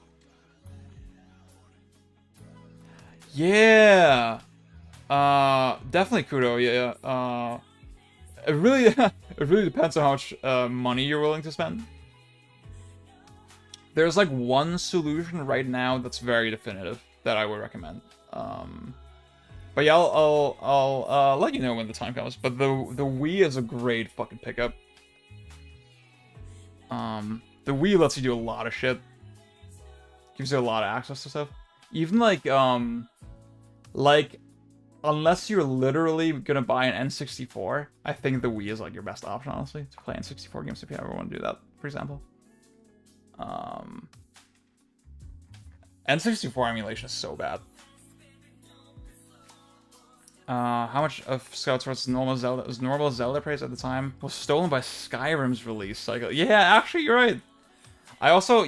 Yeah. Definitely Kudo, yeah. It really it really depends on how much money you're willing to spend. There's like one solution right now that's very definitive that I would recommend. But yeah, I'll let you know when the time comes. But the Wii is a great fucking pickup. The Wii lets you do a lot of shit. Gives you a lot of access to stuff. Even like unless you're literally gonna buy an N64, I think the Wii is like your best option, honestly, to play N64 games if you ever want to do that, for example. N64 emulation is so bad. How much of Skyward Sword's normal Zelda praise at the time was stolen by Skyrim's release cycle? Yeah, actually, you're right. I also,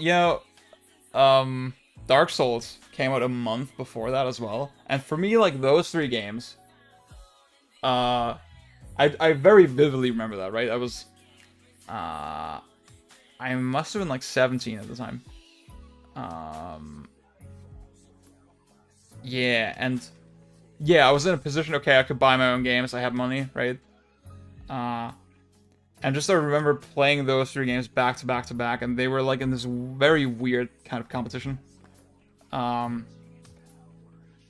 Dark Souls came out a month before that as well. And for me, like, those three games, I very vividly remember that, right? I was, I must have been, like, 17 at the time. Yeah, and... yeah, I was in a position, okay, I could buy my own games, I had money, right? And just I remember playing those three games back to back to back, and they were like in this very weird kind of competition. And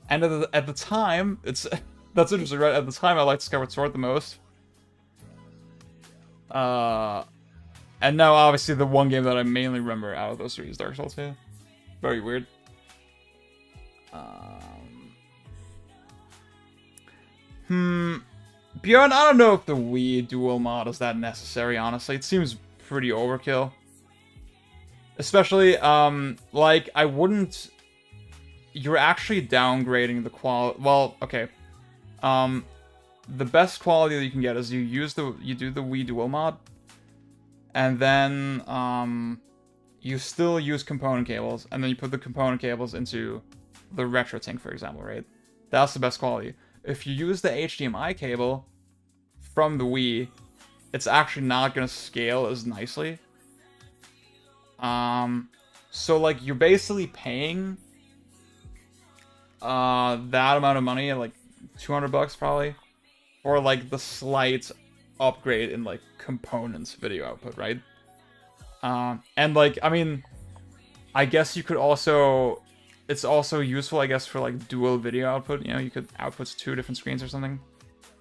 at the time, that's interesting, right? At the time, I liked Skyward Sword the most. And now, obviously, the one game that I mainly remember out of those three is Dark Souls 2. Very weird. Bjorn, I don't know if the Wii dual mod is that necessary, honestly. It seems pretty overkill. Especially, like, I wouldn't... You're actually downgrading the quality... Well, okay. The best quality that you can get is you do the Wii dual mod, and then, you still use component cables, and then you put the component cables into the RetroTink, for example, right? That's the best quality. If you use the HDMI cable from the Wii, it's actually not going to scale as nicely. So, like, you're basically paying that amount of money, like $200 probably, for, like, the slight upgrade in, like, components video output, right? And, like, I mean, I guess you could also... It's also useful, I guess, for, like, dual video output. You know, you could output to 2 different screens or something.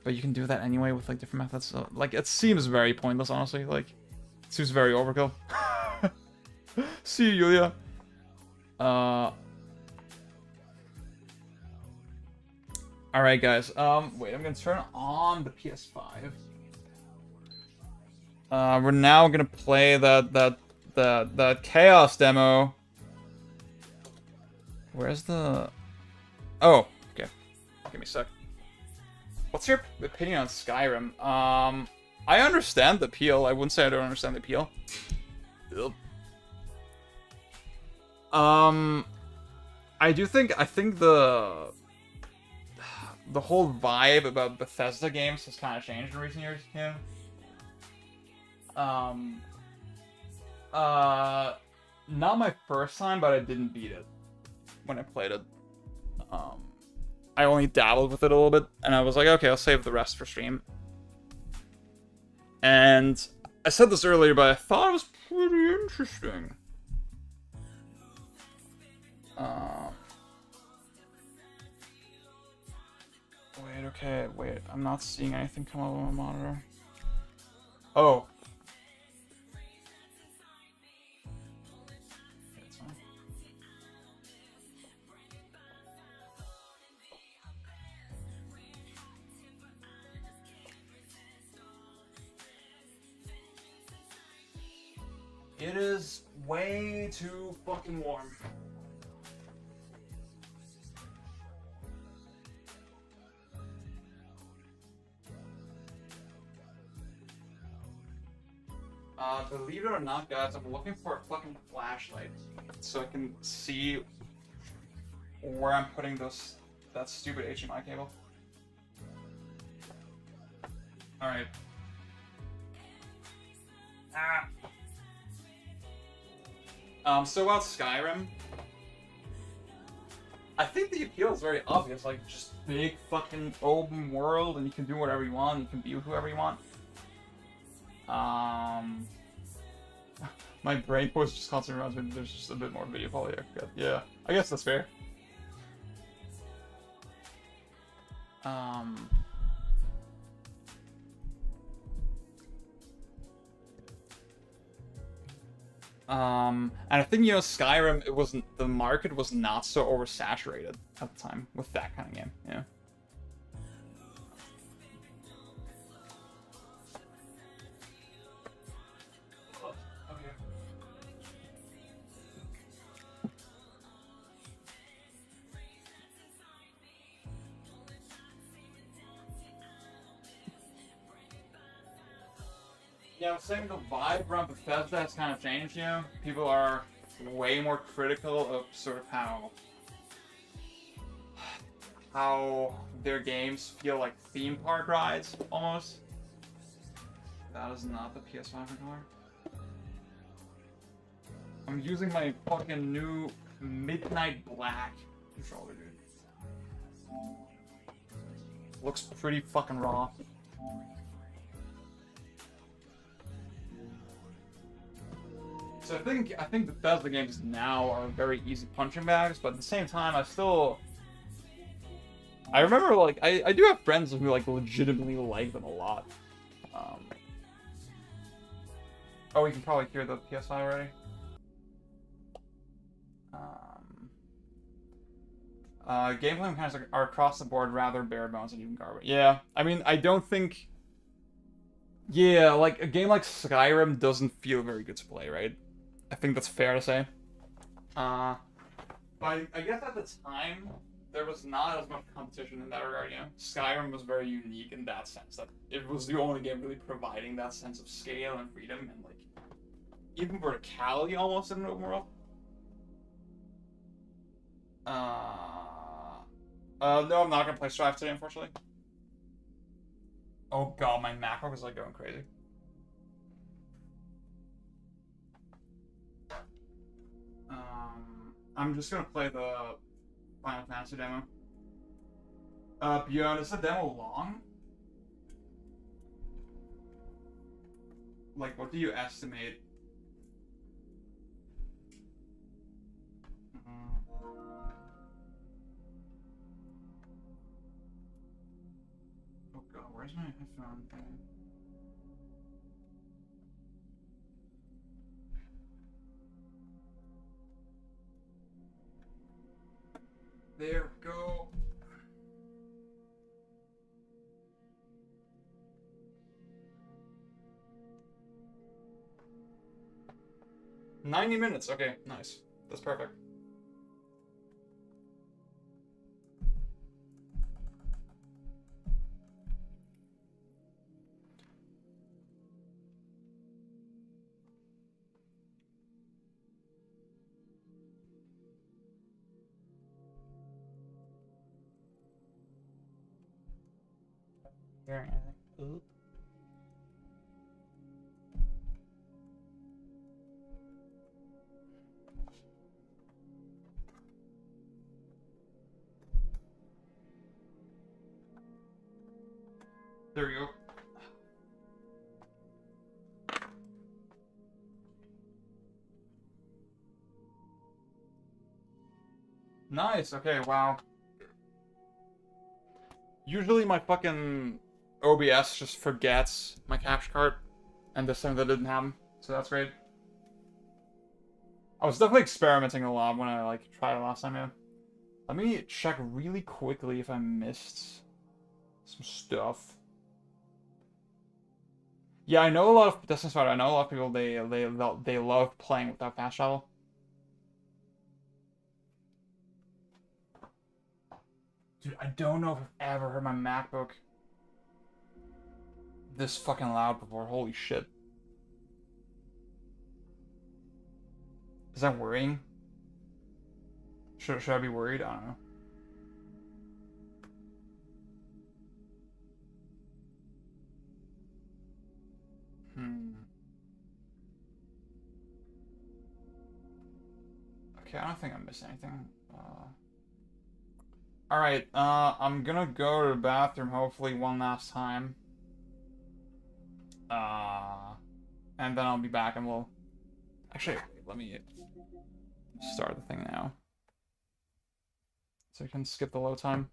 But you can do that anyway with, like, different methods. So, like, it seems very pointless, honestly. Like, it seems very overkill. See you, Yulia. Alright, guys. Wait, I'm gonna turn on the PS5. We're now gonna play that that Chaos demo. Where's the... Oh, okay. Give me a sec. What's your opinion on Skyrim? I understand the appeal. I wouldn't say I don't understand the appeal. I think the whole vibe about Bethesda games has kind of changed in recent years. Yeah. Not my first time, but I didn't beat it when I played it. I only dabbled with it a little bit, and I was like, okay, I'll save the rest for stream. And I said this earlier, but I thought it was pretty interesting. Wait, I'm not seeing anything come up on my monitor. Oh. It is way too fucking warm. Believe it or not, guys, I'm looking for a fucking flashlight so I can see where I'm putting that stupid HDMI cable. Alright. So about Skyrim, I think the appeal is very obvious, like, just big fucking open world, and you can do whatever you want, you can be with whoever you want. My brain voice just constantly reminds me there's just a bit more video quality. Yeah, I guess that's fair. And I think, you know, Skyrim, the market was not so oversaturated at the time with that kind of game, yeah. Yeah, I was saying the vibe around Bethesda has kind of changed, you know? People are way more critical of sort of how their games feel like theme park rides, almost. That is not the PS5 controller. I'm using my fucking new Midnight Black controller, dude. Looks pretty fucking raw. So I think Bethesda games now are very easy punching bags, but at the same time, I remember, like, I do have friends who, like, legitimately like them a lot. Oh, we can probably hear the PS5 already. Gameplay mechanics are across the board rather bare bones and even garbage. Yeah, I mean, I don't think... Yeah, like, a game like Skyrim doesn't feel very good to play, right? I think that's fair to say. But I guess at the time, there was not as much competition in that regard, you know? Skyrim was very unique in that sense, that it was the only game really providing that sense of scale and freedom, and, like, even verticality almost in an open world. No, I'm not gonna play Strive today, unfortunately. Oh god, my MacBook is, like, going crazy. I'm just gonna play the Final Fantasy demo. Bjorn, is the demo long? Like, what do you estimate? Oh god, where's my headphone thing? There we go. 90 minutes. Okay, nice. That's perfect. Oop. There we go. Nice, okay, wow. Usually my fucking OBS just forgets my capture card, and this time that didn't happen, so that's great. I was definitely experimenting a lot when I like tried it last time, yeah. Let me check really quickly if I missed some stuff. Yeah, I know a lot of Destiny Spider. I know a lot of people they love playing without fast travel. Dude, I don't know if I've ever heard my MacBook this fucking loud before. Holy shit. Is that worrying? Should I be worried? I don't know. Okay, I don't think I missed anything. Alright, I'm gonna go to the bathroom hopefully one last time. And then I'll be back and we'll... Actually, wait, let me start the thing now. So I can skip the load time.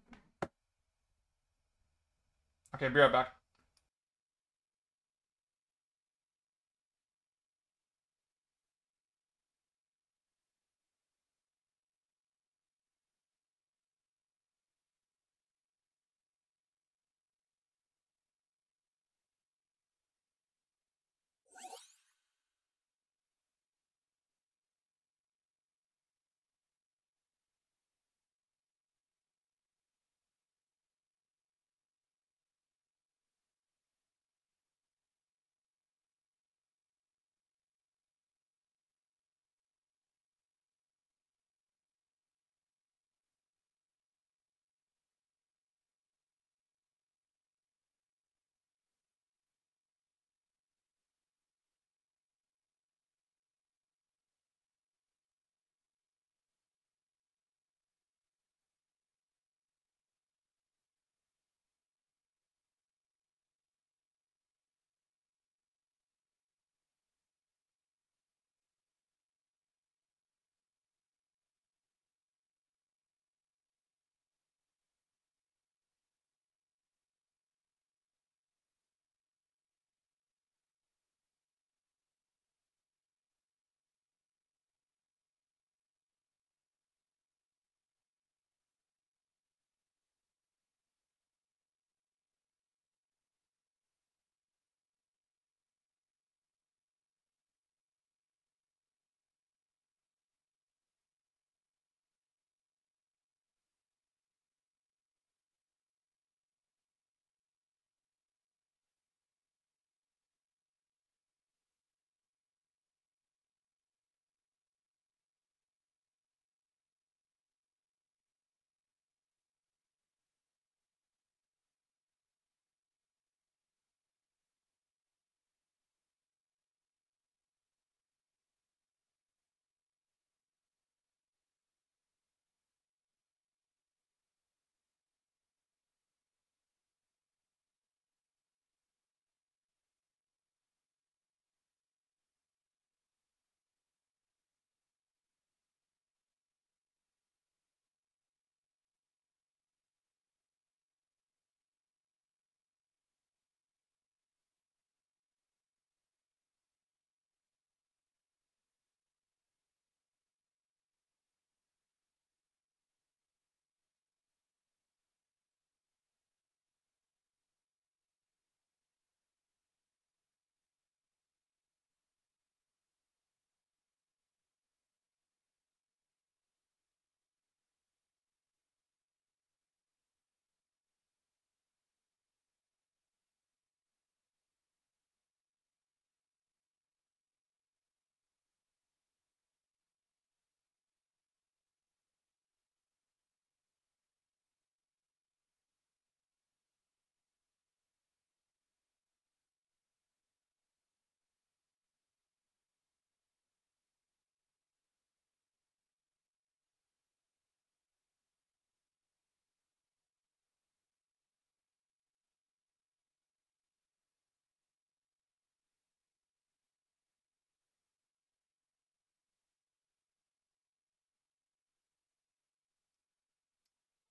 Okay, be right back.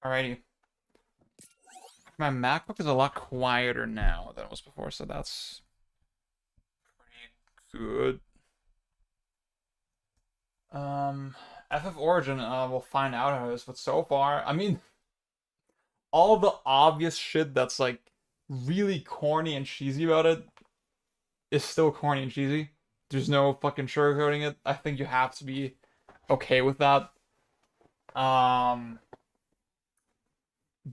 Alrighty. My MacBook is a lot quieter now than it was before, so that's pretty good. FF Origin, we'll find out how it is, but so far, I mean, all the obvious shit that's like really corny and cheesy about it is still corny and cheesy. There's no fucking sugarcoating it. I think you have to be okay with that.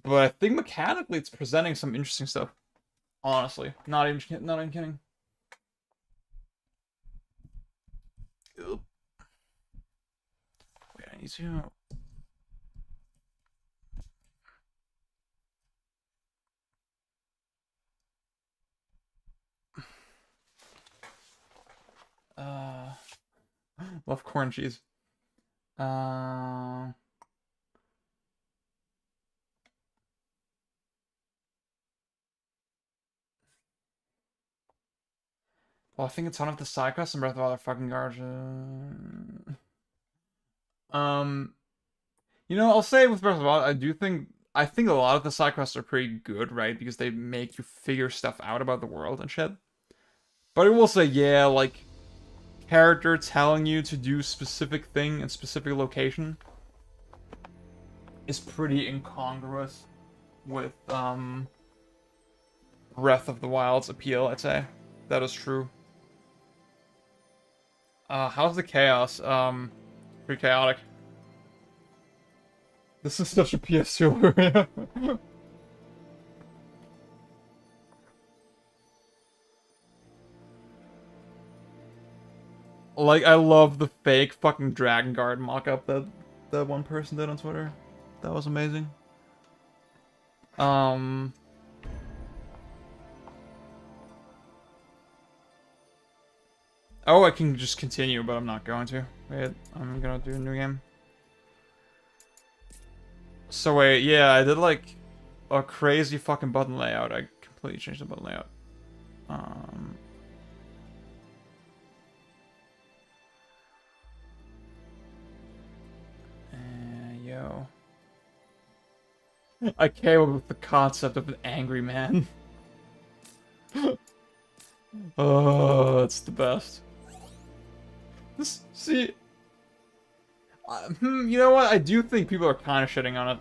But I think mechanically it's presenting some interesting stuff. Honestly, not even kidding. Wait, I need to. Love corn cheese. Well, I think it's one of the side quests in Breath of the Wild are fucking garbage. You know, I'll say with Breath of the Wild, I think a lot of the side quests are pretty good, right? Because they make you figure stuff out about the world and shit. But I will say, yeah, like, character telling you to do specific thing in specific location is pretty incongruous with, Breath of the Wild's appeal, I'd say. That is true. How's the chaos? Pretty chaotic. This is such a PS2 area. Like, I love the fake fucking Dragon Guard mock-up that one person did on Twitter. That was amazing. Oh, I can just continue, but I'm not going to. Wait, I'm gonna do a new game. So wait, yeah, I did like a crazy fucking button layout. I completely changed the button layout. Yo. I came up with the concept of an angry man. Oh, it's the best. See, you know what? I do think people are kind of shitting on it.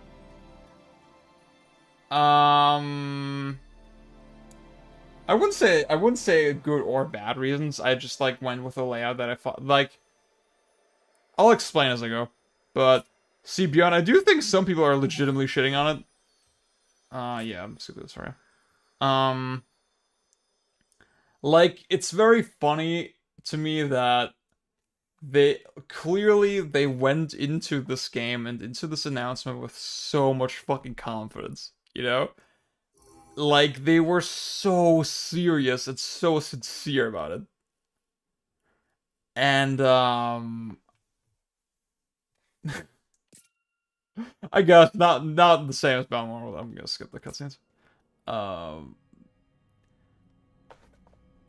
I wouldn't say good or bad reasons. I just like went with a layout that I thought like. I'll explain as I go, but see, beyond, I do think some people are legitimately shitting on it. Yeah, I'm super sorry. Like, it's very funny to me that they went into this game and into this announcement with so much fucking confidence, you know? Like, they were so serious and so sincere about it. And, I guess not the same as Bound World. I'm gonna skip the cutscenes.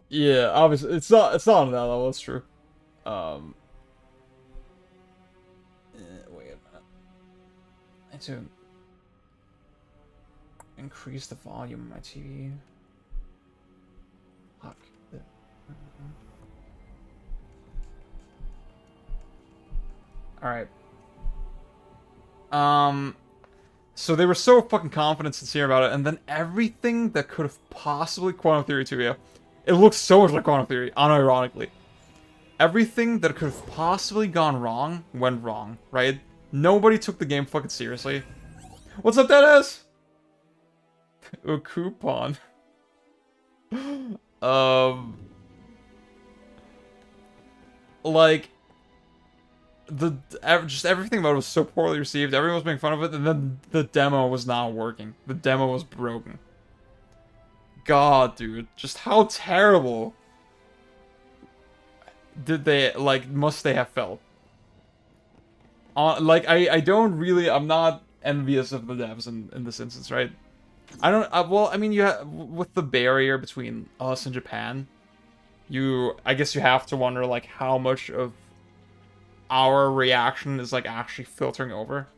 Yeah, obviously it's not on that level. It's true. Wait a minute. I need to increase the volume of my TV. Fuck. All right. So they were so fucking confident, sincere about it, and then everything that could have possibly Quantum Theory 2, yeah. It looks so much like Quantum Theory, unironically. Everything that could have possibly gone wrong went wrong, right? Nobody took the game fucking seriously. What's up, Dennis? A coupon. Like, just everything about it was so poorly received. Everyone was making fun of it, and then the demo was not working. The demo was broken. God, dude, just how terrible did they, like, must they have felt? Like, I'm not envious of the devs in this instance, right? Well, I mean, with the barrier between us and Japan, I guess you have to wonder, like, how much of our reaction is, like, actually filtering over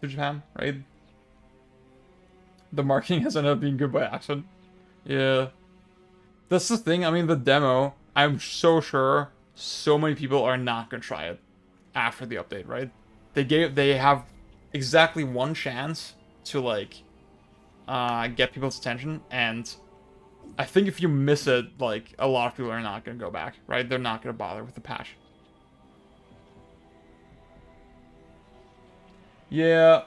to Japan, right? The marking has ended up being good by accident. Yeah. That's the thing. I mean, the demo, I'm so sure so many people are not going to try it after the update, right? They have exactly one chance to, like, get people's attention, and I think if you miss it, like, a lot of people are not going to go back, right? They're not going to bother with the patch. Yeah.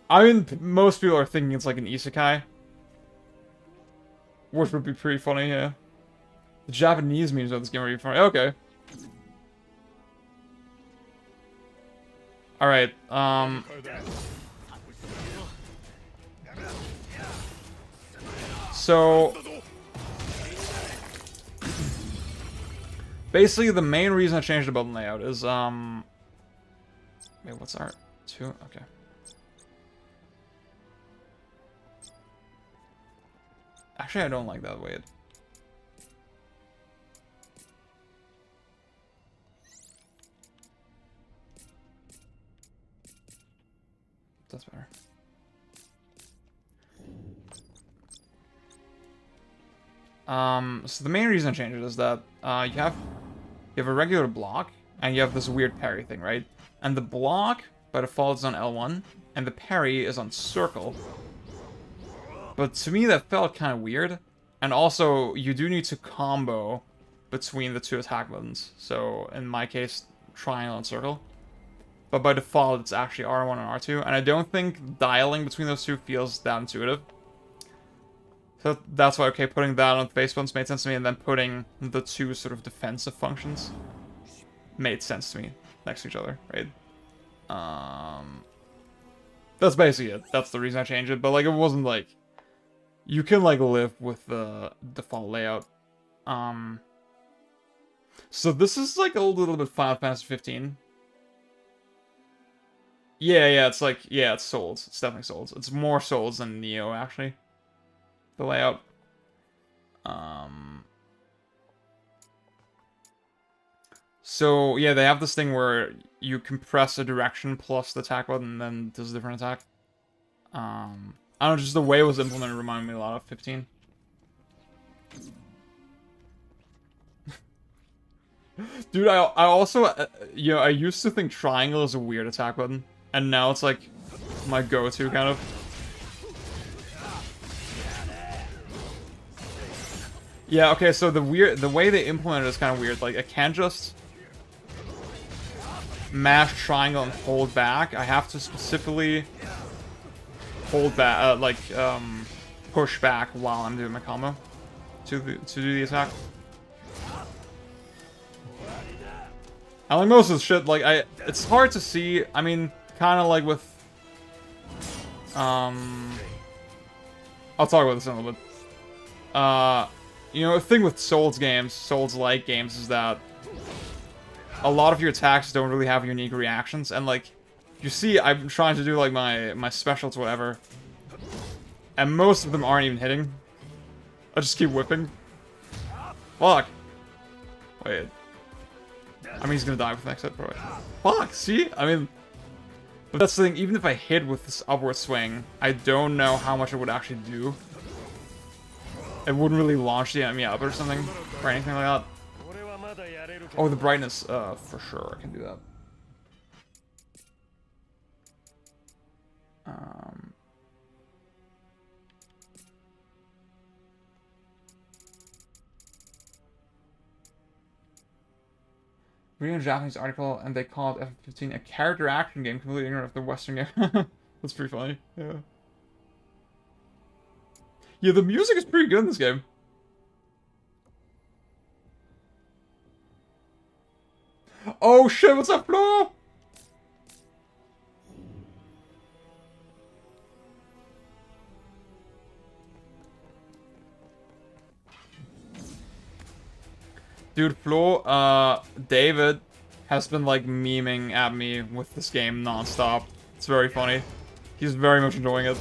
I mean, most people are thinking it's like an isekai. Which would be pretty funny, yeah. The Japanese memes of this game are really funny. Okay. Alright, so basically the main reason I changed the button layout is, wait, what's our 2? Okay. Actually, I don't like that way. That's better. So the main reason I changed it is that you have a regular block and you have this weird parry thing, right? And the block by default is on L1 and the parry is on circle. But to me that felt kind of weird. And also you do need to combo between the 2 attack buttons. So in my case, triangle and circle. But by default it's actually R1 and R2. And I don't think dialing between those 2 feels that intuitive. So that's why, okay, putting that on the face buttons made sense to me, and then putting the 2 sort of defensive functions made sense to me next to each other, right? That's basically it. That's the reason I changed it, but, like, it wasn't, like... You can, like, live with the default layout. So this is, like, a little bit Final Fantasy 15. Yeah, it's like... Yeah, it's Souls. It's definitely Souls. It's more Souls than Neo, actually. The layout. So yeah, they have this thing where you can press a direction plus the attack button and then does a different attack. I don't know, just the way it was implemented reminded me a lot of 15. Dude, I also, you know, I used to think triangle is a weird attack button, and now it's like my go-to kind of. Yeah, okay, so the way they implement it is kind of weird. Like, I can't just mash triangle and hold back. I have to specifically hold back, push back while I'm doing my combo to do the attack. I like most of the shit, like, it's hard to see. I mean, kind of like with, I'll talk about this in a little bit. You know, the thing with Souls games, Souls-like games, is that a lot of your attacks don't really have unique reactions, and, like, you see, I'm trying to do, like, my specials, whatever, and most of them aren't even hitting. I just keep whipping. Fuck. Wait. I mean, he's gonna die with the next hit, probably. Fuck, see? I mean... But that's the thing, even if I hit with this upward swing, I don't know how much it would actually do. It wouldn't really launch the enemy up or something, or anything like that. Oh, the brightness, for sure, I can do that. Reading a Japanese article, and they called FF15 a character action game, completely ignorant of the Western game. That's pretty funny, yeah. Yeah, the music is pretty good in this game. Oh shit, what's up, Flo? Dude, Flo, David has been, like, memeing at me with this game non-stop. It's very funny. He's very much enjoying it.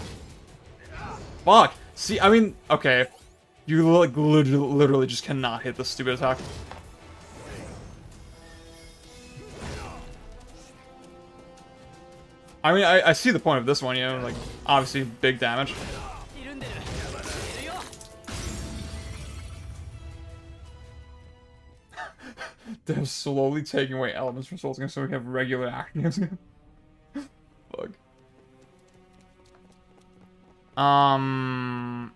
Fuck! See, I mean, okay. You, like, literally just cannot hit this stupid attack. I mean, I see the point of this one, you know, like, obviously big damage. They're slowly taking away elements from Souls games so we have regular action games again. Fuck.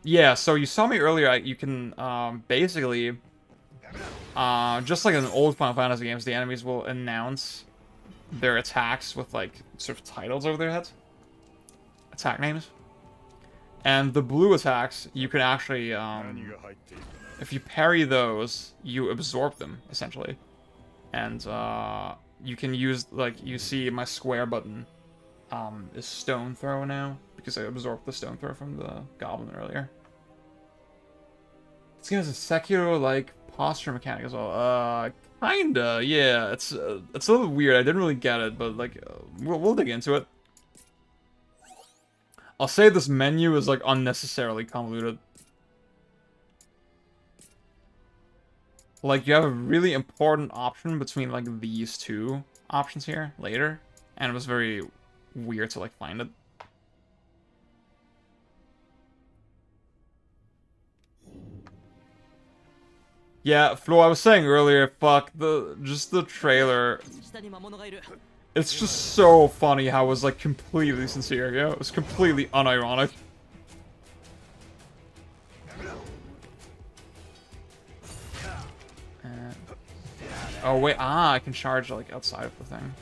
Yeah, so you saw me earlier, you can, basically, just like in old Final Fantasy games, the enemies will announce their attacks with, like, sort of titles over their heads. Attack names. And the blue attacks, you can actually, if you parry those, you absorb them, essentially. And, you can use, like, you see my square button, is stone throw now, because I absorbed the stone throw from the goblin earlier. This game has a Sekiro-like posture mechanic as well. Kinda, yeah. It's a little weird. I didn't really get it, but, like, we'll dig into it. I'll say this menu is, like, unnecessarily convoluted. Like, you have a really important option between, like, these two options here later, and it was very weird to, like, find it. Yeah, Flo, I was saying earlier, fuck, just the trailer. It's just so funny how it was, like, completely sincere, yeah? It was completely unironic. Oh, wait, I can charge, like, outside of the thing.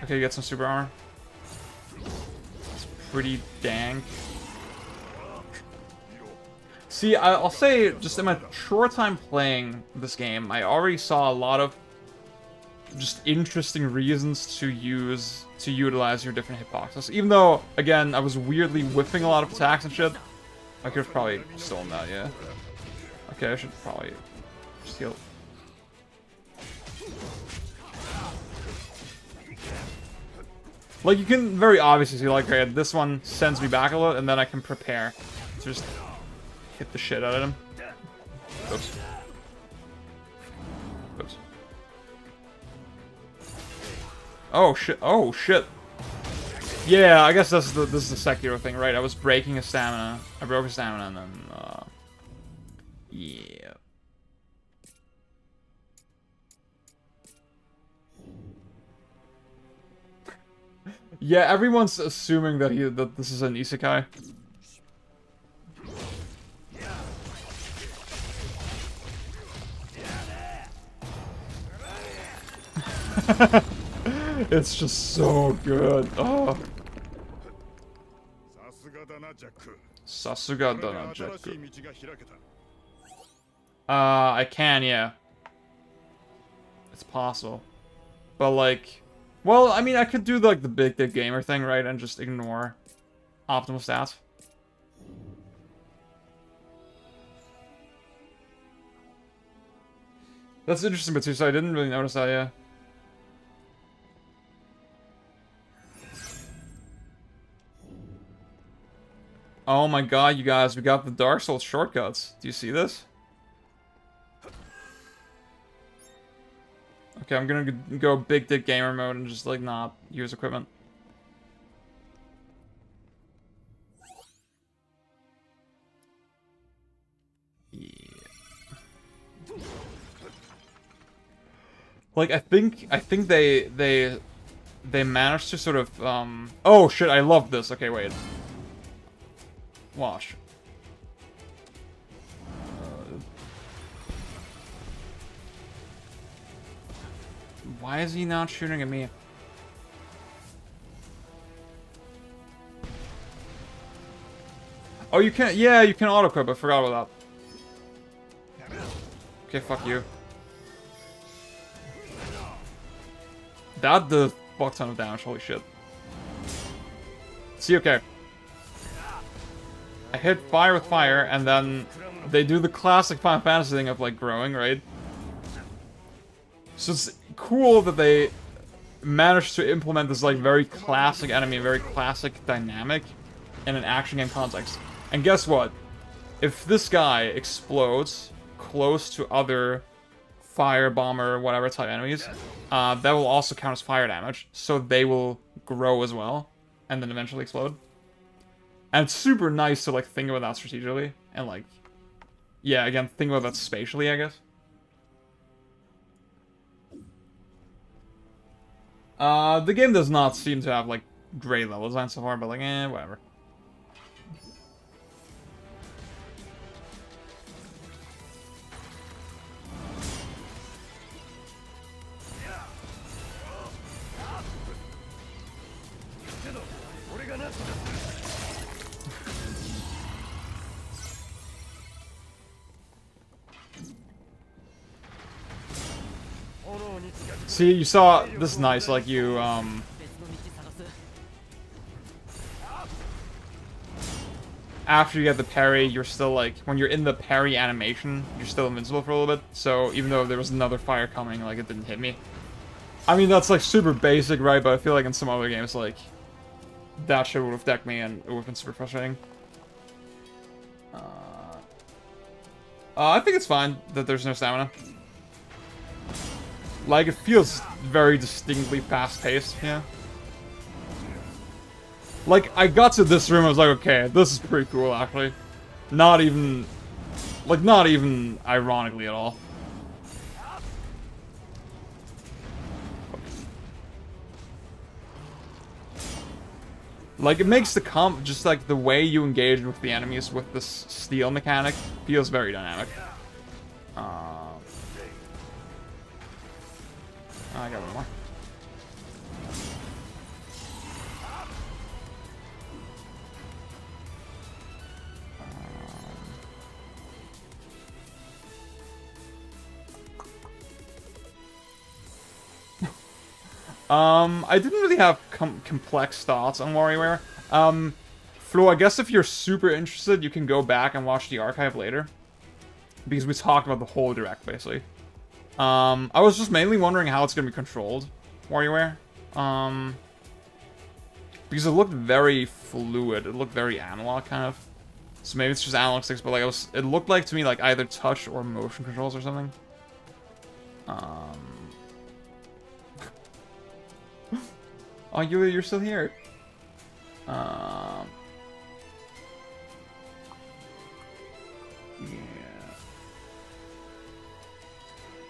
Okay, you get some super armor. It's pretty dank. See, I'll say, just in my short time playing this game, I already saw a lot of just interesting reasons to utilize your different hitboxes. Even though, again, I was weirdly whiffing a lot of attacks and shit. I could have probably stolen that, yeah. Okay, I should probably just heal. Like, you can very obviously see, like, okay, this one sends me back a lot, and then I can prepare to just hit the shit out of him. Oops. Oops. Oh shit! Oh shit! Yeah, I guess this is the Sekiro thing, right? I was breaking his stamina. I broke his stamina, and then yeah. Yeah, everyone's assuming that this is an isekai. It's just so good. Oh. Sasuga dana Jakku. I can, yeah. It's possible. But, like, well, I mean, I could do, like, the big gamer thing, right? And just ignore optimal stats. That's interesting, but too, so I didn't really notice that, yeah. Oh my god, you guys, we got the Dark Souls shortcuts. Do you see this? Okay, I'm gonna go big dick gamer mode and just, like, not use equipment. Yeah. Like, I think they managed to sort of, oh shit, I love this. Okay, wait. Watch. Why is he not shooting at me? Oh, you can't. Yeah, you can auto-equip. I forgot about that. Okay, fuck you. That did a fuck ton of damage. Holy shit. See, okay. I hit fire with fire, and then they do the classic Final Fantasy thing of, like, growing, right? So it's cool that they managed to implement this, like, very classic enemy, very classic dynamic in an action game context. And guess what? If this guy explodes close to other fire bomber, whatever type enemies, that will also count as fire damage. So they will grow as well, and then eventually explode. And it's super nice to like think about that strategically, and like, yeah, again, think about that spatially, I guess. The game does not seem to have like great level design so far, but like, whatever. See, you saw this is nice, like you after you get the parry, you're still like when you're in the parry animation, you're still invincible for a little bit. So even though there was another fire coming, like it didn't hit me. I mean that's like super basic, right? But I feel like in some other games like that shit would have decked me and it would have been super frustrating. I think it's fine that there's no stamina. Like, it feels very distinctly fast-paced, yeah. Like, I got to this room, I was like, okay, this is pretty cool, actually. Not even ironically at all. Like, it makes the just like the way you engage with the enemies with this steal mechanic feels very dynamic. I got one more. I didn't really have complex thoughts on WarioWare. Flo, I guess if you're super interested, you can go back and watch the archive later. Because we talked about the whole direct, basically. I was just mainly wondering how it's gonna be controlled, WarioWare. Because it looked very fluid. It looked very analog, kind of. So maybe it's just analog sticks, but like it looked like to me like either touch or motion controls or something. Oh, you're still here. Yeah.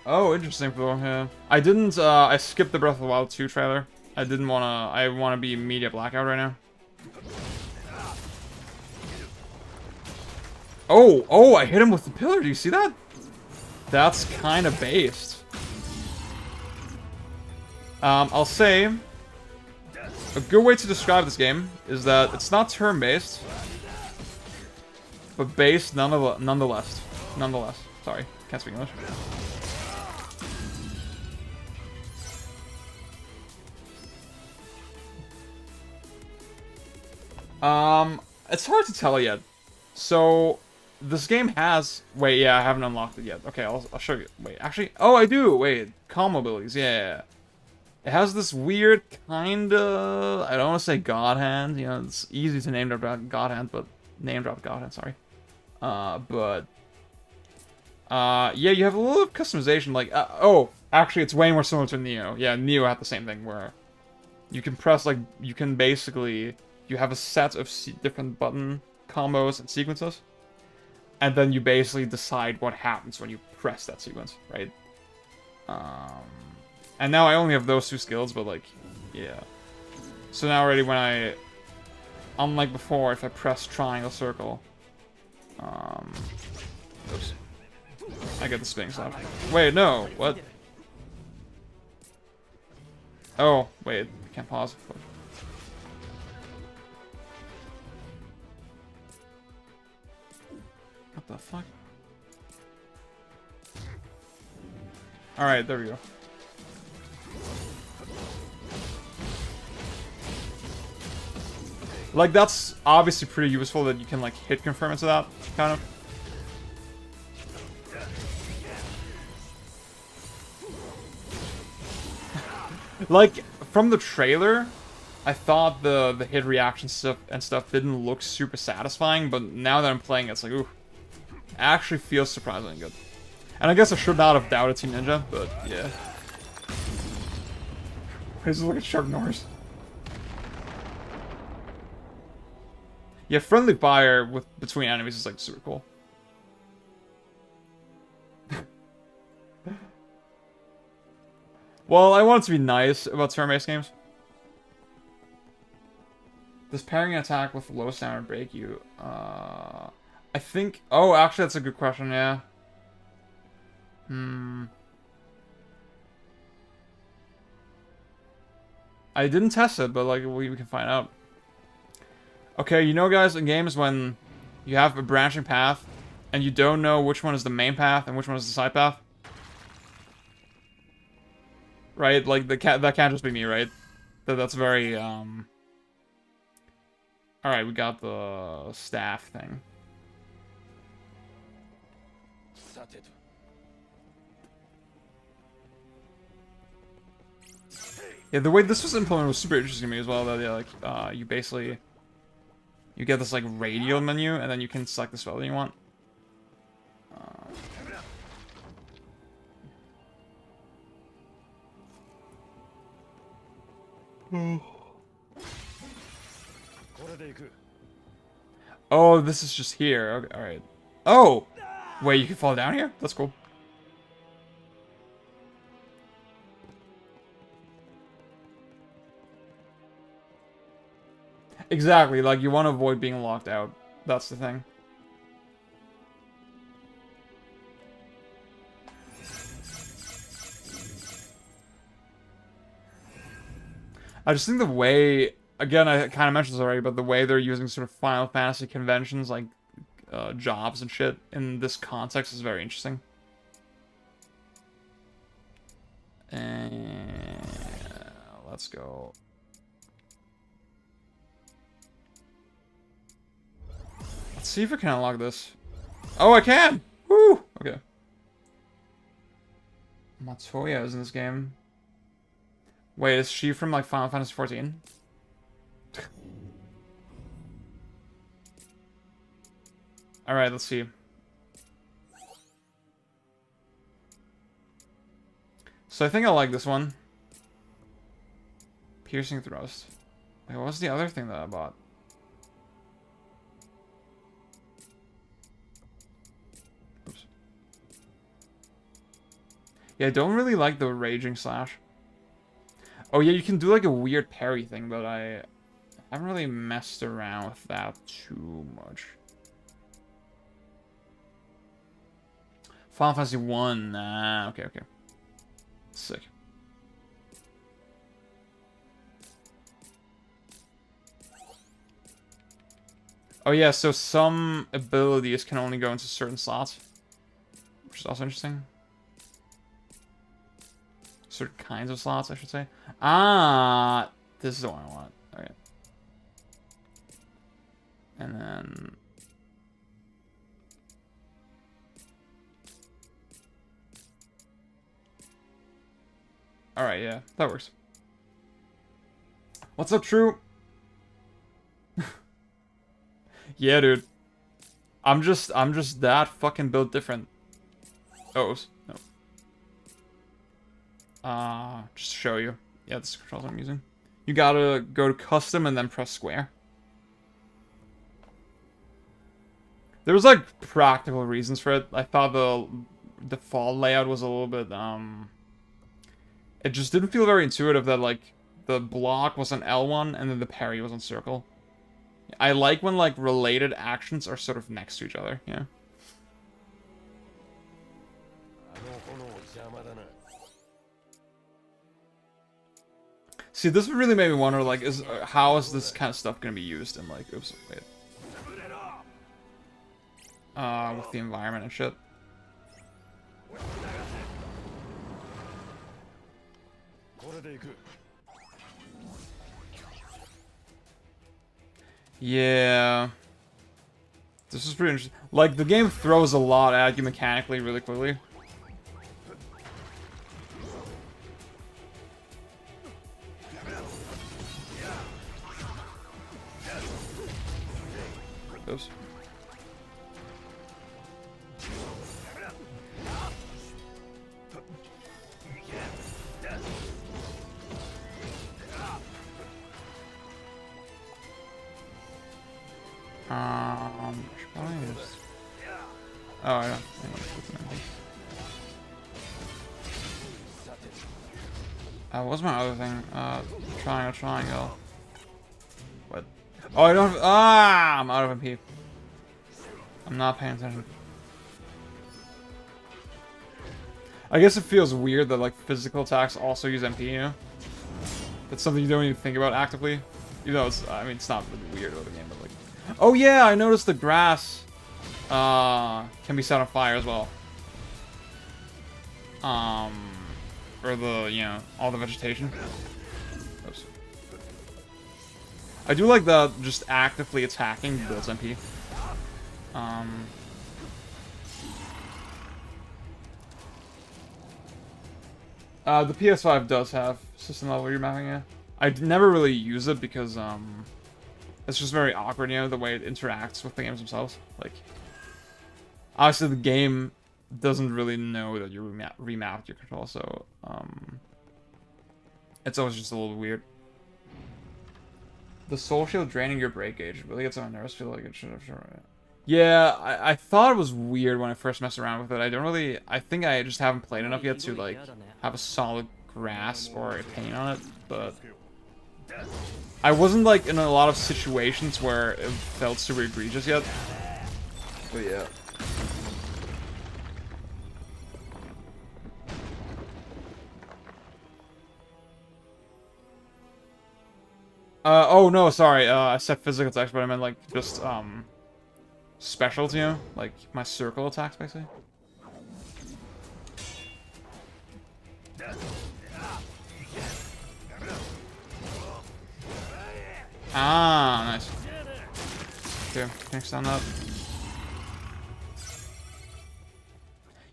Oh, interesting, Flo. Yeah. I didn't. I skipped the Breath of the Wild 2 trailer. I didn't wanna. I wanna be media blackout right now. Oh! I hit him with the pillar. Do you see that? That's kind of based. I'll say a good way to describe this game is that it's not turn-based, but based nonetheless. Sorry, can't speak English. It's hard to tell yet. So, this game has... Wait, yeah, I haven't unlocked it yet. Okay, I'll show you. Wait, actually... Oh, I do! Wait, calm abilities, yeah. It has this weird kinda... I don't want to say God Hand. You know, it's easy to name drop God Hand, but... Name drop God Hand, sorry. Yeah, you have a little of customization, like... oh, actually, it's way more similar to Neo. Yeah, Neo had the same thing, where... You can press, like... You can basically... You have a set of different button combos and sequences, and then you basically decide what happens when you press that sequence, right? And now I only have those two skills, but like, yeah. So now already when I, unlike before, if I press triangle circle, oops, I get the spinning slap. Wait, no, what? Oh, wait, I can't pause. What the fuck? Alright, there we go. Like, that's obviously pretty useful that you can, like, hit confirm into that, kind of. Like, from the trailer, I thought the hit reaction stuff didn't look super satisfying, but now that I'm playing it, it's like, ooh. Actually feels surprisingly good. And I guess I should not have doubted Team Ninja, but yeah. This is like a sharp noise. Yeah, friendly fire between enemies is like super cool. Well, I want it to be nice about turn-based games. Does parrying an attack with low stamina break you? I think... Oh, actually, that's a good question, yeah. I didn't test it, but like we can find out. Okay, you know, guys, in games when you have a branching path and you don't know which one is the main path and which one is the side path, right? Like that can't just be me, right? That's very All right, we got the staff thing. Yeah, the way this was implemented was super interesting to me as well. That yeah, like you basically get this like radial menu, and then you can select the spell that you want. Oh, this is just here. Okay, all right. Oh, wait, you can fall down here? That's cool. Exactly, like, you want to avoid being locked out. That's the thing. I just think the way... Again, I kind of mentioned this already, but the way they're using sort of Final Fantasy conventions, like, jobs and shit, in this context is very interesting. And... let's go... Let's see if I can unlock this. Oh, I can! Woo! Okay. Matoya is in this game. Wait, is she from, like, Final Fantasy XIV? Alright, let's see. So I think I like this one. Piercing thrust. Wait, what was the other thing that I bought? Oops. Yeah, I don't really like the raging slash. Oh yeah, you can do like a weird parry thing, but I haven't really messed around with that too much. Final Fantasy 1. Okay. Sick. Oh yeah, so some abilities can only go into certain slots, which is also interesting. Certain kinds of slots, I should say. Ah, this is the one I want. Okay. And then... Alright, yeah, that works. What's up, True? Yeah, dude. I'm just that fucking built different. Oh, no. Just to show you. Yeah, this is the controls I'm using. You gotta go to custom and then press square. There was like practical reasons for it. I thought the default layout was a little bit it just didn't feel very intuitive that like the block was on L1 and then the parry was on circle. I like when like related actions are sort of next to each other, yeah. See, this would really make me wonder, like, how is this kind of stuff gonna be used in, like, oops, wait. With the environment and shit. Yeah. This is pretty interesting. Like, the game throws a lot at you mechanically really quickly. Oops. Should probably use... Oh, I don't. What's my other thing? Triangle. What? Oh, I don't have... Ah! I'm out of MP. I'm not paying attention. I guess it feels weird that, like, physical attacks also use MP, you know? That's something you don't even think about actively. You know, it's... I mean, it's not really weird about the game, but, like... Oh, yeah! I noticed the grass... can be set on fire as well. Or the, you know, all the vegetation. Oops. I do like the just actively attacking builds MP. The PS5 does have system level remapping, yeah. I never really use it because, it's just very awkward, you know, the way it interacts with the games themselves. Like, obviously the game doesn't really know that you remapped your control, so, it's always just a little weird. The soul shield draining your break gauge really gets on my nerves. Feel like it should have. Yeah, I thought it was weird when I first messed around with it. I don't really. I think I just haven't played enough yet to like have a solid grasp or opinion on it. But I wasn't like in a lot of situations where it felt super egregious yet. But yeah. Oh no, sorry, I said physical attacks, but I meant like just, specials, you know? Like, my circle attacks, basically. Ah, nice. Okay, can I stand up?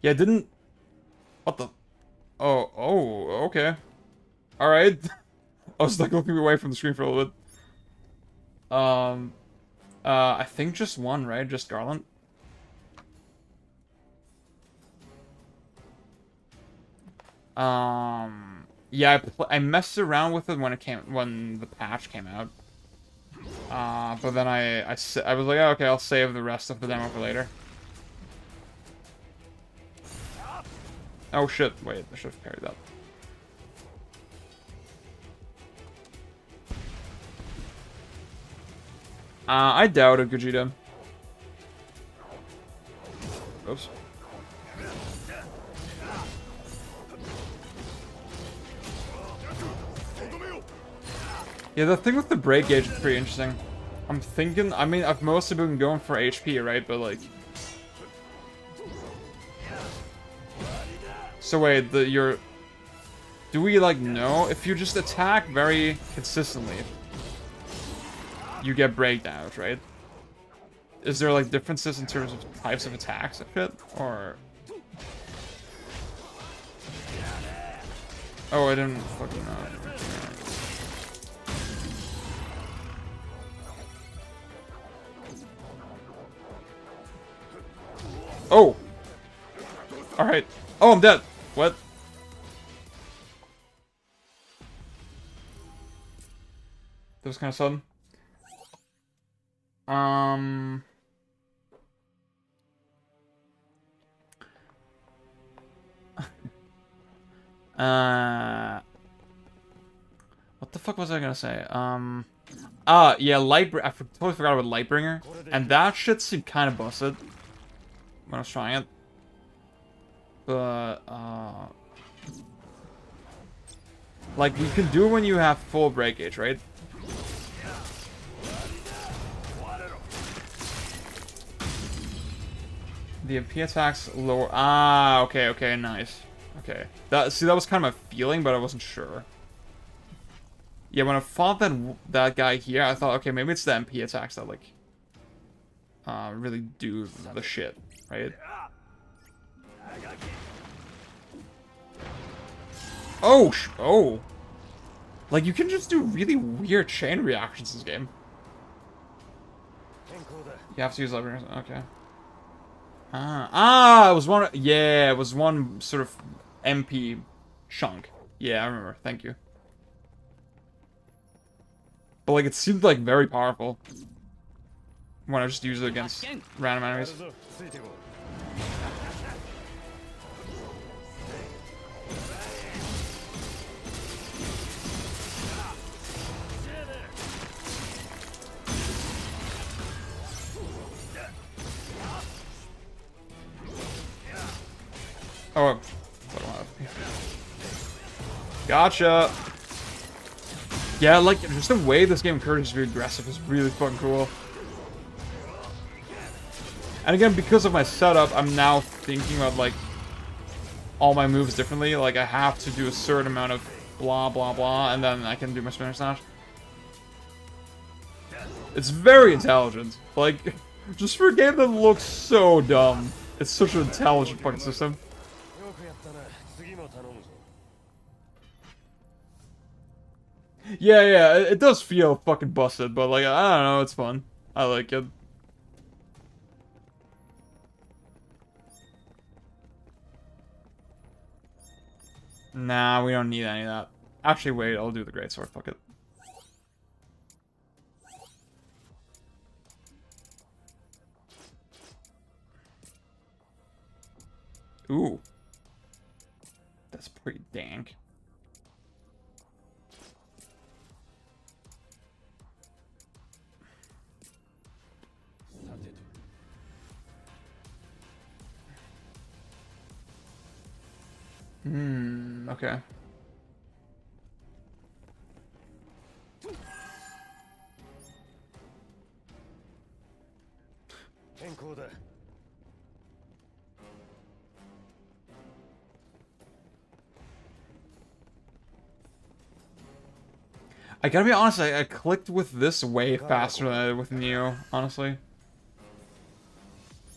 Yeah, didn't... What the... Oh, okay. Alright. I was like looking away from the screen for a little bit. I think just one, right? Just Garland. Yeah, I messed around with it when the patch came out. But then I was like, oh, okay, I'll save the rest of the demo for later. Oh shit! Wait, I should have parried that. I doubt it, Gogeta. Oops. Yeah, the thing with the break gauge is pretty interesting. I'm thinking, I mean, I've mostly been going for HP, right? But like... So wait, do we like know? If you just attack very consistently, you get breakdowns, right? Is there like differences in terms of types of attacks and shit? Or... Oh, I didn't fucking know. Oh! Alright. Oh, I'm dead! What? That was kind of sudden. What the fuck was I gonna say? Yeah, I totally forgot about Lightbringer, and that shit seemed kind of busted when I was trying it. But, like, you can do it when you have full break gauge, right? The MP attacks lower. Ah, okay, nice. Okay. That was kind of my feeling, but I wasn't sure. Yeah, when I fought that guy here, I thought, okay, maybe it's the MP attacks that, like, really do the shit, right? Oh! Like, you can just do really weird chain reactions in this game. You have to use leverage. Okay. It was one... Yeah, it was one sort of MP chunk. Yeah, I remember. Thank you. But, like, it seemed, like, very powerful. when I just use it against random enemies. Oh, gotcha. Yeah, like, just the way this game encourages you to be aggressive is really fucking cool. And again, because of my setup, I'm now thinking about, like, all my moves differently. Like, I have to do a certain amount of blah, blah, blah, and then I can do my spinner smash. It's very intelligent. Like, just for a game that looks so dumb, it's such an intelligent fucking system. Yeah, it does feel fucking busted, but like, I don't know, it's fun. I like it. Nah, we don't need any of that. Actually, wait, I'll do the greatsword, fuck it. Ooh. That's pretty dank. Okay. I gotta be honest, I clicked with this way faster than I did with Neo, honestly.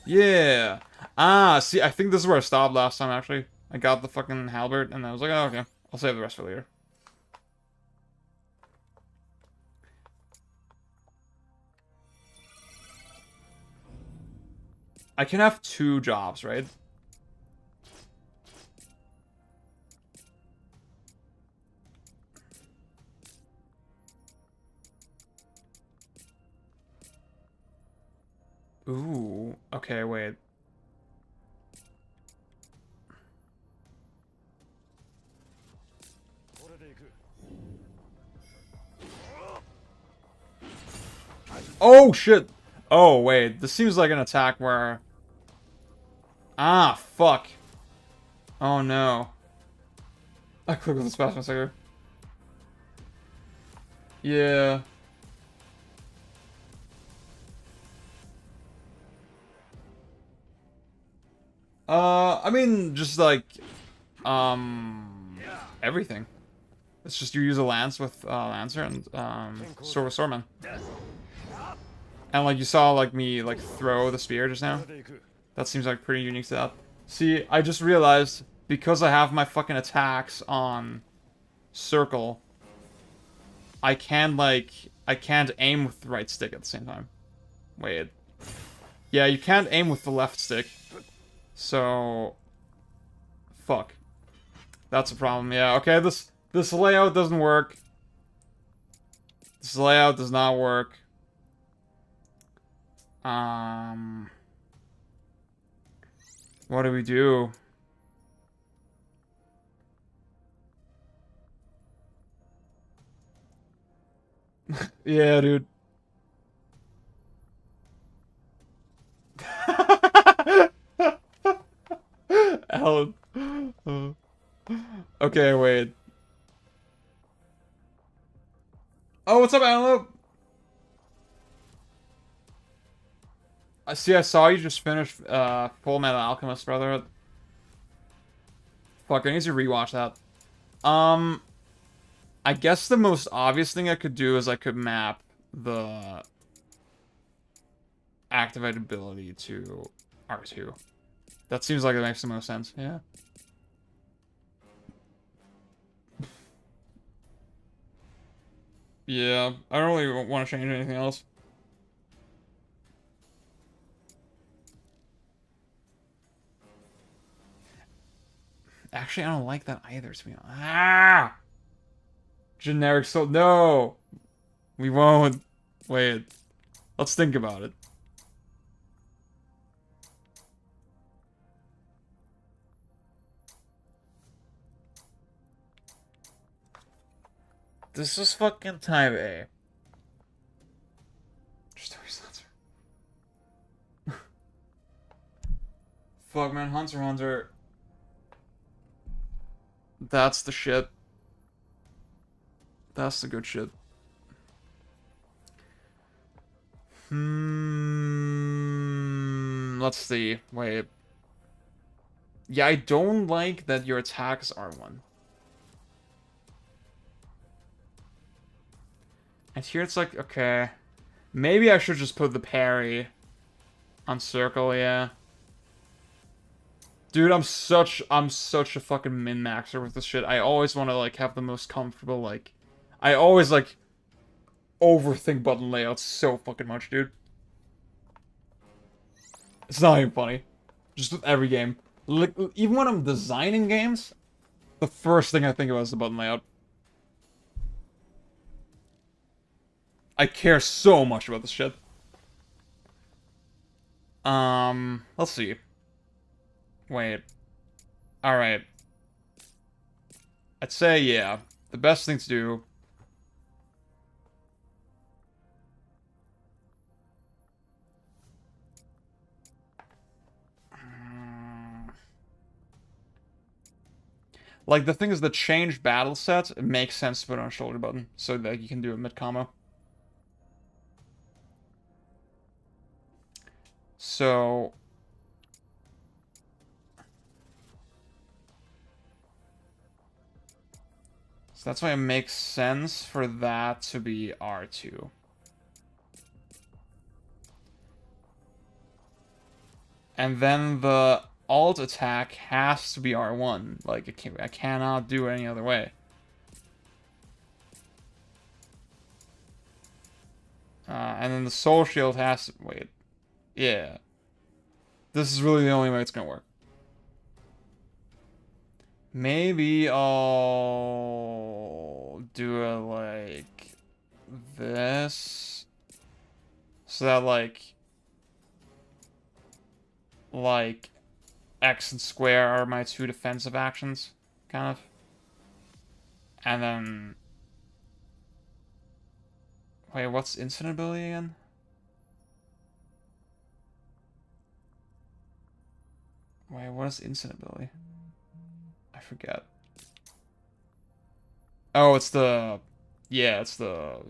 Yeah. Ah, see, I think this is where I stopped last time, actually. I got the fucking halberd, and I was like, oh, okay. I'll save the rest for later. I can have 2 jobs, right? Ooh, okay, wait. Oh, shit! Oh, wait, this seems like an attack where... Ah, fuck. Oh, no. I clicked with the spasm sticker. Yeah. I mean, just like, everything. It's just you use a lance with, Lancer and, sword with Swordman. And, like, you saw, like, me, like, throw the spear just now. That seems, like, pretty unique to that. See, I just realized, because I have my fucking attacks on circle, I can't aim with the right stick at the same time. Wait. Yeah, you can't aim with the left stick. So... Fuck. That's a problem. Yeah, okay, this layout doesn't work. This layout does not work. What do we do? Yeah, dude. Alan. Okay, wait. Oh, what's up, Antelope? I see, I saw you just finish Full Metal Alchemist, brother. Fuck, I need to rewatch that. I guess the most obvious thing I could do is I could map the activated ability to R2. That seems like it makes the most sense, yeah. Yeah, I don't really want to change anything else. Actually, I don't like that either, to be honest. Ah! Generic soul. No! We won't. Wait. Let's think about it. This is fucking type A. Just sensor. Fuck, man. Hunter x Hunter. That's the shit. That's the good shit. Let's see. Wait. Yeah, I don't like that your attacks are R1. And here it's like, okay. Maybe I should just put the parry on circle, yeah. Dude, I'm such a fucking min-maxer with this shit. I always want to, like, have the most comfortable, like... I always, like, overthink button layouts so fucking much, dude. It's not even funny. Just with every game. Like, even when I'm designing games, the first thing I think about is the button layout. I care so much about this shit. Let's see. Wait. Alright. I'd say, yeah. The best thing to do... Like, the thing is, the change battle set, it makes sense to put on a shoulder button, so that you can do it mid-combo. So... So that's why it makes sense for that to be R2. And then the alt attack has to be R1. Like, I cannot do it any other way. And then the soul shield has to... Wait. Yeah. This is really the only way it's gonna work. Maybe I'll do it like this. So that like X and square are my two defensive actions, kind of. And then... Wait, what's instant ability again? Wait, what is instant ability? I forget. Oh, it's the... Yeah, it's the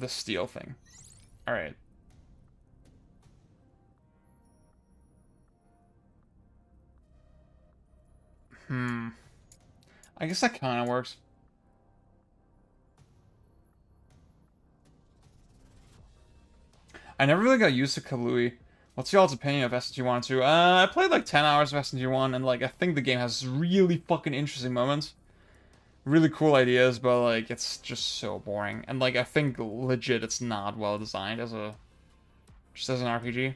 steel thing. Alright. I guess that kind of works. I never really got used to Kablooey. What's y'all's opinion of SNG1 2? I played like 10 hours of SNG1, and like I think the game has really fucking interesting moments. Really cool ideas, but like it's just so boring. And like I think legit it's not well designed as a... just as an RPG.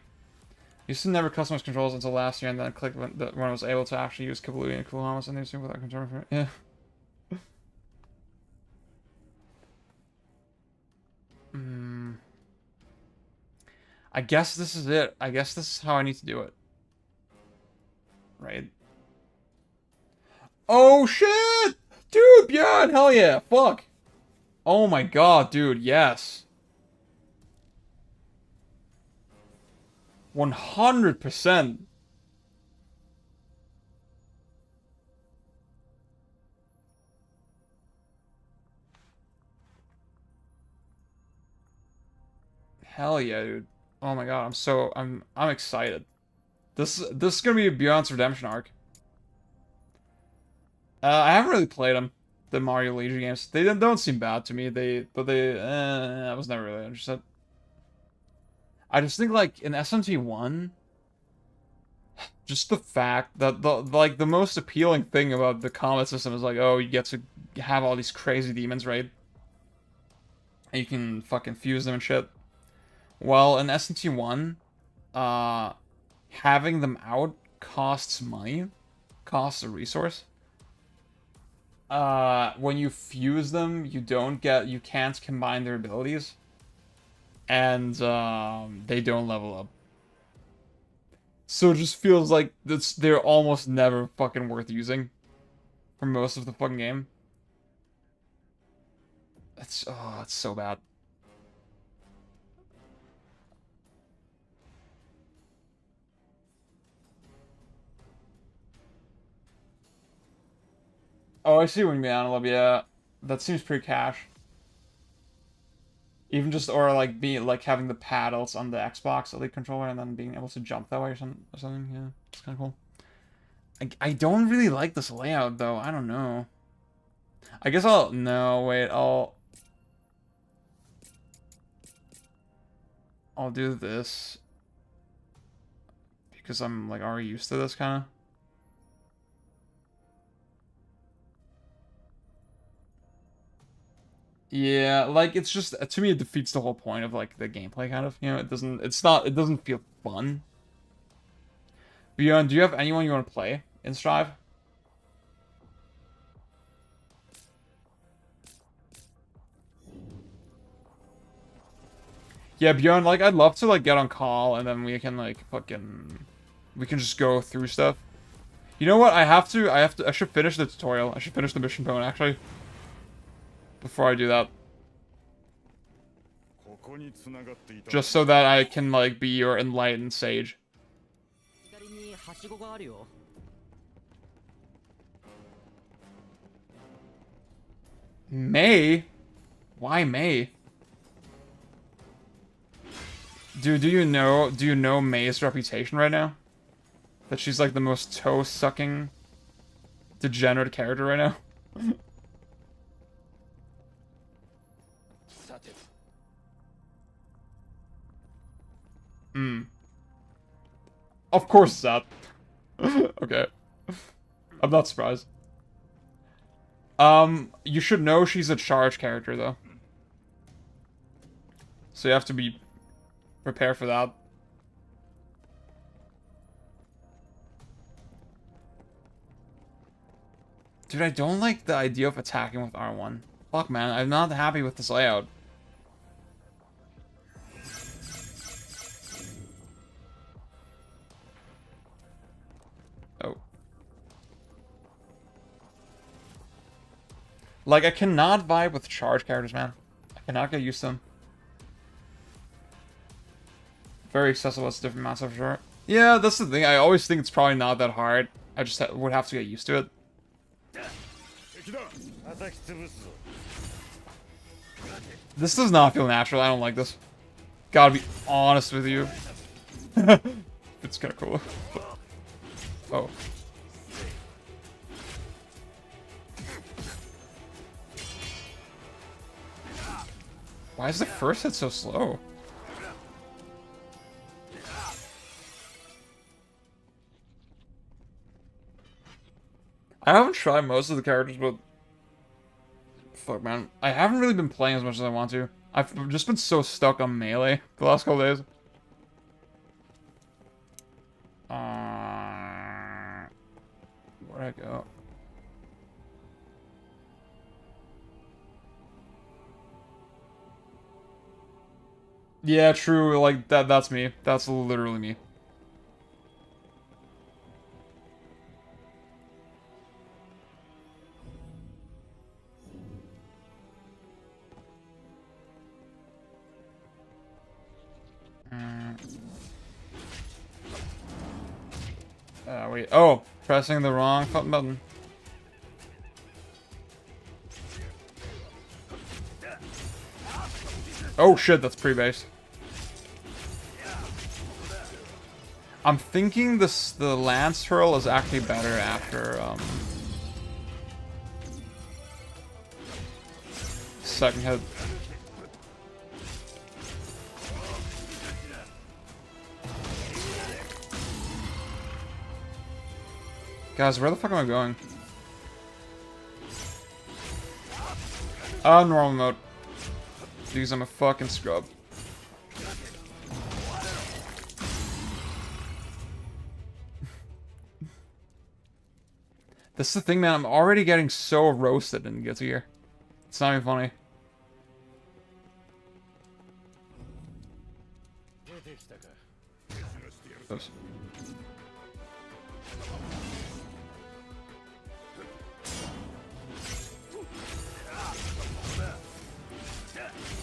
Used to never customize controls until last year, and then I clicked when I was able to actually use Kablooey and Cool Helmets and these things without concern for it. Yeah. I guess this is it. I guess this is how I need to do it. Right? Oh shit! Dude, Bjorn, hell yeah, fuck. Oh my god, dude, yes. 100%. Hell yeah, dude. Oh my god, I'm excited. This is gonna be Beyond's Redemption arc. I haven't really played them, the Mario Luigi games. They don't seem bad to me. I was never really interested. I just think like in SMT1, just the fact that the most appealing thing about the combat system is like, oh, you get to have all these crazy demons, right? And you can fucking fuse them and shit. Well, in SMT1, having them out costs money, costs a resource. When you fuse them, you can't combine their abilities, and they don't level up. So it just feels like they're almost never fucking worth using for most of the fucking game. It's so bad. Oh, I see what you mean, Analog. Yeah, that seems pretty cash. Even just, or like having the paddles on the Xbox Elite controller and then being able to jump that way or something. Yeah, it's kind of cool. I don't really like this layout though. I don't know. I guess I'll do this because I'm like already used to this kind of. Yeah, like it's just, to me it defeats the whole point of like the gameplay kind of, you know, it doesn't feel fun. Beyond, do you have anyone you want to play in Strive? Yeah, Bjorn, like I'd love to like get on call and then we can like we can just go through stuff. You know what? I should finish the tutorial. I should finish the mission point actually. Before I do that. Just so that I can like be your enlightened sage. May? Why May? Dude, do you know May's reputation right now? That she's like the most toe-sucking degenerate character right now? Of course it's that. Okay. I'm not surprised. You should know she's a charge character though. So you have to be prepared for that. Dude, I don't like the idea of attacking with R1. Fuck, man, I'm not happy with this layout. Oh. Like, I cannot vibe with charge characters, man. I cannot get used to them. Very accessible, it's different maps for sure. Yeah, that's the thing. I always think it's probably not that hard. I just would have to get used to it. This does not feel natural. I don't like this. Gotta be honest with you. It's kind of cool. Oh. Why is the first hit so slow? I haven't tried most of the characters, but fuck, man, I haven't really been playing as much as I want to. I've just been so stuck on melee the last couple days. Where'd I go? Yeah, true. Like that's me. That's literally me. Wait. Oh, pressing the wrong button. Oh shit, that's pre-based. I'm thinking the lance hurl is actually better after second hit. Guys, where the fuck am I going? Normal mode. Because I'm a fucking scrub. This is the thing, man. I'm already getting so roasted in Guilty Gear. It's not even funny. Oops.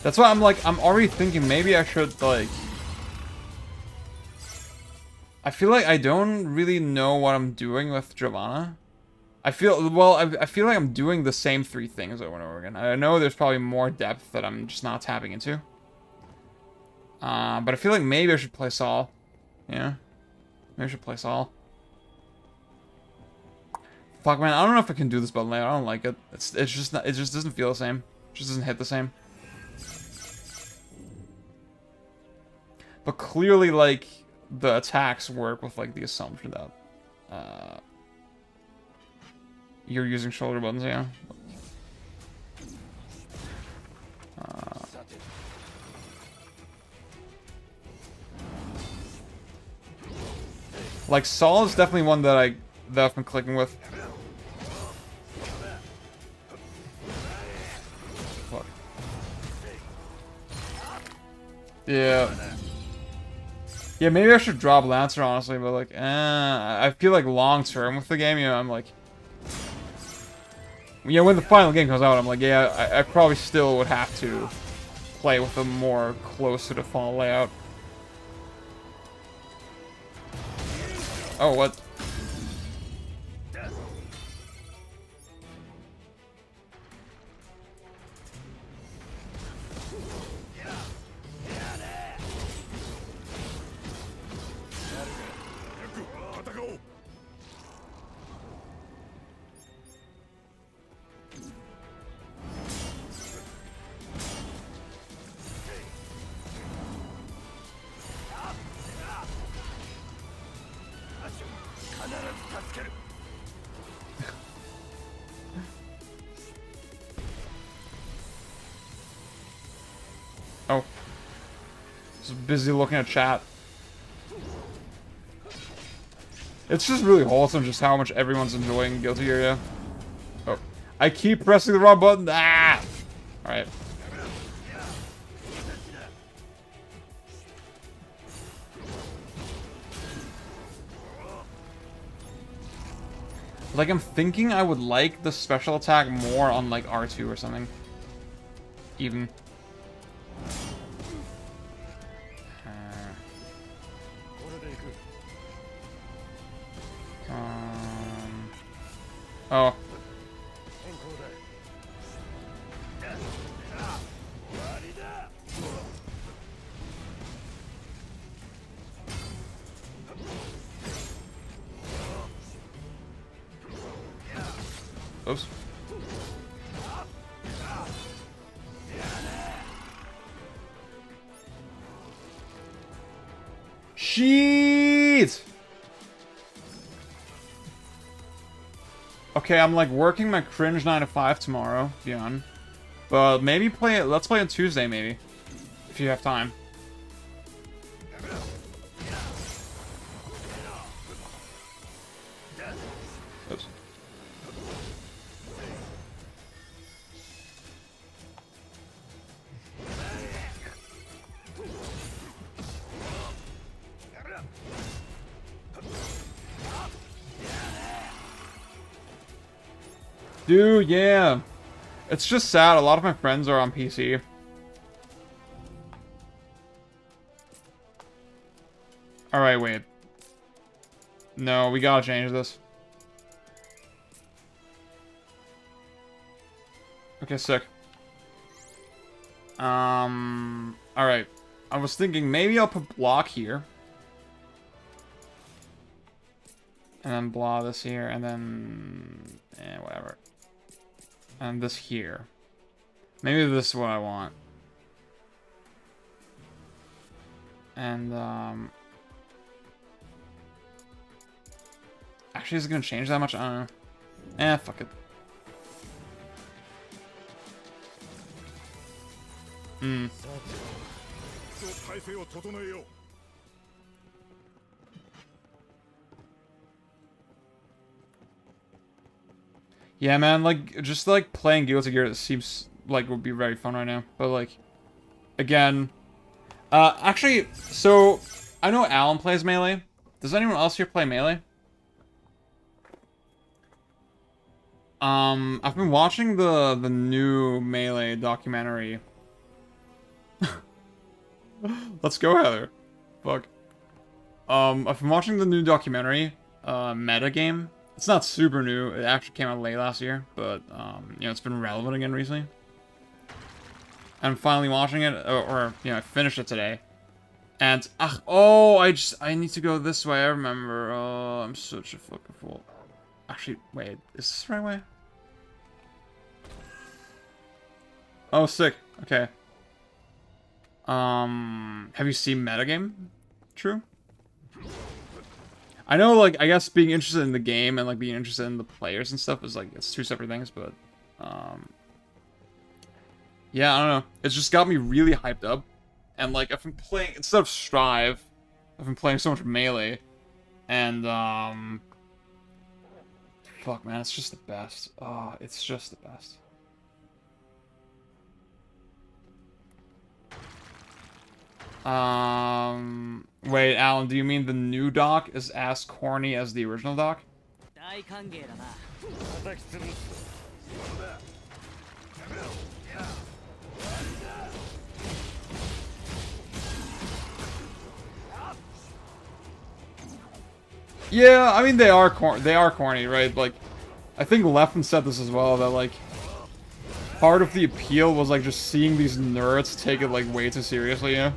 That's why I'm like, I'm already thinking maybe I should, like... I feel like I don't really know what I'm doing with Giovanna. I feel, well, I feel like I'm doing the same 3 things over and over again. I know there's probably more depth that I'm just not tapping into. But I feel like maybe I should play Saul. Yeah. Maybe I should play Saul. Fuck, man, I don't know if I can do this button layout. I don't like it. It's just not, it just doesn't feel the same. It just doesn't hit the same. But clearly, like, the attacks work with, like, the assumption that, you're using shoulder buttons, yeah. Like, Saul is definitely one that I've been clicking with. Fuck. Yeah. Yeah, maybe I should drop Lancer, honestly, but, like, I feel like long-term with the game, you know, I'm like... Yeah, when the final game comes out, I'm like, yeah, I probably still would have to play with a more close to the final layout. Oh, what? Oh. Just busy looking at chat. It's just really wholesome just how much everyone's enjoying Guilty Gear, yeah. Oh. I keep pressing the wrong button. Ah! Alright. Like, I'm thinking I would like the special attack more on, like, R2 or something. Even. Oh. Oops. Shit! Okay, I'm like working my cringe 9 to 5 tomorrow, Beyond. But maybe play it. Let's play on Tuesday, maybe. If you have time. Oops. Dude, yeah. It's just sad. A lot of my friends are on PC. Alright, wait. No, we gotta change this. Okay, sick. Alright. I was thinking maybe I'll put block here. And then blah this here, and then... whatever. And this here. Maybe this is what I want. And, actually, is it gonna change that much? I don't know. Fuck it. Yeah, man, like, just, like, playing Guilty Gear, it seems like would be very fun right now. But, like, again... actually, so, I know Alan plays Melee. Does anyone else here play Melee? I've been watching the new Melee documentary. Let's go, Heather. Fuck. I've been watching the new documentary, Meta Game. It's not super new. It actually came out late last year, but, you know, it's been relevant again recently. I'm finally watching it, or you know, I finished it today. And, I need to go this way, I remember. Oh, I'm such a fucking fool. Actually, wait, is this the right way? Oh, sick. Okay. Have you seen Metagame? True? I know, like, I guess being interested in the game and, like, being interested in the players and stuff is, like, it's two separate things, but, yeah, I don't know. It's just got me really hyped up. And, like, I've been playing, instead of Strive, I've been playing so much Melee. And, fuck, man, it's just the best. Oh, it's just the best. Wait, Alan, do you mean the new doc is as corny as the original doc? Yeah, I mean they are corny, right? Like, I think Leffen said this as well, that like part of the appeal was like just seeing these nerds take it like way too seriously, you know?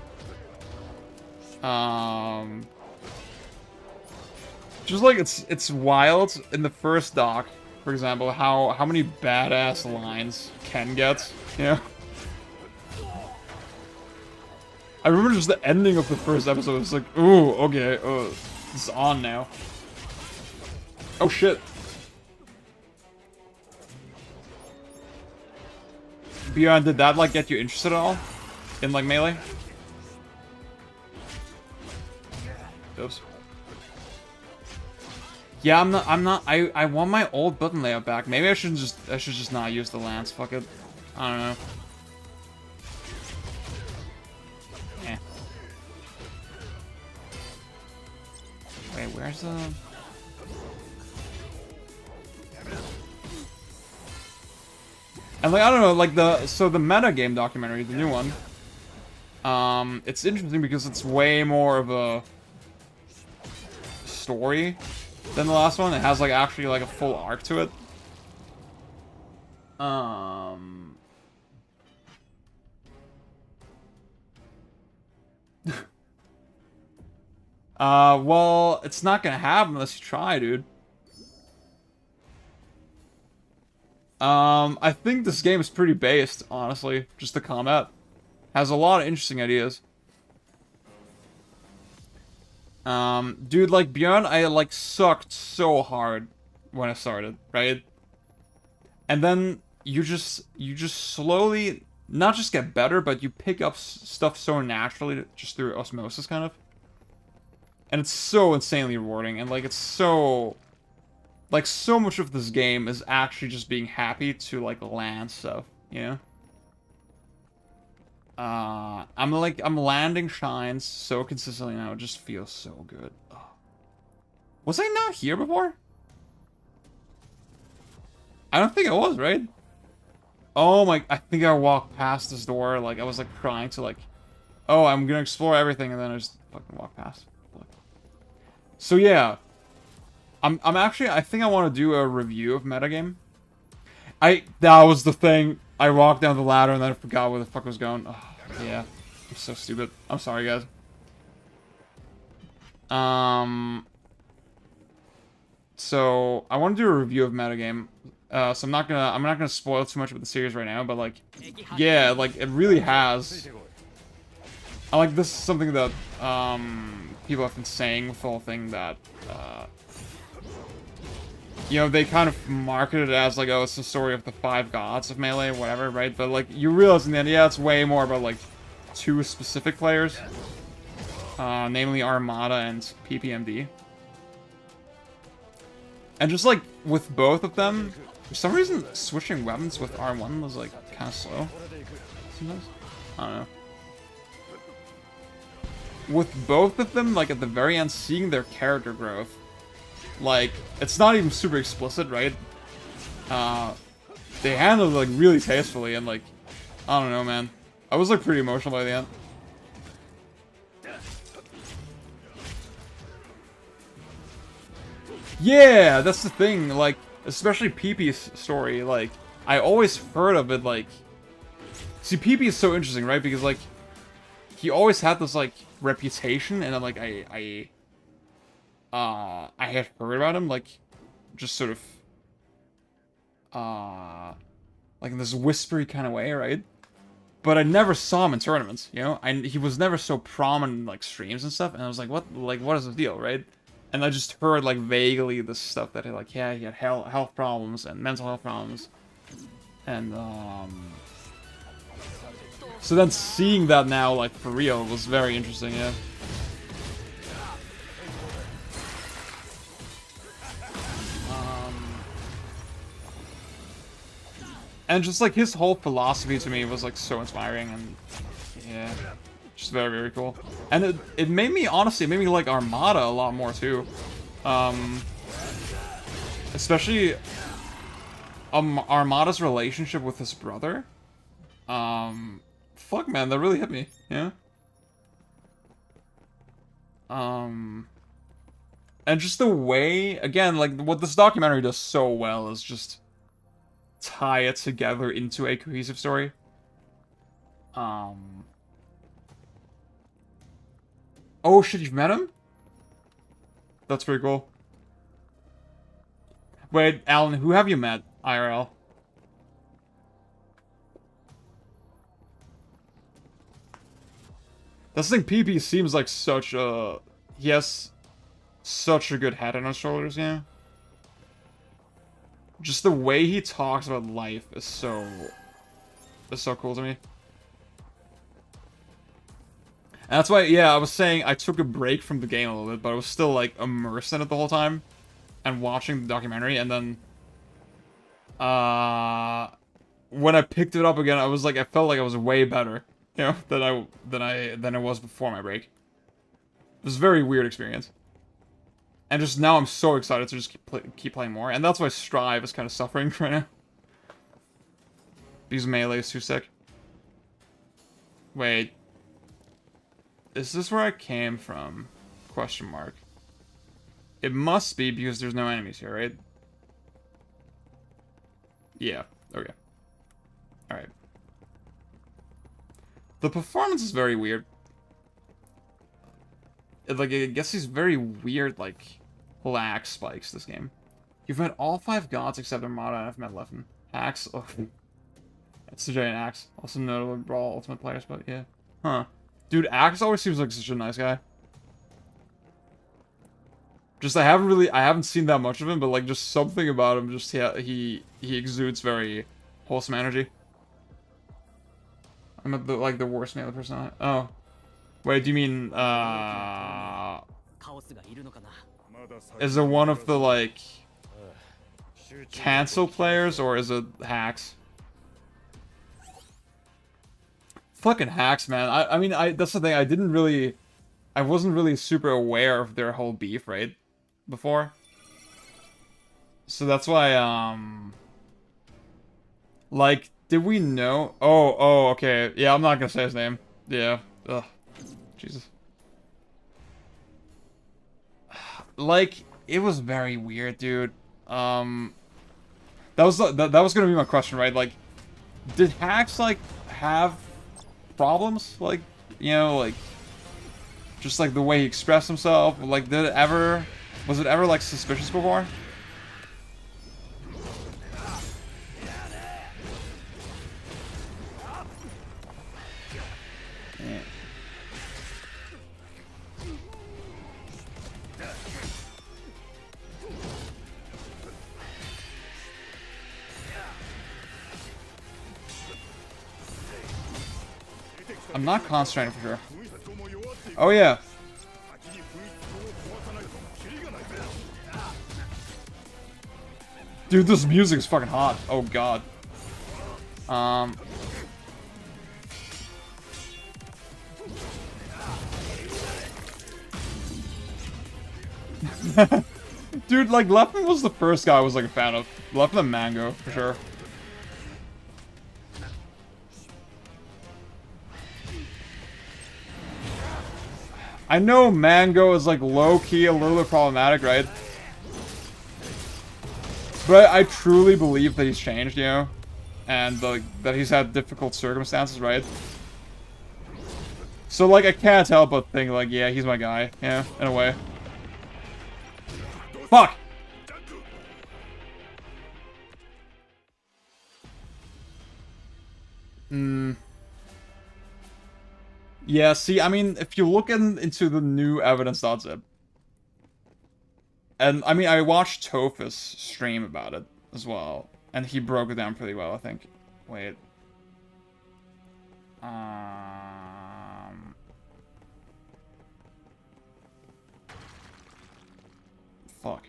Just like it's wild in the first doc, for example, how many badass lines Ken gets, you know? I remember just the ending of the first episode. It's like, ooh, okay, it's on now. Oh shit. Bjorn, did that like get you interested at all in like Melee? Oops. Yeah, I want my old button layout back. Maybe I should just not use the lance. Fuck it. I don't know. Eh. Wait, where's the... And like, I don't know, like the Meta Game documentary, the new one. It's interesting because it's way more of a story than the last one. It has like actually like a full arc to it. Well, it's not gonna happen unless you try, dude. I think this game is pretty based, honestly. Just the combat. Has a lot of interesting ideas. Dude, like, Bjorn, I, like, sucked so hard when I started, right? And then you just slowly, not just get better, but you pick up stuff so naturally, just through osmosis, kind of. And it's so insanely rewarding, and, like, it's so... Like, so much of this game is actually just being happy to, like, land stuff, you know? I'm landing shines so consistently now, it just feels so good. Oh. Was I not here before? I don't think I was, right? Oh my, I think I walked past this door, like, I was, like, trying to, like, oh, I'm gonna explore everything, and then I just fucking walked past. So, yeah. I'm actually, I think I want to do a review of Metagame. That was the thing. I walked down the ladder and then I forgot where the fuck I was going. Oh, yeah. I'm so stupid. I'm sorry, guys. So, I want to do a review of Metagame. So I'm not gonna spoil too much about the series right now, but like, yeah, like, it really has... I like, this is something that, people have been saying with the whole thing that, you know, they kind of marketed it as, like, oh, it's the story of the 5 gods of Melee, or whatever, right? But, like, you realize in the end, yeah, it's way more about, like, 2 specific players. Namely Armada and PPMD. And just, like, with both of them, for some reason, switching weapons with R1 was, like, kind of slow. Sometimes? I don't know. With both of them, like, at the very end, seeing their character growth, like, it's not even super explicit, right? They handled it, like, really tastefully, and, like, I don't know, man. I was, like, pretty emotional by the end. Yeah, that's the thing. Like, especially Pee-Pee's story. Like, I always heard of it. Like, see, Pee-Pee is so interesting, right? Because like, he always had this like reputation, and then like I had heard about him, like, just sort of like in this whispery kind of way, right? But I never saw him in tournaments, you know? He was never so prominent in, like, streams and stuff, and I was like, what is the deal, right? And I just heard, like, vaguely this stuff that, like, yeah, he had health problems and mental health problems. And, so then seeing that now, like, for real was very interesting, yeah. And just, like, his whole philosophy to me was, like, so inspiring, and, yeah, just very, very cool. And it made me, honestly, it made me like Armada a lot more, too. Especially, Armada's relationship with his brother. Fuck, man, that really hit me, yeah? And just the way, again, like, what this documentary does so well is just tie it together into a cohesive story. Oh shit, you've met him? That's pretty cool. Wait, Alan, who have you met, IRL? That's the thing, PP seems like such a... He has such a good head on his shoulders, yeah? Just the way he talks about life is so cool to me. And that's why, yeah, I was saying I took a break from the game a little bit, but I was still, like, immersed in it the whole time. And watching the documentary, and then... when I picked it up again, I was like, I felt like I was way better, you know, than I was before my break. It was a very weird experience. And just now I'm so excited to just keep playing more. And that's why Strive is kind of suffering right now. Because Melee is too sick. Wait. Is this where I came from? Question mark. It must be because there's no enemies here, right? Yeah. Okay. Alright. The performance is very weird. Like, I guess he's very weird, like... lag spikes this game. You've met all 5 gods except Armada, and I've met Leffen. Axe, oh. It's the giant Axe. Also notable Brawl Ultimate players, but yeah. Huh. Dude, Axe always seems like such a nice guy. Just, I haven't seen that much of him, but like, just something about him, just, yeah, he exudes very wholesome energy. I'm at the worst melee person. Oh. Wait, do you mean, is it one of the, like, cancel players, or is it Hacks? Fucking Hacks, man. I mean, that's the thing, I wasn't really super aware of their whole beef, right? Before. So that's why, like, did we know? Oh, okay. Yeah, I'm not gonna say his name. Yeah. Ugh. Jesus. Like, it was very weird, dude. That was gonna be my question, right? Like, did Hacks, like, have problems? Like, you know, like, just like the way he expressed himself? Like, was it ever, like, suspicious before? Yeah. I'm not concentrating for sure. Oh yeah. Dude, this music is fucking hot. Oh god. Dude, like, Leffen was the first guy I was, like, a fan of. Leffen and Mango, for sure. I know Mango is, like, low-key a little bit problematic, right? But I truly believe that he's changed, you know? And that he's had difficult circumstances, right? So, like, I can't help but think, like, yeah, he's my guy. Yeah, in a way. Fuck! Yeah, see, I mean, if you look into the new evidence.zip, and, I mean, I watched Tophus stream about it as well, and he broke it down pretty well, I think. Wait. Fuck.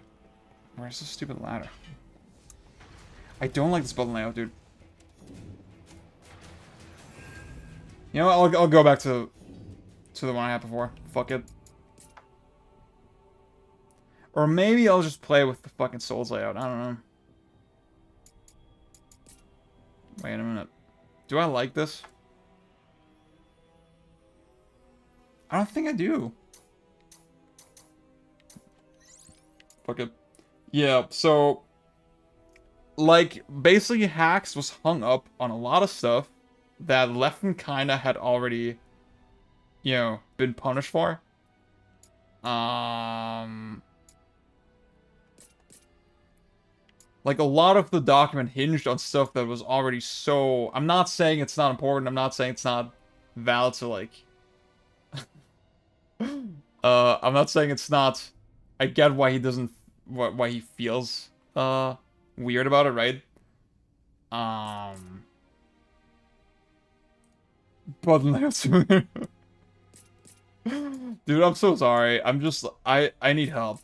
Where's this stupid ladder? I don't like this button layout, dude. You know what? I'll go back to the one I had before. Fuck it. Or maybe I'll just play with the fucking Souls layout. I don't know. Wait a minute. Do I like this? I don't think I do. Fuck it. Yeah, so... like, basically Hacks was hung up on a lot of stuff that Leffen kinda had already, you know, been punished for. Like, a lot of the document hinged on stuff that was already so... I'm not saying it's not important, I'm not saying it's not valid to, like... I'm not saying it's not... I get why he doesn't... why he feels, weird about it, right? But dude, I'm so sorry. I'm just... I need help.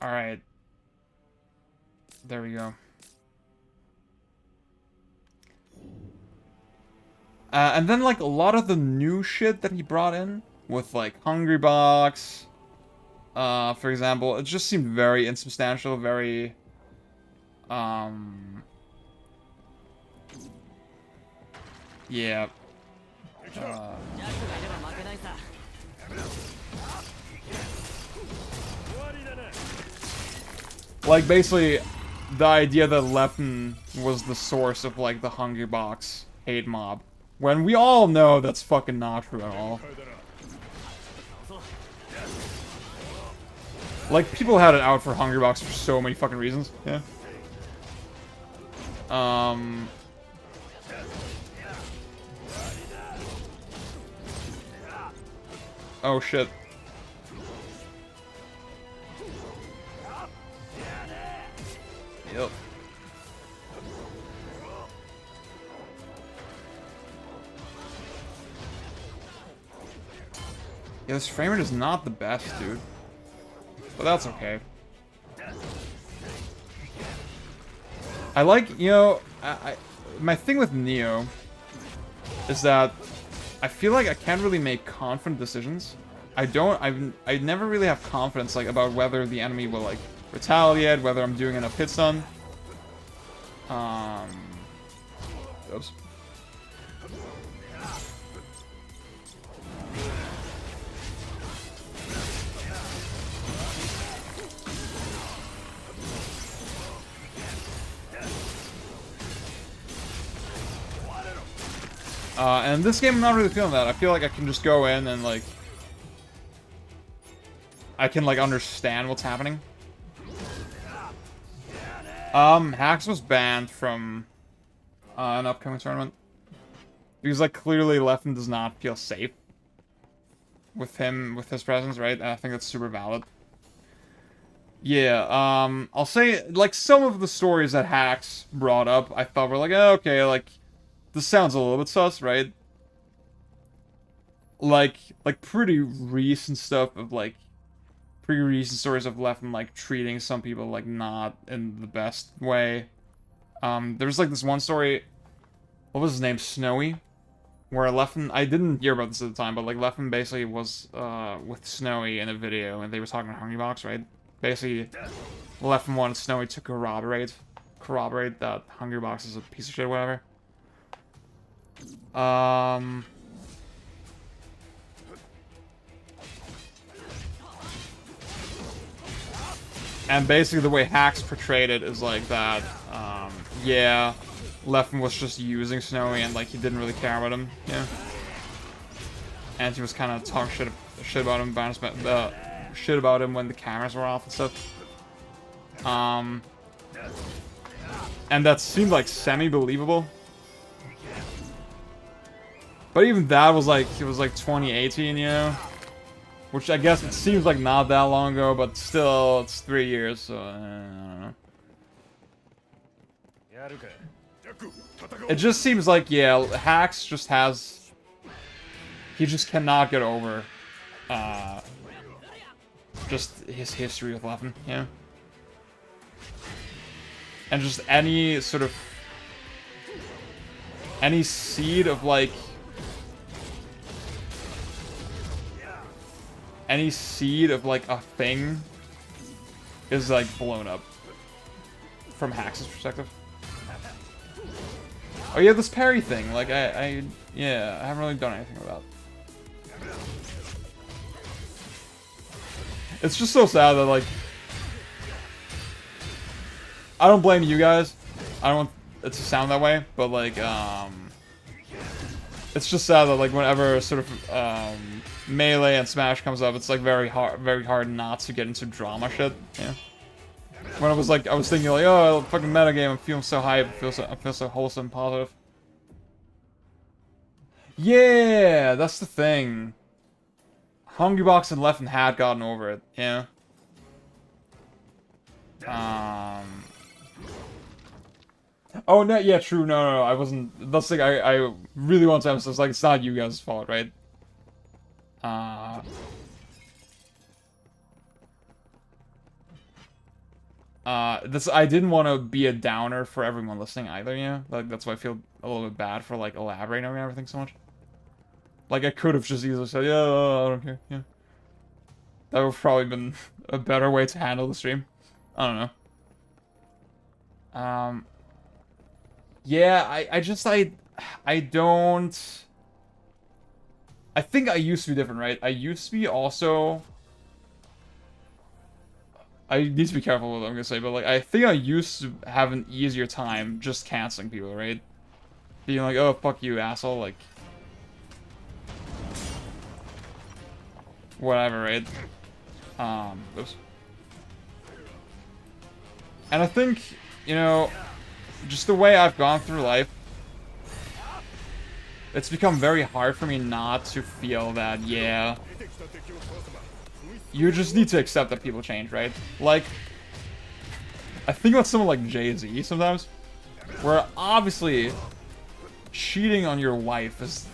Alright. There we go. And then, like, a lot of the new shit that he brought in, with, like, Hungry Box, for example, it just seemed very insubstantial, very, yeah. Like, basically, the idea that Leffen was the source of, like, the Hungry Box hate mob. When we all know that's fucking not true at all. Like, people had it out for Hungry Box for so many fucking reasons. Yeah. Oh, shit. Yep. Yeah, this frame rate is not the best, dude. But that's okay. I like, you know, my thing with Neo is that I feel like I can't really make confident decisions. I never really have confidence, like, about whether the enemy will, like, retaliate, whether I'm doing enough hit stun. Oops. And this game, I'm not really feeling that. I feel like I can just go in and, like... I can, like, understand what's happening. Hacks was banned from an upcoming tournament. Because, like, clearly Leffen does not feel safe with him, with his presence, right? And I think that's super valid. Yeah, I'll say, like, some of the stories that Hacks brought up, I thought were like, oh, okay, like... This sounds a little bit sus, right? Like pretty recent stuff of, like, pretty recent stories of Leffen, like, treating some people, like, not in the best way. There's, like, this one story, what was his name, Snowy? Where Leffen, I didn't hear about this at the time, but, like, Leffen basically was, with Snowy in a video, and they were talking to Hungry Box, right? Basically, Leffen wanted Snowy to corroborate that Hungry Box is a piece of shit or whatever. And basically the way Hacks portrayed it is like that, yeah, Leffen was just using Snowy and like he didn't really care about him, yeah. And he was kind of talking shit about him, shit about him when the cameras were off and stuff. And that seemed like semi-believable. But even that was like, it was like 2018, you know? Which I guess it seems like not that long ago, but still, it's 3 years, so I don't know. It just seems like, yeah, Hacks just has... He just cannot get over, just his history with Leffen, you know? And just any sort of... Any seed of, like... Any seed of, like, a thing is, like, blown up. From Hacks' perspective. Oh, yeah, this parry thing. Like, yeah, I haven't really done anything with that. It's just so sad that, like... I don't blame you guys. I don't want it to sound that way, but, like, it's just sad that, like, whenever sort of, Melee and Smash comes up, it's, like, very hard not to get into drama shit, yeah. When I was thinking, like, oh, fucking metagame, I'm feeling so hype, I feel so wholesome and positive. Yeah, that's the thing. Hungrybox and Leffen had gotten over it, yeah. Oh, no, yeah, true, no, I wasn't, that's like, I really want to emphasize, like, it's not you guys' fault, right? I didn't want to be a downer for everyone listening either, yeah? Like, that's why I feel a little bit bad for, like, elaborating on everything so much. Like, I could have just easily said, yeah, I don't care, yeah. That would have probably been a better way to handle the stream. I don't know. Yeah, I don't... I think I used to be different, right? I used to be also... I need to be careful with what I'm gonna say, but, like, I think I used to have an easier time just canceling people, right? Being like, oh, fuck you, asshole, like... Whatever, right? Oops. And I think, you know, just the way I've gone through life, it's become very hard for me not to feel that, yeah, you just need to accept that people change, right? Like, I think about someone like Jay-Z sometimes, where obviously cheating on your wife is...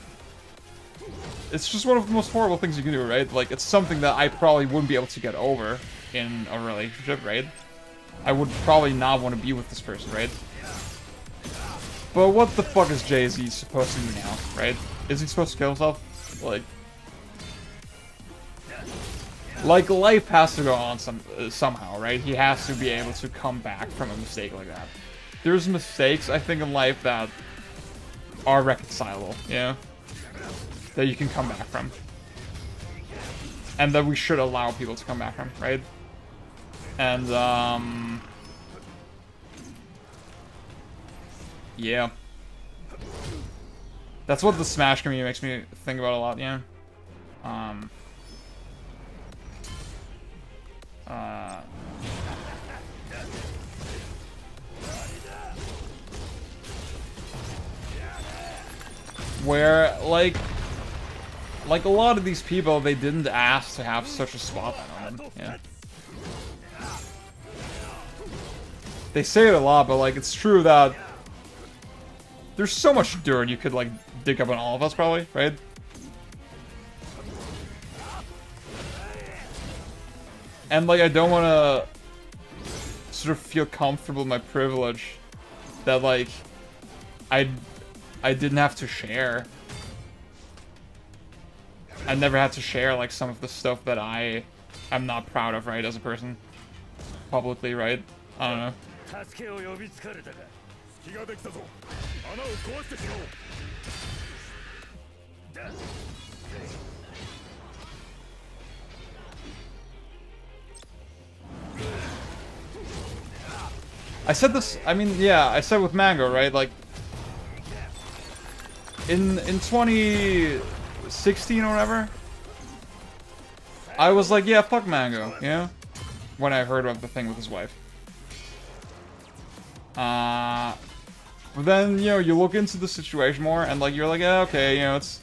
It's just one of the most horrible things you can do, right? Like, it's something that I probably wouldn't be able to get over in a relationship, right? I would probably not want to be with this person, right? But what the fuck is Jay-Z supposed to do now, right? Is he supposed to kill himself? Like life has to go on somehow, right? He has to be able to come back from a mistake like that. There's mistakes, I think, in life that are reconcilable, you know? That you can come back from. And that we should allow people to come back from, right? And, yeah. That's what the Smash community makes me think about a lot, yeah. Where, like a lot of these people, they didn't ask to have such a spotlight on them, yeah. They say it a lot, but, like, it's true that there's so much dirt you could, like, dig up on all of us, probably, right? And, like, I don't want to sort of feel comfortable in my privilege that, like, I didn't have to share. I never had to share, like, some of the stuff that I am not proud of, right, as a person. Publicly, right? I don't know. I said this, I mean, yeah, I said with Mango, right? Like, in 2016 or whatever, I was like, yeah, fuck Mango, you know? When I heard of the thing with his wife. But then, you know, you look into the situation more, and, like, you're like, yeah, okay, you know, it's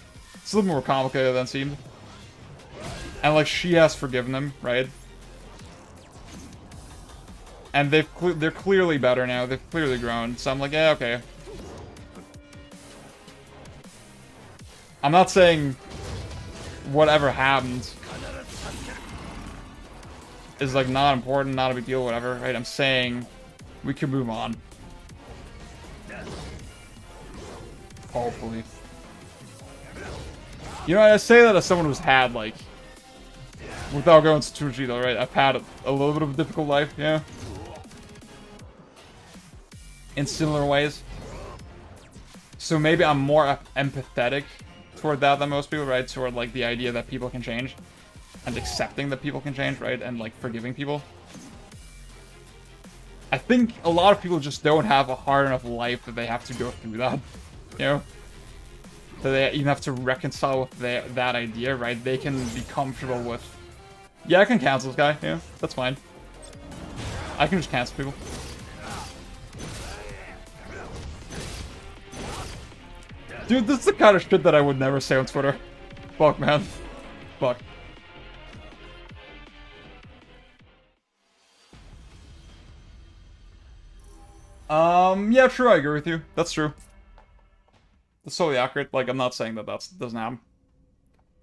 a little more complicated than it seemed. And, like, she has forgiven him, right? And they're clearly better now. They've clearly grown. So I'm like, yeah, okay. I'm not saying whatever happened is, like, not important, not a big deal, whatever, right? I'm saying we can move on. Hopefully. You know, I say that as someone who's had, like, without going too much detail, right? I've had a little bit of a difficult life, yeah. In similar ways. So maybe I'm more empathetic toward that than most people, right? Toward, like, the idea that people can change. And accepting that people can change, right? And, like, forgiving people. I think a lot of people just don't have a hard enough life that they have to go through that. You know? That they even have to reconcile with that idea, right? They can be comfortable with... Yeah, I can cancel this guy, yeah. That's fine. I can just cancel people. Dude, this is the kind of shit that I would never say on Twitter. Fuck, man. Fuck. Yeah, true, I agree with you. That's true. That's totally accurate. Like, I'm not saying that doesn't happen.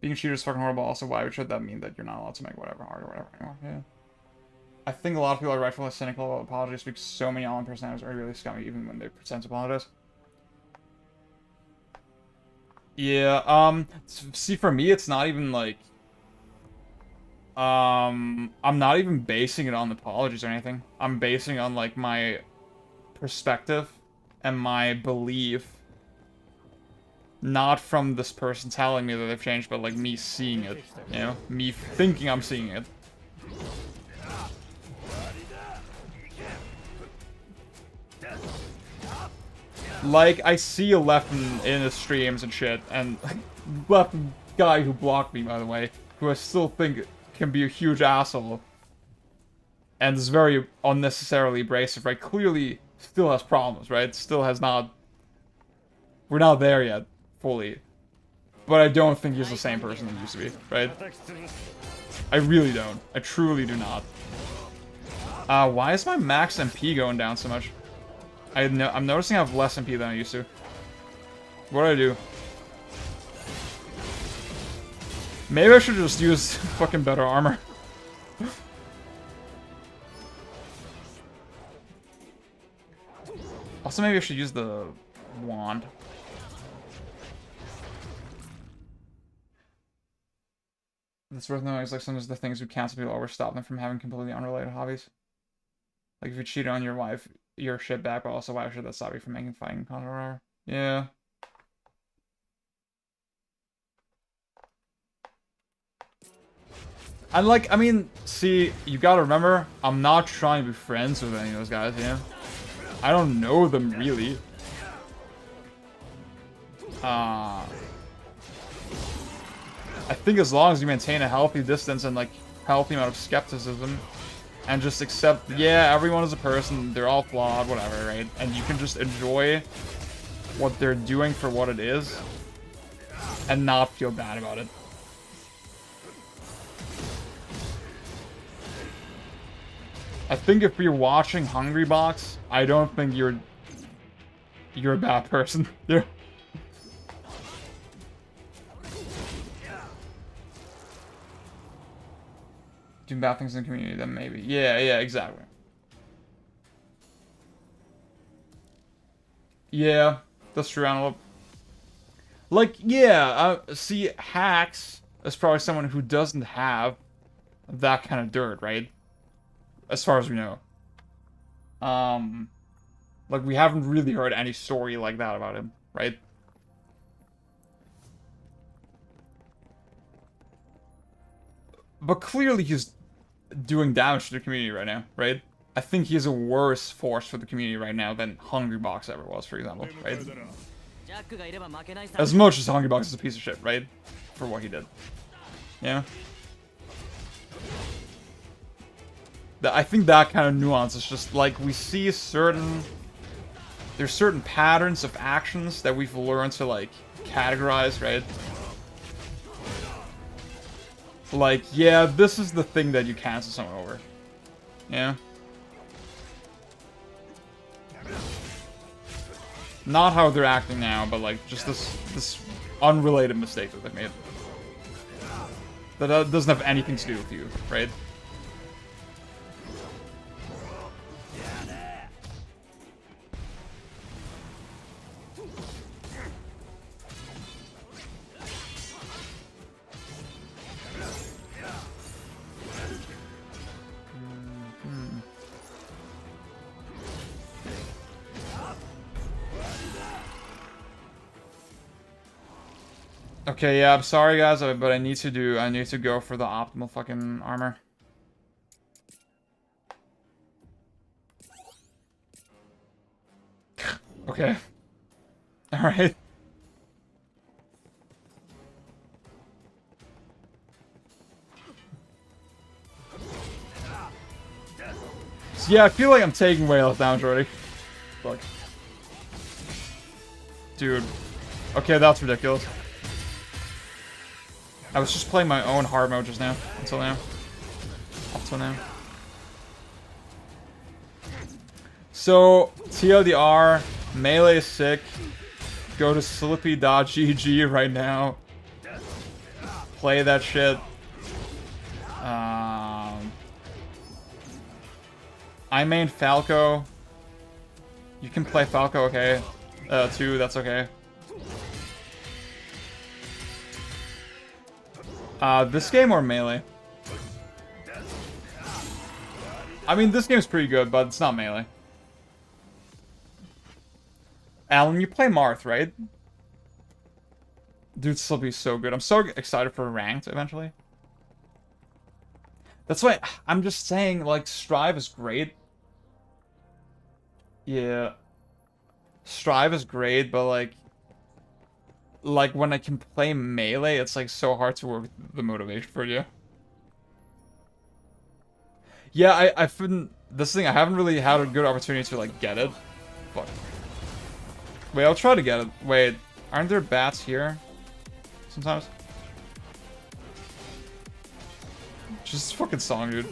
Being a cheater is fucking horrible. Also, why should that mean that you're not allowed to make whatever hard or whatever anymore? Yeah. I think a lot of people are rightfully cynical about apologies because so many online personalities are really scummy even when they pretend to apologize. Yeah, see, for me, it's not even, like... I'm not even basing it on apologies or anything. I'm basing it on, like, my perspective and my belief. Not from this person telling me that they've changed, but, like, me seeing it, you know? Me thinking I'm seeing it. Like, I see a left in his streams and shit, and left guy who blocked me, by the way, who I still think can be a huge asshole, and is very unnecessarily abrasive, right? Clearly still has problems, right? Still has not... We're not there yet, fully. But I don't think he's the same person he used to be, right? I really don't. I truly do not. Why is my max MP going down so much? I'm noticing I have less MP than I used to. What do I do? Maybe I should just use fucking better armor. Also, maybe I should use the wand. It's worth knowing is like sometimes the things we cancel people over stop them from having completely unrelated hobbies. Like if you cheat on your wife, you're shit back, but also why should that stop you from making fighting content or whatever? Yeah. And like, I mean, see, you gotta remember, I'm not trying to be friends with any of those guys, yeah? I don't know them really. I think as long as you maintain a healthy distance and like healthy amount of skepticism and just accept, yeah, everyone is a person, they're all flawed, whatever, right? And you can just enjoy what they're doing for what it is and not feel bad about it. I think if you're watching Hungry Box, I don't think you're a bad person. You're doing bad things in the community, then maybe. Yeah, exactly. Yeah, that's true, Antelope. Like, yeah, see, Hacks is probably someone who doesn't have that kind of dirt, right? As far as we know. Like, we haven't really heard any story like that about him, right? But clearly he's doing damage to the community right now, right? I think he's a worse force for the community right now than Hungrybox ever was, for example, right? As much as Hungrybox is a piece of shit, right? For what he did. Yeah? I think that kind of nuance is just, like, we see certain... There's certain patterns of actions that we've learned to, like, categorize, right? Like, yeah, this is the thing that you cancel someone over. Yeah? Not how they're acting now, but, like, just this unrelated mistake that they made. That doesn't have anything to do with you, right? Okay, yeah, I'm sorry guys, but I need to go for the optimal fucking armor. Okay. Alright. So yeah, I feel like I'm taking way less damage already. Fuck. Dude. Okay, that's ridiculous. I was just playing my own hard mode just now. Until now. Up till now. So, TLDR, melee is sick. Go to slippy.gg right now. Play that shit. I main Falco. You can play Falco, okay. Too, that's okay. This game or melee? I mean, this game's pretty good, but it's not melee. Alan, you play Marth, right? Dude, this will be so good. I'm so excited for ranked eventually. That's why I'm just saying, like, Strive is great. Yeah. Strive is great, but, like, when I can play melee, it's, like, so hard to work with the motivation for you. Yeah, I've been... This thing, I haven't really had a good opportunity to, like, get it. Fuck. Wait, I'll try to get it. Wait, aren't there bats here? Sometimes? Just fucking song, dude.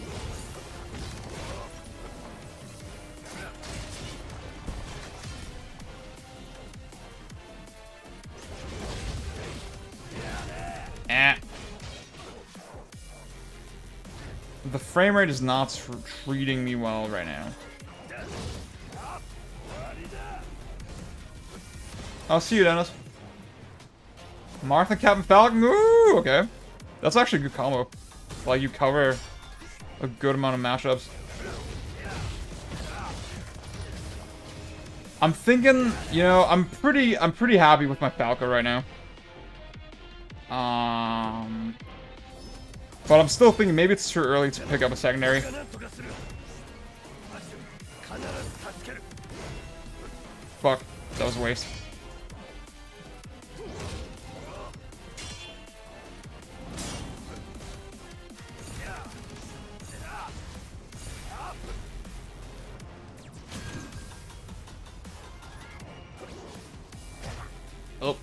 The frame rate is not treating me well right now. I'll see you, Dennis. Martha, Captain Falcon. Ooh, okay. That's actually a good combo. Like, you cover a good amount of mashups. I'm thinking, you know, I'm pretty happy with my Falco right now. But I'm still thinking maybe it's too early to pick up a secondary. Fuck, that was a waste. Oh.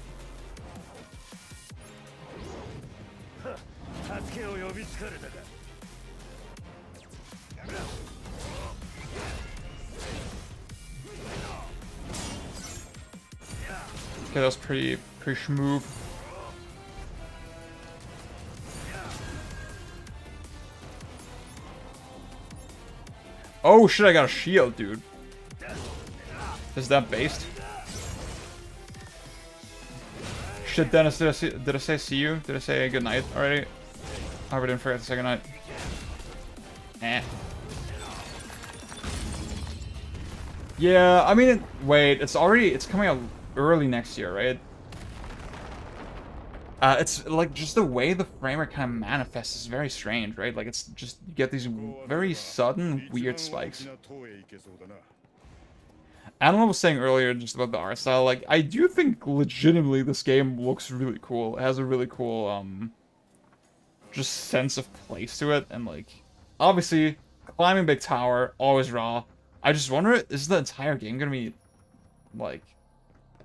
Okay, that was pretty smooth. Oh shit, I got a shield, dude. Is that based? Shit, Dennis, did I say see you? Did I say good night already? I hope I didn't forget to say good night. Eh. Yeah, I mean, wait, it's coming out early next year, right? It's like just the way the frame rate kind of manifests is very strange, right? Like it's just you get these very sudden weird spikes. Alan was saying earlier just about the art style. Like I do think legitimately this game looks really cool. It has a really cool just sense of place to it, and like obviously climbing big tower always raw. I just wonder, is the entire game gonna be like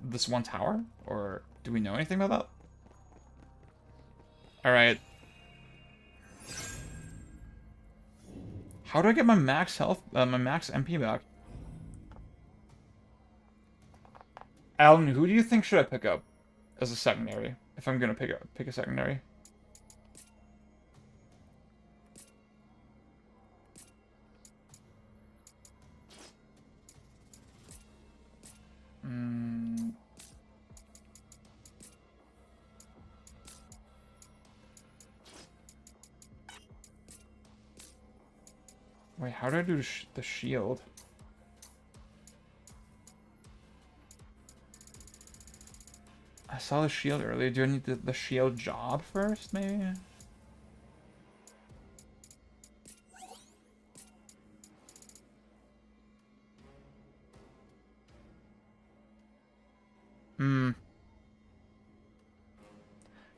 this one tower, or do we know anything about that? Alright. How do I get my max health, my max MP back? Alan, who do you think should I pick up as a secondary? If I'm gonna pick a secondary. Wait, how do I do the shield? I saw the shield earlier. Do I need the shield job first, maybe?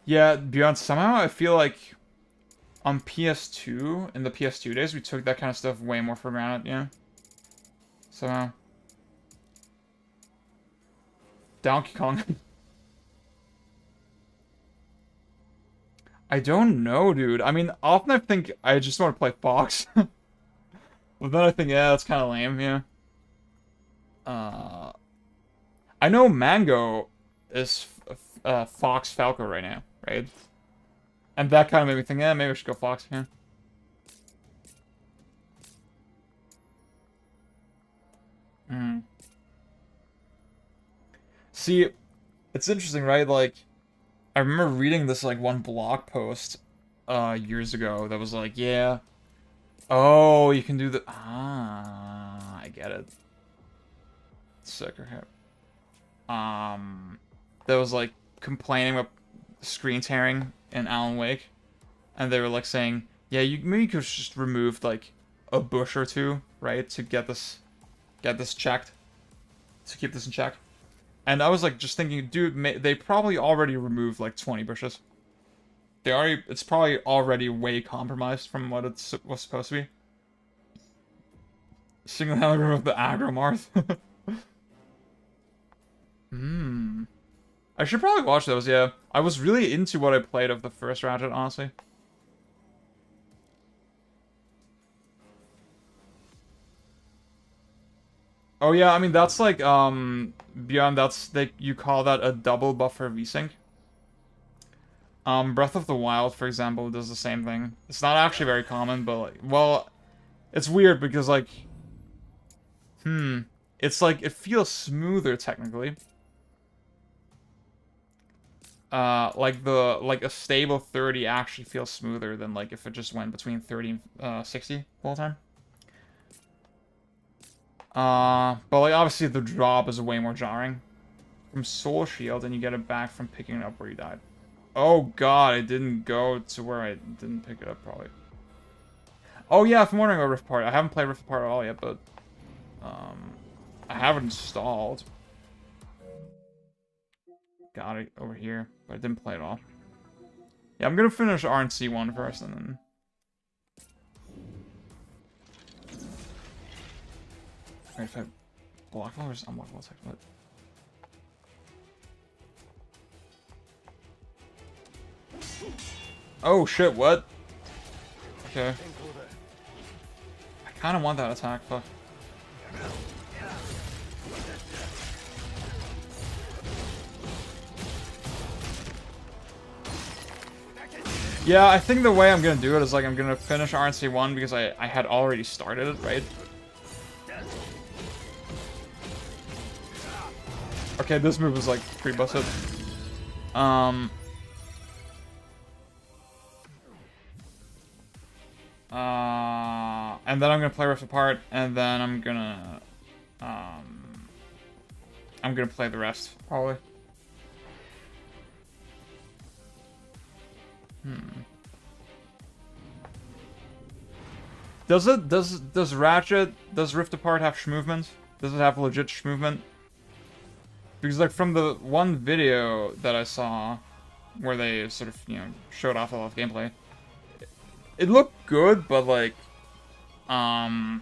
Yeah, beyond somehow I feel like on PS2, in the PS2 days, we took that kind of stuff way more for granted, yeah? Somehow. Donkey Kong. I don't know, dude. I mean, often I think I just want to play Fox. But then I think, yeah, that's kind of lame, yeah. I know Mango is Fox Falco right now, right? And that kind of made me think, yeah, maybe I should go Fox, yeah. See, it's interesting, right? Like, I remember reading this, like, one blog post, years ago that was like, yeah, oh, you can do the, I get it. Sucker hip. That was, like, complaining about screen tearing in Alan Wake, and they were, like, saying, yeah, maybe you could just remove, like, a bush or two, right, to get this checked, to keep this in check. And I was like, just thinking, dude, they probably already removed like 20 bushes. It's probably already way compromised from what it was supposed to be. Single-handedly remove the aggro Marth. I should probably watch those, yeah. I was really into what I played of the first Ratchet, honestly. Oh yeah, I mean that's like beyond you call that a double buffer VSync. Breath of the Wild, for example, does the same thing. It's not actually very common, but like, well, it's weird because like it's like it feels smoother technically. Like a stable 30 actually feels smoother than like if it just went between 30 and 60 the whole time. But like obviously the drop is way more jarring from Soul Shield, and you get it back from picking it up where you died. Oh god, I didn't go to where I didn't pick it up probably. Oh yeah, if I'm wondering about Rift Apart, I haven't played Rift Apart at all yet, but I have it installed. Got it over here, but I didn't play it all. Yeah, I'm gonna finish RNC 1 first, and then. Wait, if I block or just unblock one second, what? Oh shit, what? Okay. I kinda want that attack, fuck. Yeah, I think the way I'm gonna do it is like I'm gonna finish RNC 1 because I had already started it, right? Okay, this move was like pretty busted. And then I'm gonna play Rift Apart, and then I'm gonna play the rest, probably. Does Ratchet, does Rift Apart have movement? Does it have legit movement? Because like from the one video that I saw where they sort of, you know, showed off a lot of gameplay, it looked good, but like I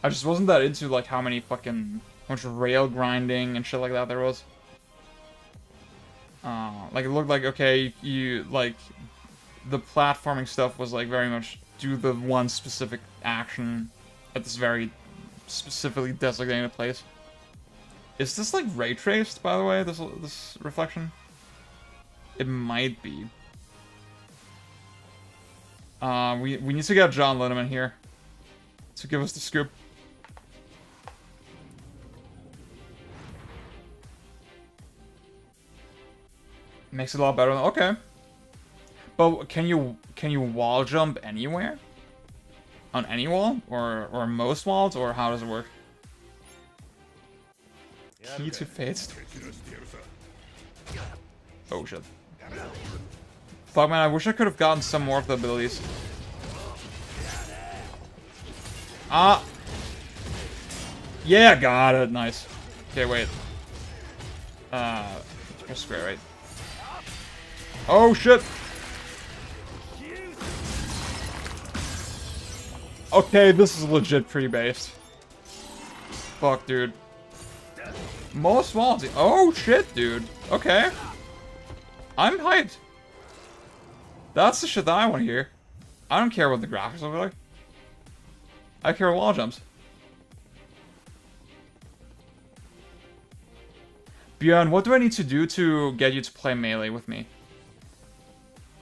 just wasn't that into like how much rail grinding and shit like that there was. Like it looked like, okay, you like the platforming stuff was like very much do the one specific action at this very specifically designated place. Is this like ray traced, by the way, this reflection? It might be. We need to get John Linneman here to give us the scoop. Makes it a lot better. Okay. But can you wall jump anywhere? On any wall? Or most walls? Or how does it work? Key to Fate's... Oh shit. Fuck man, I wish I could have gotten some more of the abilities. Ah! Yeah, got it. Nice. Okay, wait. Press square, right? Oh shit! Okay, this is legit pre-based. Fuck, dude. Most walls. Oh shit, dude. Okay. I'm hyped. That's the shit that I want to hear. I don't care what the graphics look like. I care wall jumps. Bjorn, what do I need to do to get you to play Melee with me?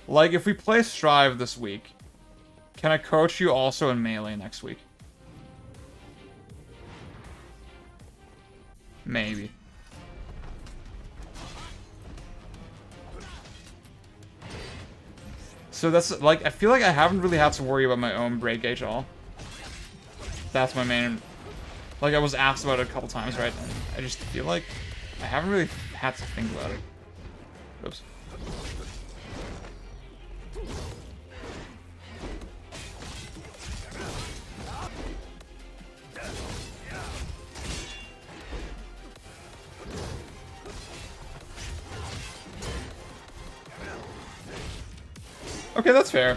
Like, if we play Strive this week, can I coach you also in Melee next week? Maybe. So that's, like, I feel like I haven't really had to worry about my own break gauge at all. That's my main... Like, I was asked about it a couple times, right? And I just feel like I haven't really had to think about it. Oops. Okay, that's fair.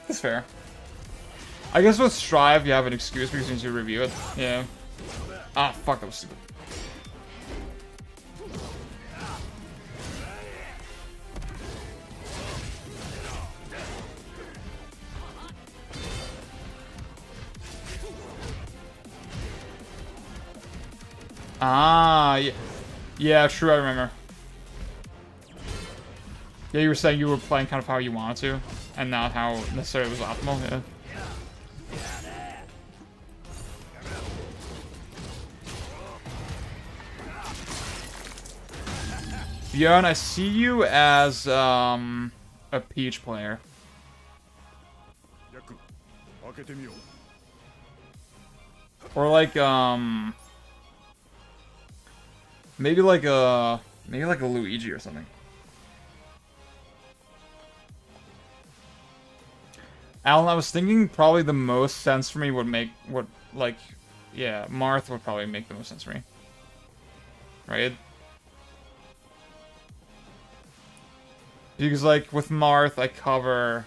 That's fair. I guess with Strive, you have an excuse because you need to review it. Yeah. Ah, fuck, that was stupid. Ah, yeah. Yeah, true, I remember. Yeah, you were saying you were playing kind of how you wanted to, and not how necessarily was optimal, yeah. Bjorn, I see you as, a Peach player. Or like, maybe like a Luigi or something. Alan, I was thinking probably the most sense for me would yeah, Marth would probably make the most sense for me. Right? Because, like, with Marth, I cover,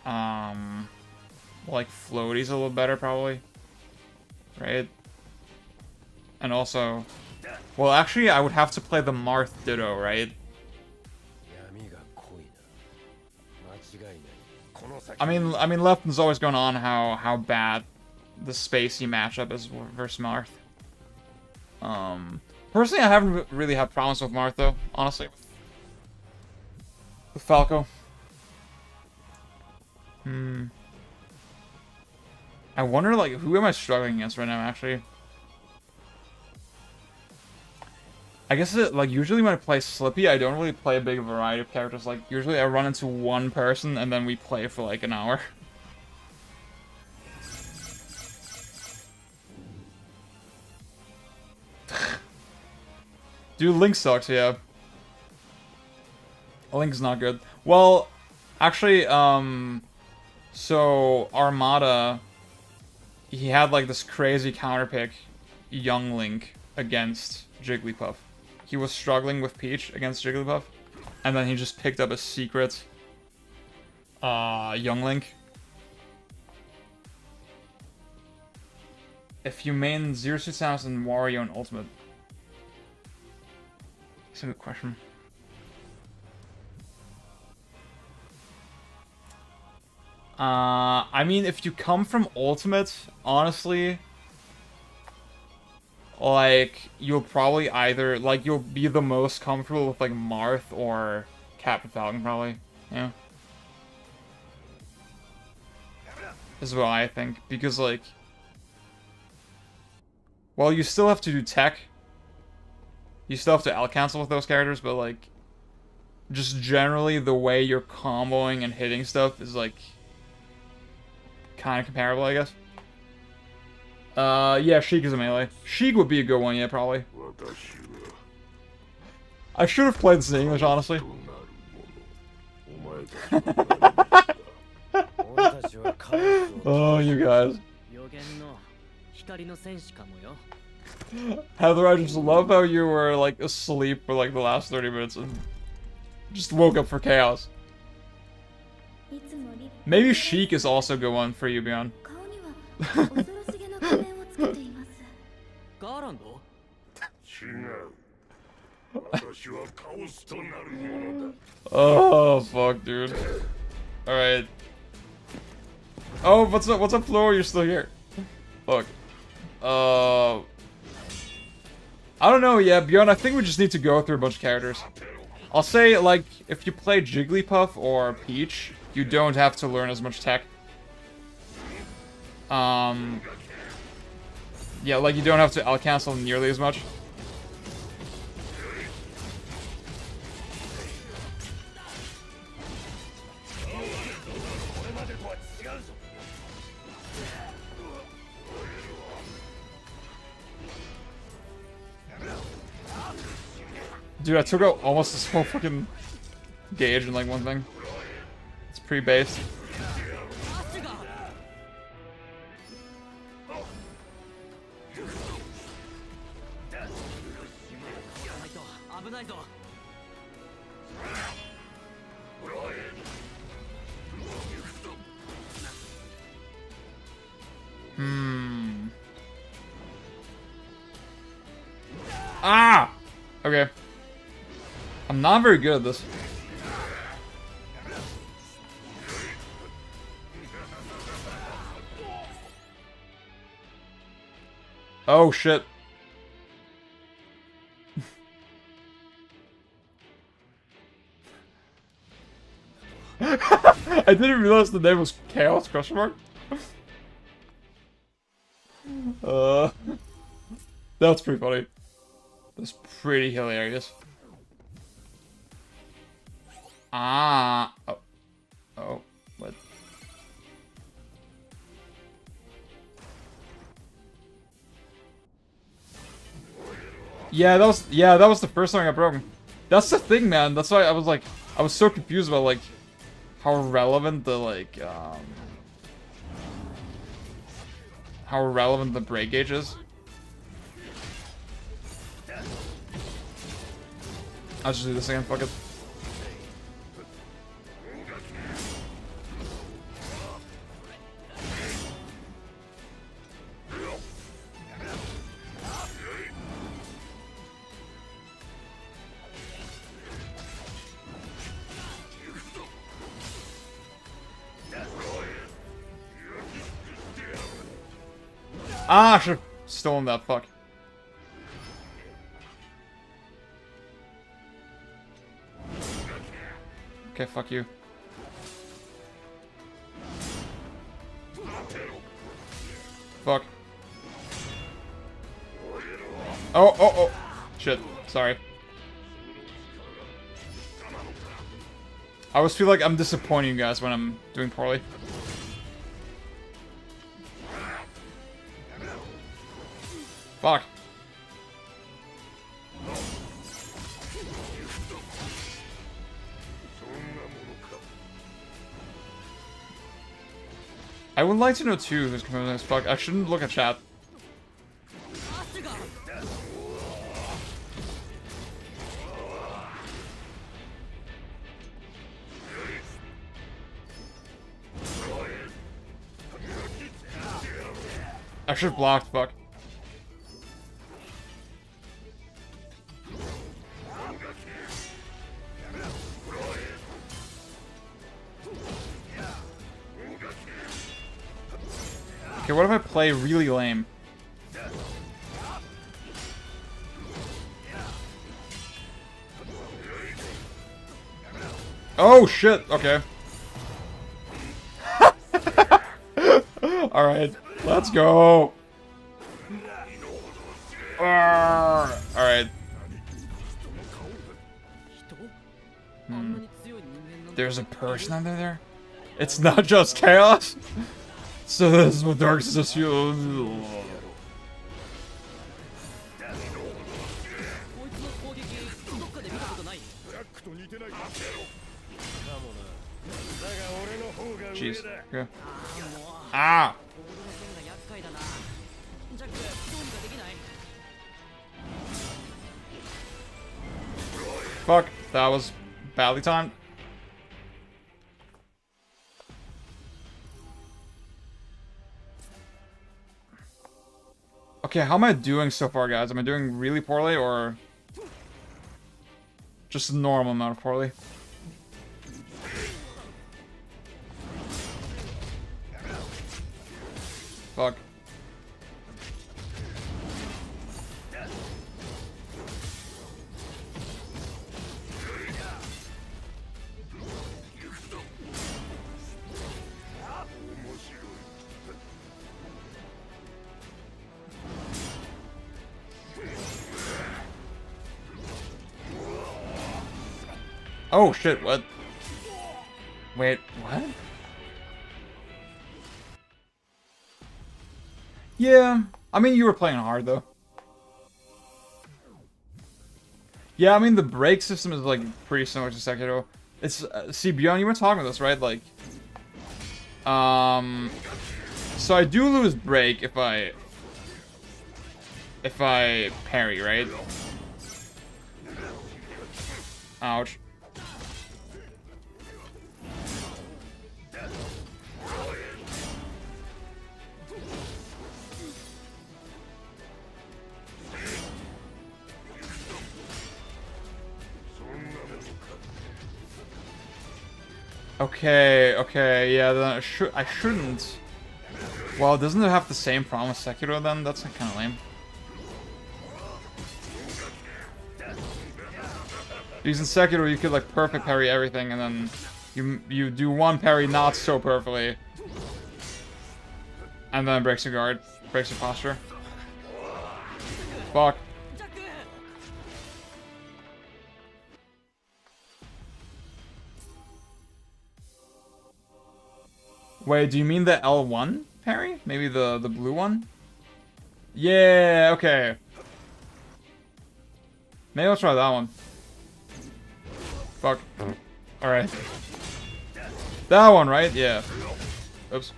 like, floaties a little better, probably. Right? And also... Well, actually, I would have to play the Marth Ditto, right? I mean, Lefton's always going on how bad the spacey matchup is versus Marth. Personally, I haven't really had problems with Marth, though, honestly. With Falco. I wonder, like, who am I struggling against right now, actually? I guess, like, usually when I play Slippy, I don't really play a big variety of characters. Like, usually I run into one person, and then we play for, like, an hour. Dude, Link sucks, yeah. Link's not good. Well, actually, so Armada, he had like this crazy counterpick, Young Link against Jigglypuff. He was struggling with Peach against Jigglypuff, and then he just picked up a secret Young Link. If you main Zero Suit Samus and Wario in Ultimate. That's a good question. I mean, if you come from Ultimate, honestly, like, you'll probably either, like, you'll be the most comfortable with, like, Marth or Captain Falcon, probably. Yeah. Is what I think. Because, like, well, you still have to do tech. You still have to out-cancel with those characters, but, like, just generally the way you're comboing and hitting stuff is, like, kind of comparable, I guess. Yeah, Sheik is a melee. Sheik would be a good one, yeah, probably. I should have played this in English, honestly. Oh, you guys. Heather, I just love how you were, like, asleep for, like, the last 30 minutes and just woke up for chaos. Maybe Sheik is also a good one for you, Beyond. Oh, fuck, dude. Alright. Oh, what's up, Flo? You're still here. Fuck. I don't know, yeah, Beyond, I think we just need to go through a bunch of characters. I'll say, like, if you play Jigglypuff or Peach, you don't have to learn as much tech. Yeah, like, you don't have to out-cancel nearly as much. Dude, I took out almost this whole fucking gauge in, like, one thing. It's pretty based. Ah! Okay. I'm not very good at this. Oh, shit. I didn't realize the name was Chaos question mark. That's pretty funny. That's pretty hilarious. Ah. Oh. Oh. What? Yeah, that was the first time I got broken. That's the thing, man. That's why I was like, I was so confused about, like, how relevant the, like, how relevant the break gauge is. I'll just do this again, fuck it. Ah, I should've stolen that, fuck. Okay, fuck you. Fuck. Oh. Shit, sorry. I always feel like I'm disappointing you guys when I'm doing poorly. Fuck. I would like to know too who's composing this. Fuck, I shouldn't look at chat. I should have blocked, fuck. Okay, what if I play really lame? Oh shit, okay. Alright, let's go. Alright. There's a person under there? It's not just chaos? So this is what Dark Souls feels. Jeez. Okay. Ah! Fuck, that was badly timed. Okay, how am I doing so far, guys? Am I doing really poorly, or just a normal amount of poorly? Fuck. Oh shit, what? Wait, what? Yeah, I mean, you were playing hard, though. Yeah, I mean, the break system is, like, pretty similar to Sekiro. It's, see, Bjorn, you were talking about this, right? Like, so I do lose break if I parry, right? Ouch. Okay, yeah, then I shouldn't. Well, doesn't it have the same problem as Sekiro then? That's kind of lame. Because in Sekiro, you could like perfect parry everything, and then you do one parry not so perfectly, and then breaks your guard, breaks your posture. Fuck. Wait, do you mean the L1 parry? Maybe the blue one? Yeah, okay. Maybe I'll try that one. Fuck. Alright. That one, right? Yeah. Oops.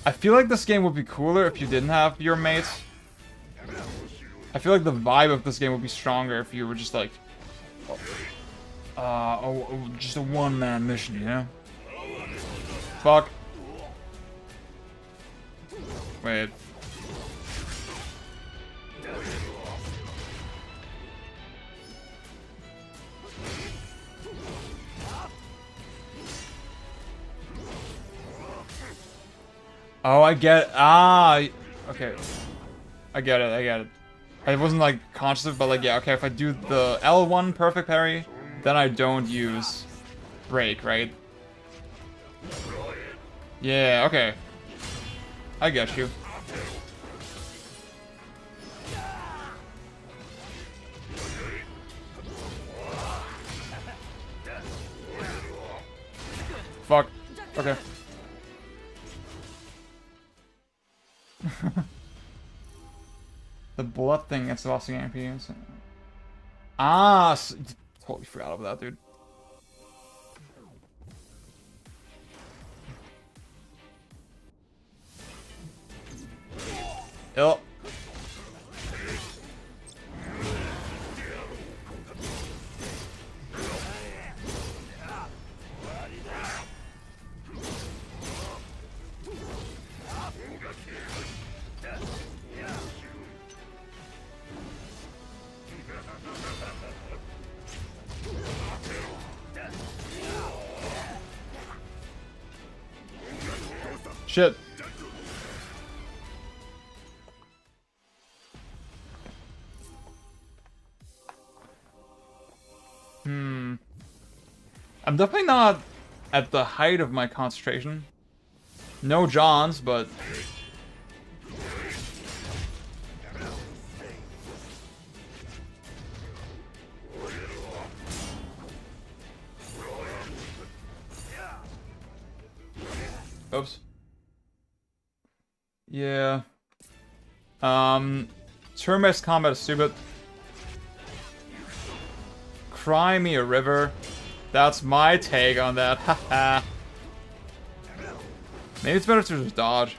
I feel like this game would be cooler if you didn't have your mates. I feel like the vibe of this game would be stronger if you were just like... just a one-man mission, you know? Fuck. Wait. Oh, I get it. Ah, okay. I get it. I wasn't like conscious of it, but like, yeah, okay, if I do the L1 perfect parry, then I don't use break, right? Yeah, okay. I get you. Fuck. Okay. The blood thing gets lost in MP. Ah, totally forgot about that, dude. Oh. Shit. I'm definitely not at the height of my concentration. No Johns, but... Oops. Yeah. Turn-based combat is stupid. Cry me a river. That's my take on that. Haha. Maybe it's better to just dodge.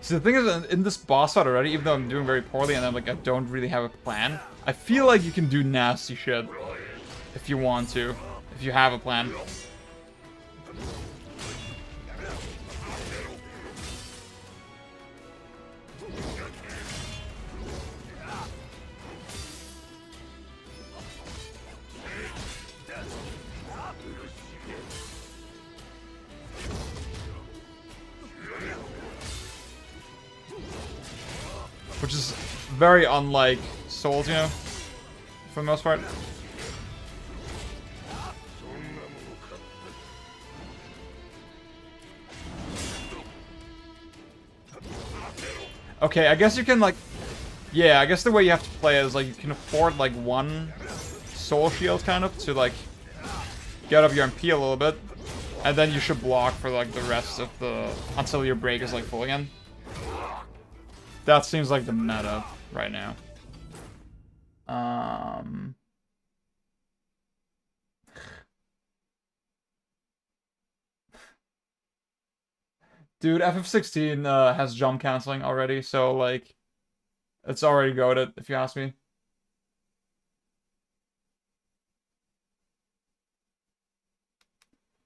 See, the thing is, in this boss fight already, even though I'm doing very poorly and I don't really have a plan, I feel like you can do nasty shit if you want to, if you have a plan. Which is very unlike Souls, you know, for the most part. Okay, I guess you can, like... Yeah, I guess the way you have to play it is, like, you can afford, like, one soul shield, kind of, to, like, get up your MP a little bit. And then you should block for, like, the rest of the... until your break is, like, full again. That seems like the meta right now. Dude, FF16 has jump canceling already, so like, it's already goated, if you ask me.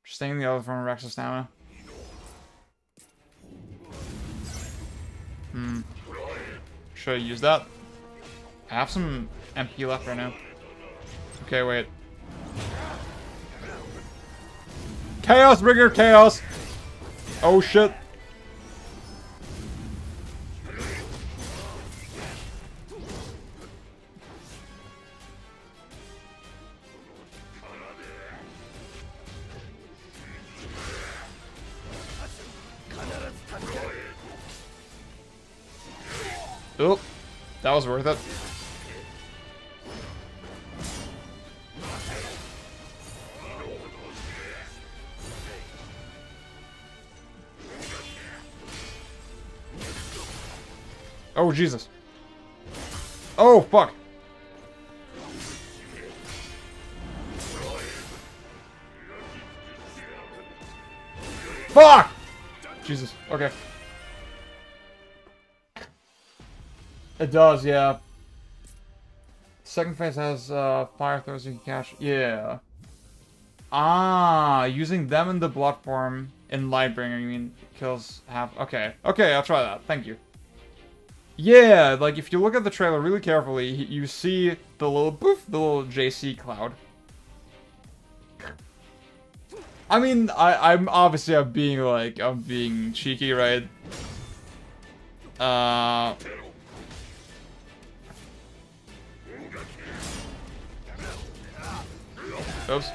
Just staying the other from Rex's stamina. Should I use that? I have some MP left right now. Okay, wait. Chaos Bringer, chaos! Oh shit. Oh, that was worth it. Oh, Jesus. Oh, fuck. Fuck! Jesus, okay. It does, yeah. Second phase has fire throws you can catch. Yeah. Ah, using them in the blood form in Lightbringer, you mean kills half. Okay. Okay, I'll try that. Thank you. Yeah, like if you look at the trailer really carefully, you see the little poof, the little JC cloud. I mean, I'm being cheeky, right? Oops.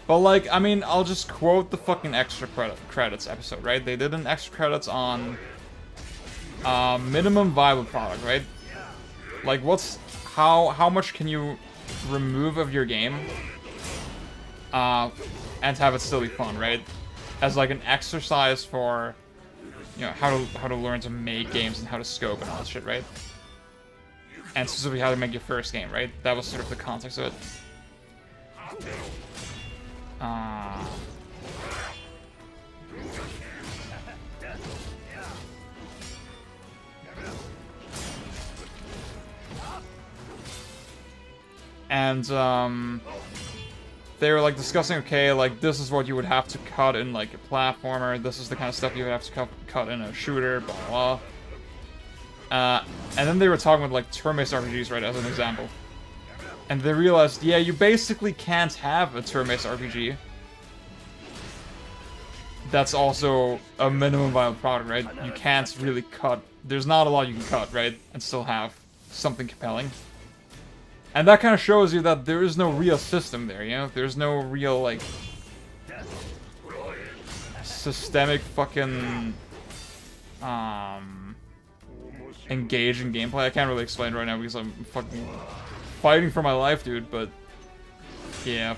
But like, I mean, I'll just quote the fucking extra credits episode, right? They did an extra credits on minimum viable product, right? Like, how much can you remove of your game, and have it still be fun, right? As like an exercise for, you know, how to learn to make games and how to scope and all that shit, right? And specifically how to make your first game, right? That was sort of the context of it. And they were like discussing, okay, like this is what you would have to cut in like a platformer, this is the kind of stuff you would have to cut in a shooter, blah blah blah. And then they were talking with like turn-based RPGs, right, as an example. And they realized, yeah, you basically can't have a turn-based RPG that's also a minimum viable product, right? You can't really cut. There's not a lot you can cut, right? And still have something compelling. And that kind of shows you that there is no real system there, you know? There's no real, like, systemic fucking, engaging gameplay. I can't really explain right now because I'm fucking fighting for my life, dude, but, yeah.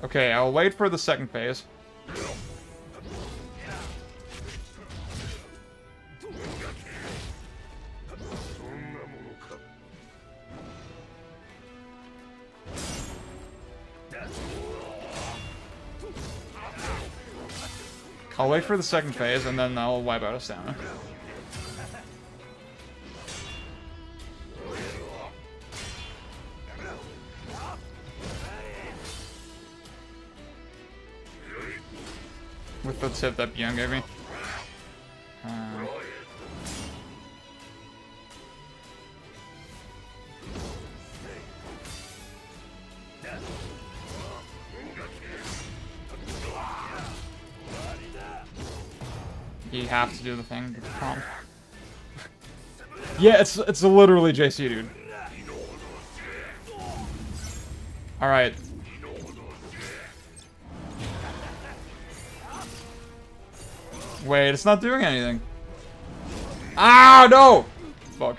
Okay, I'll wait for the second phase. I'll wait for the second phase, and then I'll wipe out a stamina. With the tip that Bjorn gave me. You have to do the thing. The prompt. Yeah, it's literally JC, dude. All right. Wait, it's not doing anything. Ah, no! Fuck.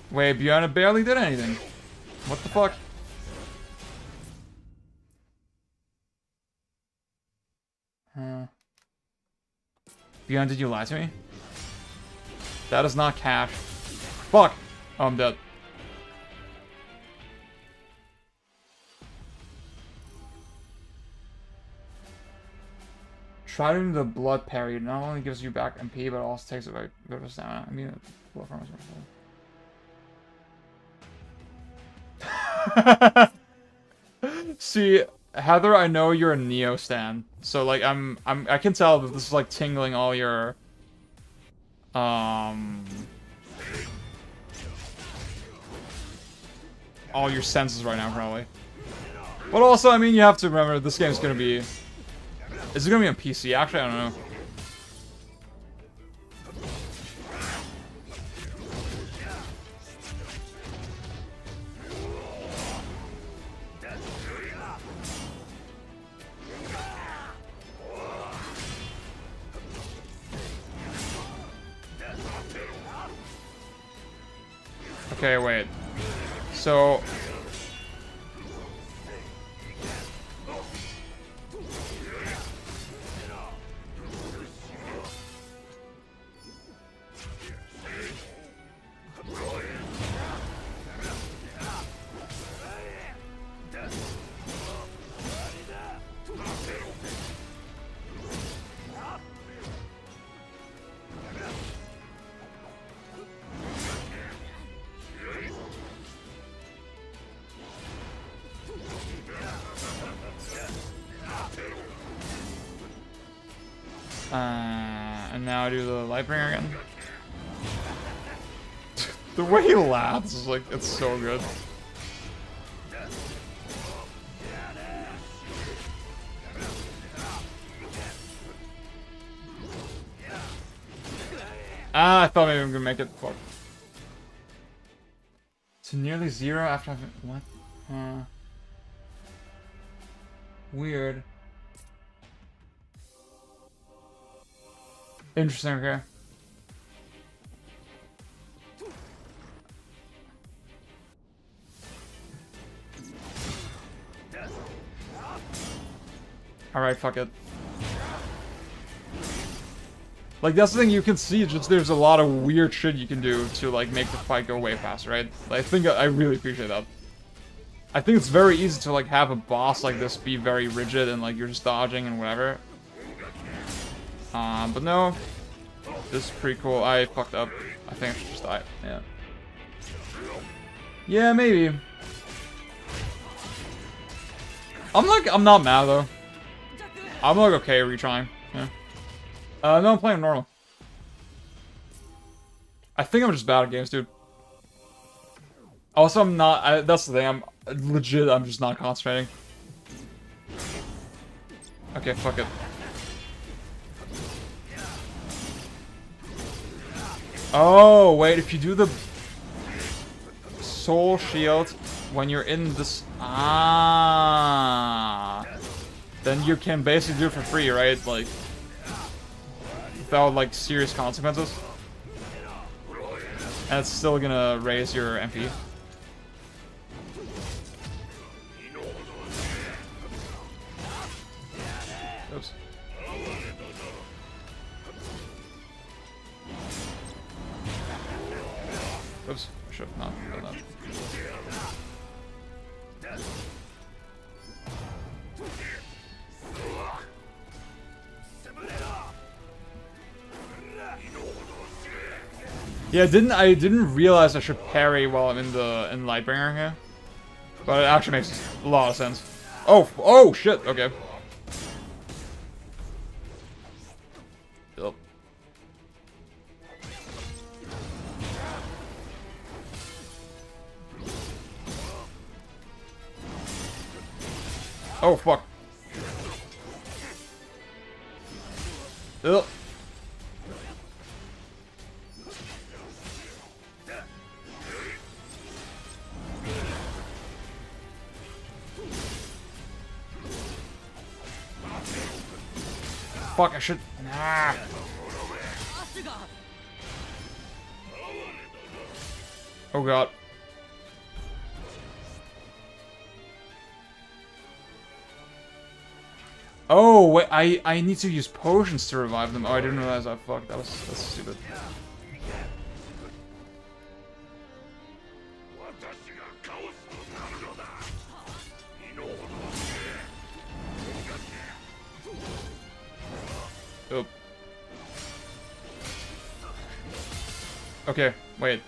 Wait, Bjorn barely did anything. What the fuck? Bjorn, did you lie to me? That is not cash. Fuck! Oh, I'm dead. Try doing the blood parry. It not only gives you back MP, but also takes away a bit of stamina. I mean, blood from See, Heather, I know you're a Neo stan, so like I can tell that this is like tingling all your senses right now, probably. But also, I mean, you have to remember this game's gonna be. Is it gonna be on PC? Actually, I don't know. Okay, wait. So... and now I do the Lightbringer again. The way he laughs is like, it's so good. Ah, I thought maybe I'm gonna make it. Fuck. To nearly 0 after having... What? Weird. Interesting, okay. Alright, fuck it. Like, that's the thing you can see, just there's a lot of weird shit you can do to, like, make the fight go way faster, right? I think I really appreciate that. I think it's very easy to, like, have a boss like this be very rigid and, like, you're just dodging and whatever. But no. This is pretty cool. I fucked up. I think I should just die. Yeah. Yeah, maybe. I'm not mad, though. I'm, like, okay retrying. Yeah. No, I'm playing normal. I think I'm just bad at games, dude. Also, I'm not... that's the thing. I'm legit, I'm just not concentrating. Okay, fuck it. Oh, wait, if you do the soul shield when you're in this... Ah... Then you can basically do it for free, right? Like... Without, like, serious consequences. And it's still gonna raise your MP. Oops. Oops, I should have not done that. Yeah, I didn't realize I should parry while I'm in Lightbringer here. But it actually makes a lot of sense. Oh shit, okay. Yep. Oh fuck. Ugh. Fuck, I should... Nah. Oh god. Oh, wait, I need to use potions to revive them. Oh, I didn't realize I fucked. That's stupid. Oop. Okay, wait.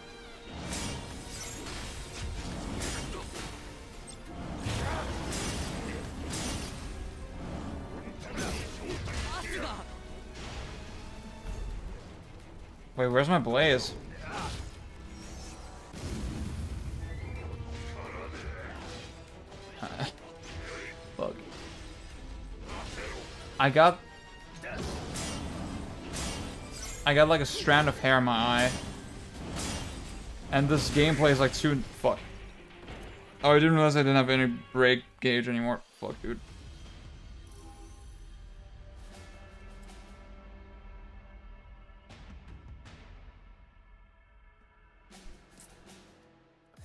Wait, where's my blaze? Look. I got like a strand of hair in my eye. And this gameplay is like too... Fuck. Oh, I didn't realize I didn't have any break gauge anymore. Fuck, dude.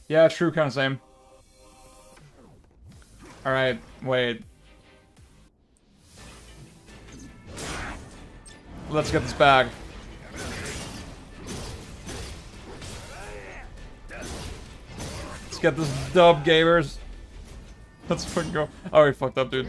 Yeah, true, kind of same. Alright, wait. Let's get this bag. Let's get this dub, gamers. Let's fucking go. Oh, we fucked up, dude.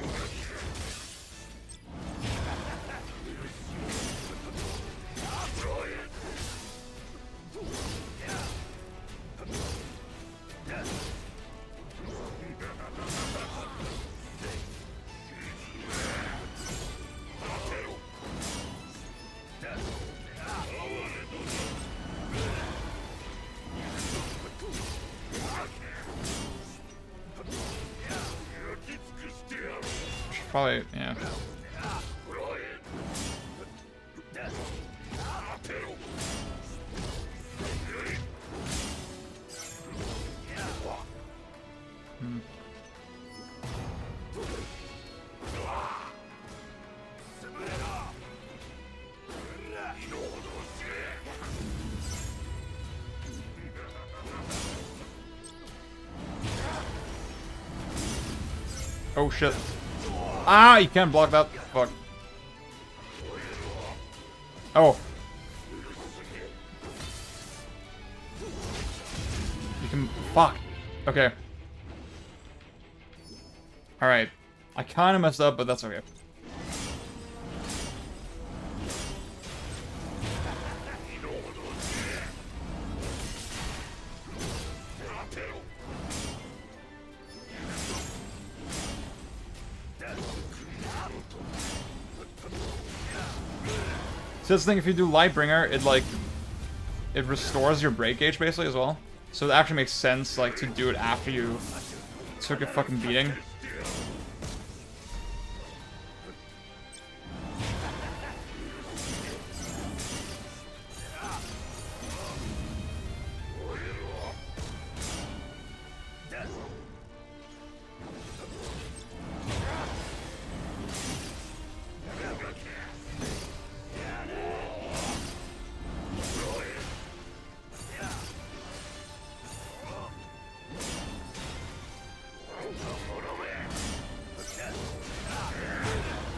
Probably, yeah. Oh shit. Ah, you can't block that. Fuck. Oh. You can... Fuck. Okay. Alright. I kind of messed up, but that's okay. So this thing, if you do Lightbringer, it restores your break gauge basically as well. So it actually makes sense like to do it after you took a fucking beating.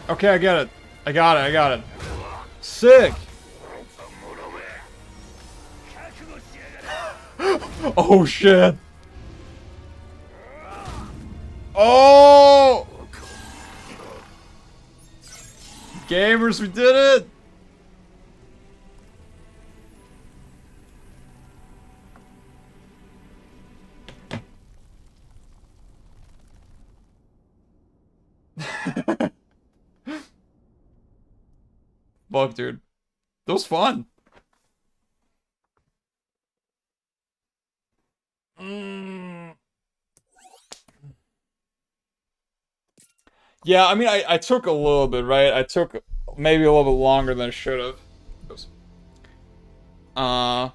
Okay, I get it. I got it. Sick! Oh, shit! Oh! Gamers, we did it! Fuck, dude. That was fun. Yeah, I mean, I took a little bit, right? I took maybe a little bit longer than I should have. But I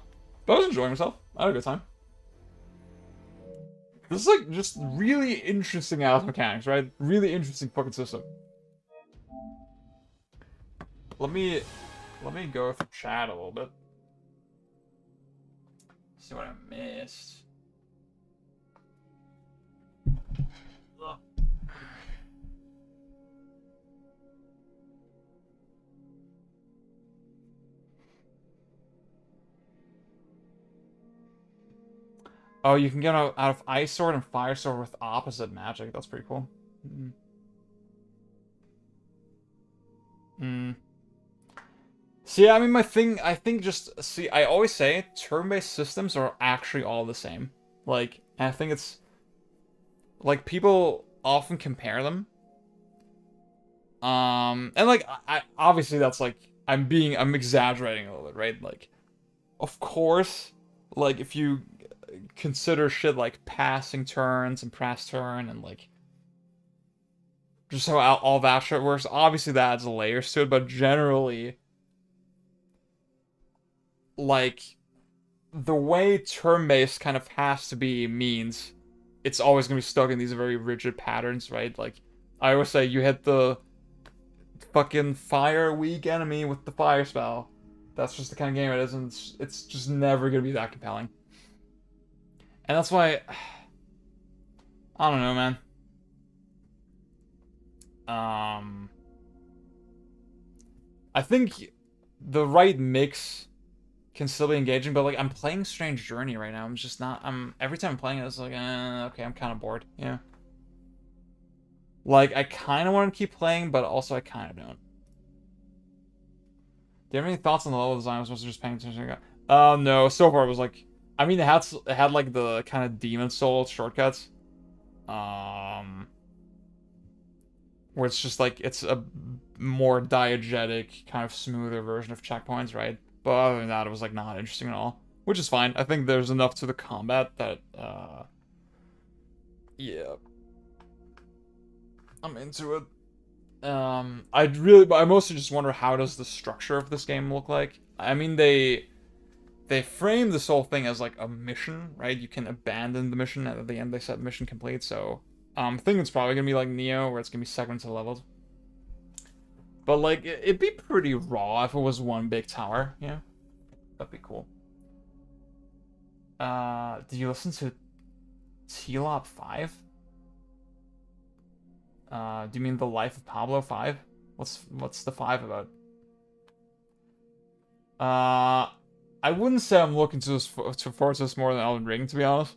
was enjoying myself. I had a good time. This is like just really interesting ass mechanics, right? Really interesting fucking system. Let me go through chat a little bit. See what I missed. Ugh. Oh, you can get out of Ice Sword and Fire Sword with opposite magic. That's pretty cool. See, I mean, I think just, see, I always say turn-based systems are actually all the same. Like, I think it's, like, people often compare them. And like, I obviously that's like, I'm exaggerating a little bit, right? Like, of course, like, if you consider shit like passing turns and press turn and like, just how all that shit works, obviously that adds layers to it, but generally, like, the way turn-based kind of has to be means it's always going to be stuck in these very rigid patterns, right? Like, I always say you hit the fucking fire weak enemy with the fire spell. That's just the kind of game it is, and it's just never going to be that compelling. And that's why, I don't know, man. I think the right mix can still be engaging, but like I'm playing Strange Journey right now. I'm just not. Every time I'm playing it, it's like, okay, I'm kind of bored. Yeah. Like I kind of want to keep playing, but also I kind of don't. Do you have any thoughts on the level design? I was just paying attention. No. So far it was like, I mean, it had like the kind of Demon Soul shortcuts, where it's just like it's a more diegetic, kind of smoother version of checkpoints, right? But other than that, it was like not interesting at all, which is fine. I think there's enough to the combat that, yeah, I'm into it. I mostly just wonder how does the structure of this game look like. I mean, they frame this whole thing as like a mission, right? You can abandon the mission at the end. They said mission complete, so I'm thinking it's probably gonna be like Neo, where it's gonna be segments of levels. But like, it'd be pretty raw if it was one big tower, yeah. That'd be cool. Did you listen to T-Lop 5? Do you mean The Life of Pablo 5? What's the 5 about? I wouldn't say I'm looking to forward to this more than Elden Ring, to be honest.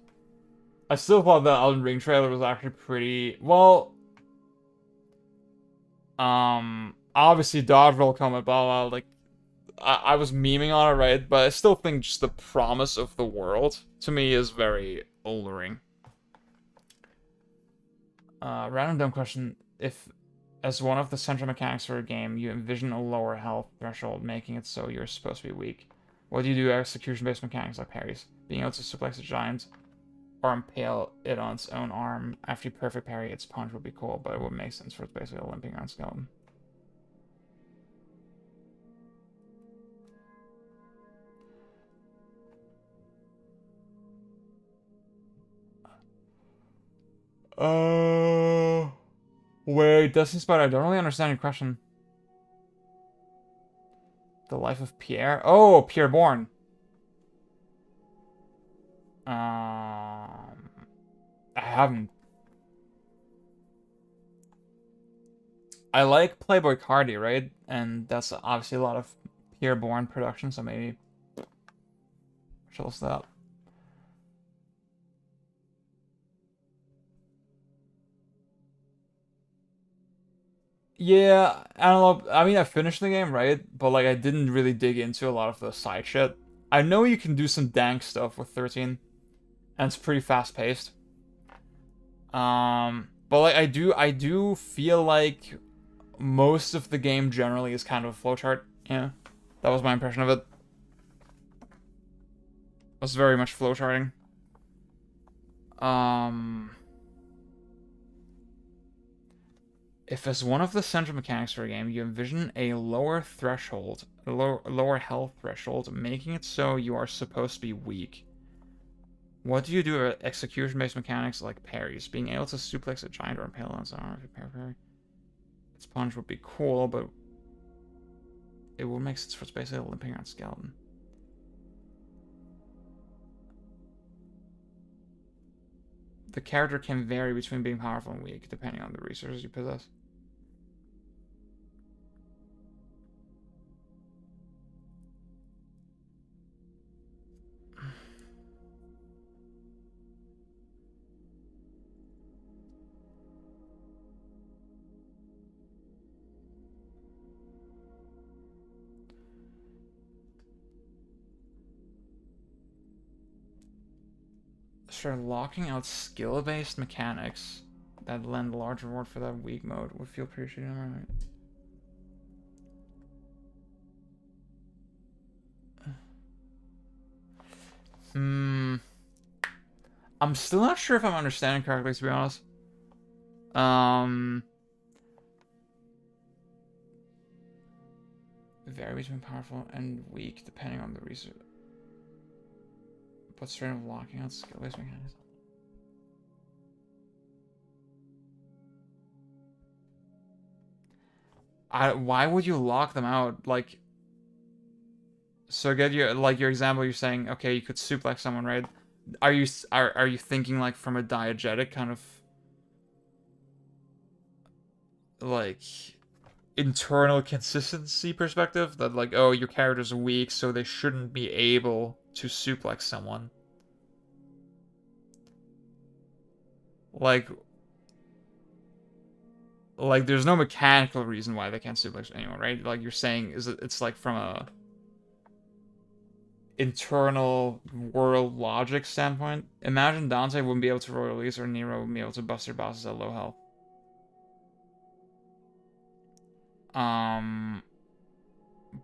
I still thought the Elden Ring trailer was actually pretty... Well... Obviously Dodgeball comment, blah, blah, like... I was memeing on it, right? But I still think just the promise of the world, to me, is very alluring. Random dumb question. If, as one of the central mechanics for a game, you envision a lower health threshold, making it so you're supposed to be weak, what do you do to execution-based mechanics like parries? Being able to suplex a giant or impale it on its own arm after you perfect parry its punch would be cool, but it wouldn't make sense for it's basically a limping around skeleton. Wait, Destiny Spider, I don't really understand your question. The Life of Pierre? Oh, Pierre Bourne. I haven't. I like Playboy Cardi, right? And that's obviously a lot of Pierre Bourne production, so maybe I should listen to that. Yeah, I don't know. I mean, I finished the game, right? But, like, I didn't really dig into a lot of the side shit. I know you can do some dank stuff with 13. And it's pretty fast-paced. But, like, I do feel like most of the game generally is kind of a flowchart. Yeah. That was my impression of it. It was very much flowcharting. If as one of the central mechanics for a game, you envision a lower threshold, a lower health threshold, making it so you are supposed to be weak. What do you do with execution-based mechanics like parries? Being able to suplex a giant or impale on its arm if you parry. Its punch would be cool, but it would make sense for it's basically a limping around skeleton. The character can vary between being powerful and weak, depending on the resources you possess. Sure, locking out skill-based mechanics that lend a large reward for that weak mode would feel pretty shitty, alright. I'm still not sure if I'm understanding correctly, to be honest. Vary between powerful and weak depending on the resource. But straight up locking out skill-based mechanics. Why would you lock them out? Like, so get your example. You're saying, okay, you could suplex someone, right? Are you thinking like from a diegetic kind of like internal consistency perspective that like, oh, your character's weak, so they shouldn't be able to suplex someone? Like there's no mechanical reason why they can't suplex anyone, right? Like you're saying, it's like from a internal world logic standpoint. Imagine Dante wouldn't be able to roll release or Nero wouldn't be able to bust their bosses at low health.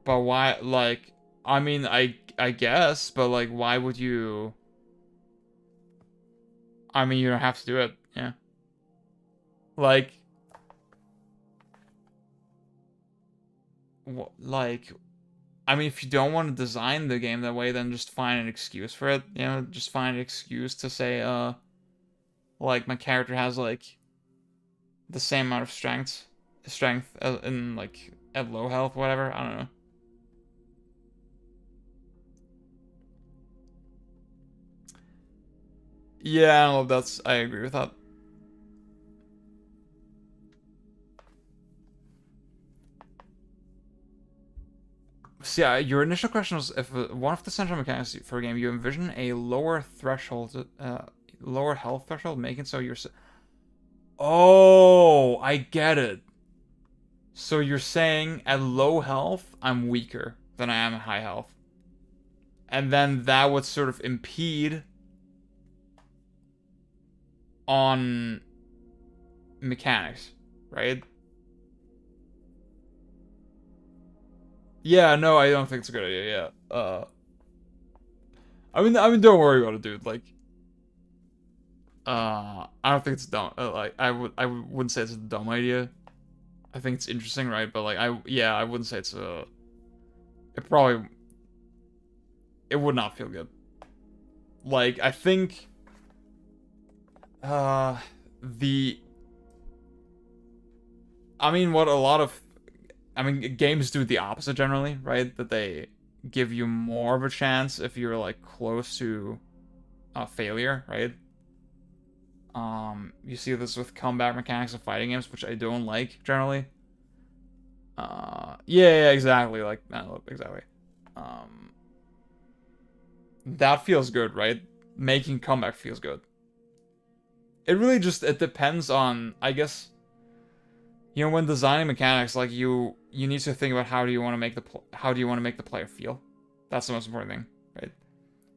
But why, like, I mean, I guess, but like, why would you? I mean, you don't have to do it, yeah. Like, I mean, if you don't want to design the game that way, then just find an excuse for it. You know, just find an excuse to say, like, my character has, like, the same amount of strength in, like, at low health, whatever. I don't know. Yeah, I don't know if I agree with that. So yeah, your initial question was if one of the central mechanics for a game, you envision a lower threshold, lower health threshold, making so you're... Oh, I get it. So you're saying at low health, I'm weaker than I am at high health. And then that would sort of impede on mechanics, right? Yeah, no, I don't think it's a good idea. Yeah. I mean, don't worry about it, dude. Like, I don't think it's dumb. Like, I wouldn't say it's a dumb idea. I think it's interesting, right? But like, I wouldn't say it's a. It would not feel good. Like, I think, I mean, what a lot of, games do the opposite generally, right? That they give you more of a chance if you're like close to failure, right? You see this with comeback mechanics of fighting games, which I don't like generally. Yeah, exactly. Like, exactly. That feels good, right? Making comeback feels good. It really just, it depends on, I guess, you know, when designing mechanics, like you need to think about how do you want to make the player feel. That's the most important thing, right?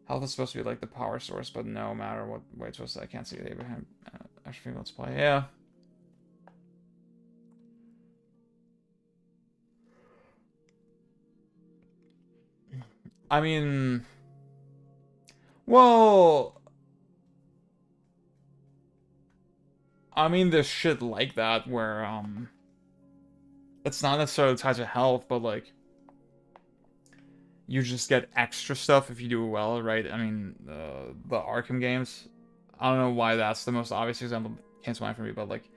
Health is supposed to be like the power source, but no matter what way it's supposed to, I can't see the Abraham actually let's play. Yeah. I mean, well, I mean, there's shit like that where, it's not necessarily tied to health, but like, you just get extra stuff if you do it well, right? I mean, the Arkham games, I don't know why that's the most obvious example that came to mind for me, but like,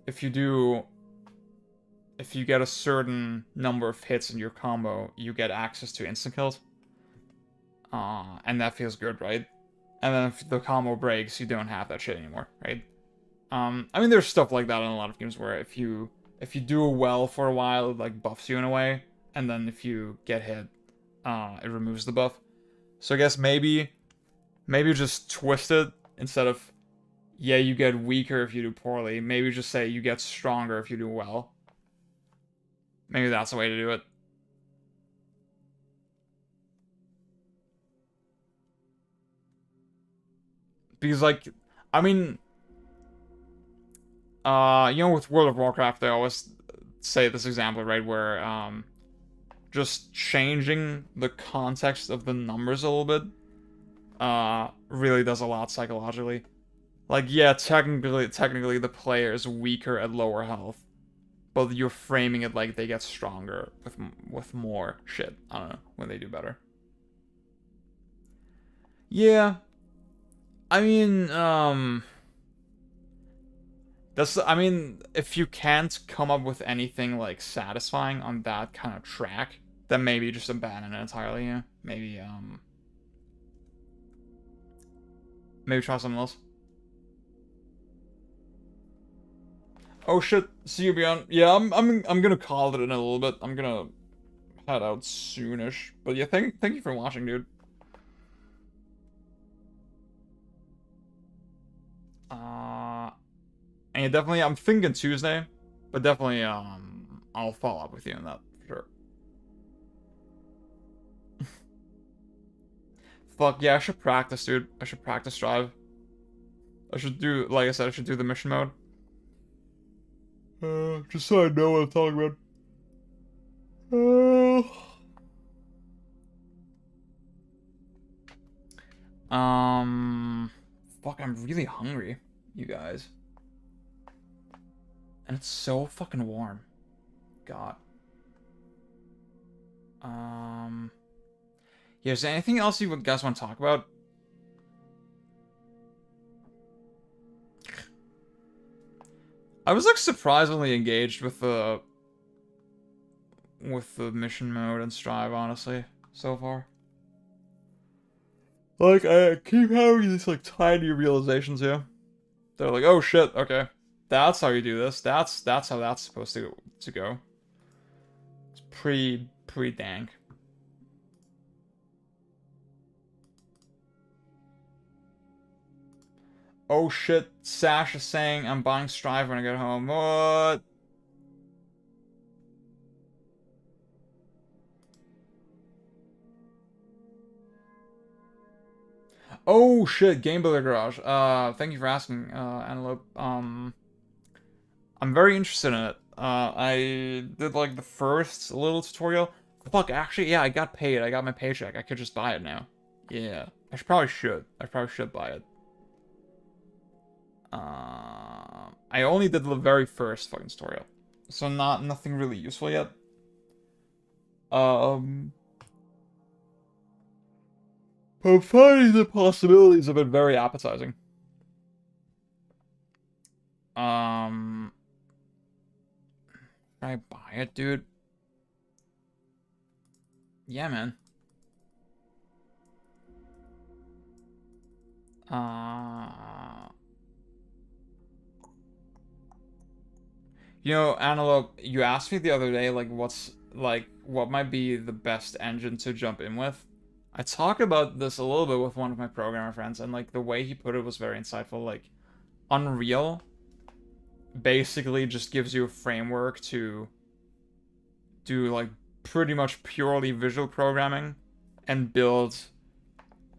if you get a certain number of hits in your combo, you get access to instant kills. And that feels good, right? And then if the combo breaks, you don't have that shit anymore, right? I mean, there's stuff like that in a lot of games where if you do well for a while, it like buffs you in a way, and then if you get hit, it removes the buff. So I guess maybe just twist it instead of, yeah, you get weaker if you do poorly. Maybe just say you get stronger if you do well. Maybe that's the way to do it. Because, like, I mean, you know, with World of Warcraft, they always say this example, right, where, just changing the context of the numbers a little bit, really does a lot psychologically. Like, yeah, technically the player is weaker at lower health, but you're framing it like they get stronger with more shit. I don't know, when they do better. Yeah. I mean, if you can't come up with anything, like, satisfying on that kind of track, then maybe just abandon it entirely, yeah? Maybe try something else. Oh shit, see you beyond. Yeah, I'm gonna call it in a little bit. I'm gonna head out soonish. But yeah, thank you for watching, dude. And yeah, definitely, I'm thinking Tuesday, but definitely, I'll follow up with you on that, for sure. Fuck, yeah, I should practice, dude. I should practice drive. I should do, like I said, I should do the mission mode. Just so I know what I'm talking about. Fuck, I'm really hungry, you guys. And it's so fucking warm. God. Yeah, is there anything else you guys want to talk about? I was like surprisingly engaged with the mission mode and Strive, honestly, so far. Like, I keep having these like tiny realizations here. They're like, oh shit, okay. That's how you do this. That's how that's supposed to go. It's pretty dank. Oh shit, Sash is saying I'm buying Strive when I get home. What? Oh shit, Game Builder Garage. Thank you for asking, Antelope. I'm very interested in it. I did like the first little tutorial. Fuck, actually, yeah, I got paid. I got my paycheck. I could just buy it now. Yeah, I probably should. I probably should buy it. I only did the very first fucking tutorial, so nothing really useful yet. But finding the possibilities of it very appetizing. Should I buy it, dude? Yeah, man. You know, Antelope, you asked me the other day, like, what might be the best engine to jump in with? I talked about this a little bit with one of my programmer friends, and, like, the way he put it was very insightful. Like, Unreal basically just gives you a framework to do, like, pretty much purely visual programming and build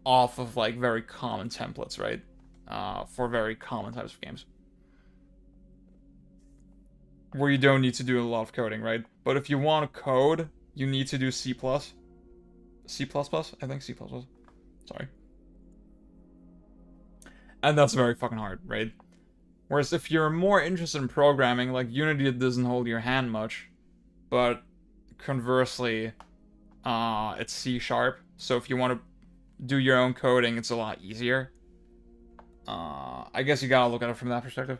off of, like, very common templates, right? For very common types of games. Where you don't need to do a lot of coding, right? But if you want to code, you need to do C++. C++? I think C++. Sorry. And that's very fucking hard, right? Whereas if you're more interested in programming, like Unity doesn't hold your hand much, but conversely, it's C#. So if you want to do your own coding, it's a lot easier. I guess you gotta look at it from that perspective.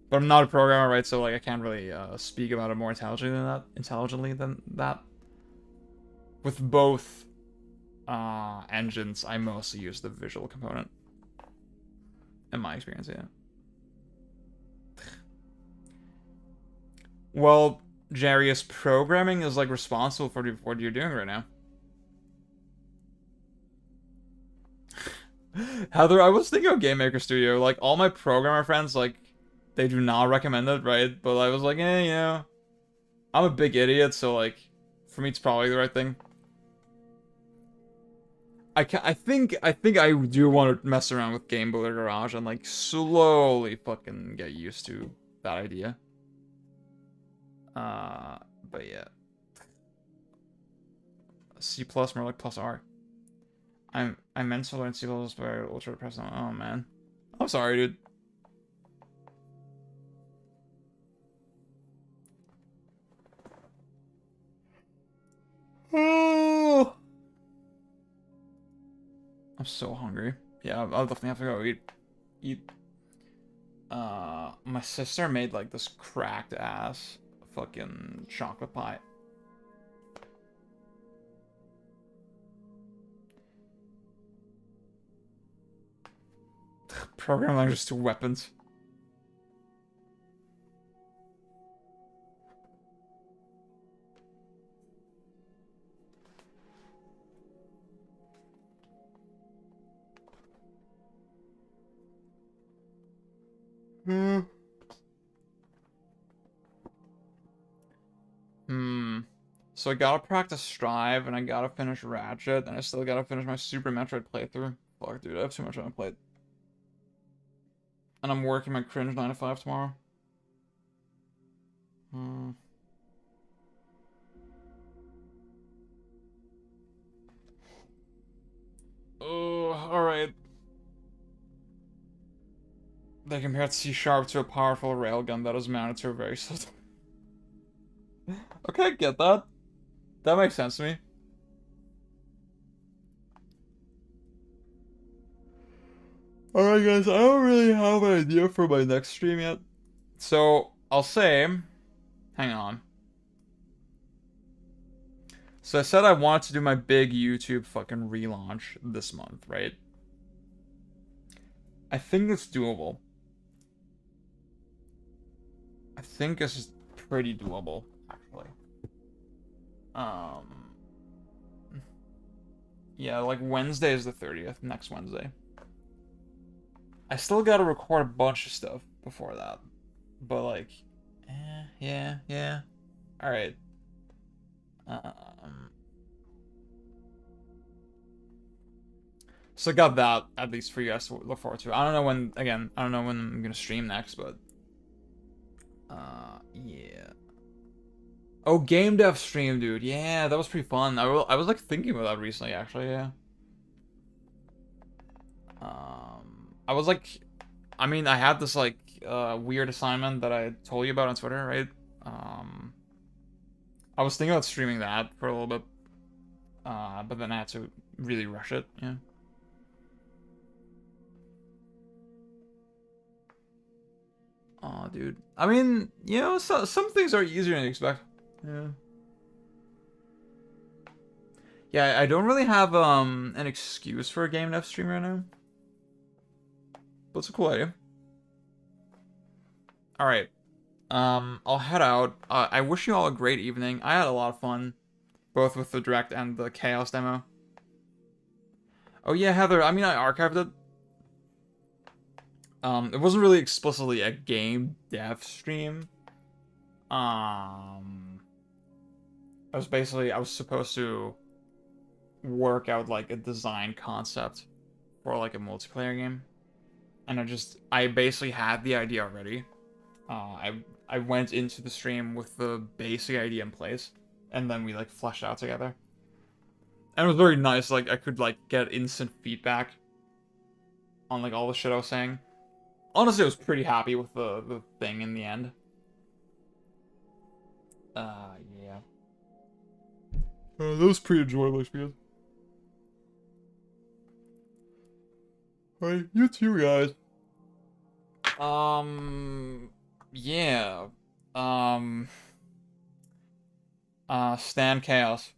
But I'm not a programmer, right? So like I can't really speak about it more intelligently than that. With both engines, I mostly use the visual component. In my experience, yeah. Well, Jarius, programming is like responsible for what you're doing right now. Heather, I was thinking of Game Maker Studio. Like all my programmer friends, like they do not recommend it, right? But I was like, you know, I'm a big idiot, so like for me it's probably the right thing. I think I do want to mess around with Game Builder Garage and like slowly fucking get used to that idea. But yeah. C+, more like plus R. I meant to learn C++, but I ultra depressed on. Oh man. I'm sorry, dude. Oh. I'm so hungry. Yeah, I'll definitely have to go eat. My sister made like this cracked ass fucking chocolate pie. Program language to weapons. So I gotta practice Strive, and I gotta finish Ratchet, and I still gotta finish my Super Metroid playthrough. Fuck, dude, I have too much on my plate. And I'm working my cringe 9 to 5 tomorrow. Oh, alright. They compared C# to a powerful railgun that is mounted to a very slow. Okay, I get that. That makes sense to me. Alright guys, I don't really have an idea for my next stream yet. So, I'll say... Hang on. So I said I wanted to do my big YouTube fucking relaunch this month, right? I think it's doable. I think this is pretty doable, actually. Yeah, like Wednesday is the 30th, next Wednesday. I still gotta record a bunch of stuff before that. But like, yeah. Alright. So I got that, at least for you guys to look forward to. I don't know when, again, I don't know when I'm gonna stream next, but... yeah. Oh, game dev stream, dude. Yeah, that was pretty fun. I was like thinking about that recently, actually, yeah. I was like... I mean, I had this like, weird assignment that I told you about on Twitter, right? I was thinking about streaming that for a little bit. But then I had to really rush it, yeah. Aw, dude. I mean, you know, some things are easier than you expect. Yeah. Yeah, I don't really have an excuse for a game dev stream right now. But it's a cool idea. Alright. I'll head out. I wish you all a great evening. I had a lot of fun, both with the direct and the Chaos demo. Oh yeah, Heather, I mean, I archived it. It wasn't really explicitly a game dev stream. I was supposed to work out like a design concept for like a multiplayer game. And I basically had the idea already. I went into the stream with the basic idea in place, and then we like fleshed out together. And it was very nice, like I could like get instant feedback on like all the shit I was saying. Honestly, I was pretty happy with the thing in the end. Yeah. That was pretty enjoyable experience. Alright, you too, guys. Yeah. Stan Chaos.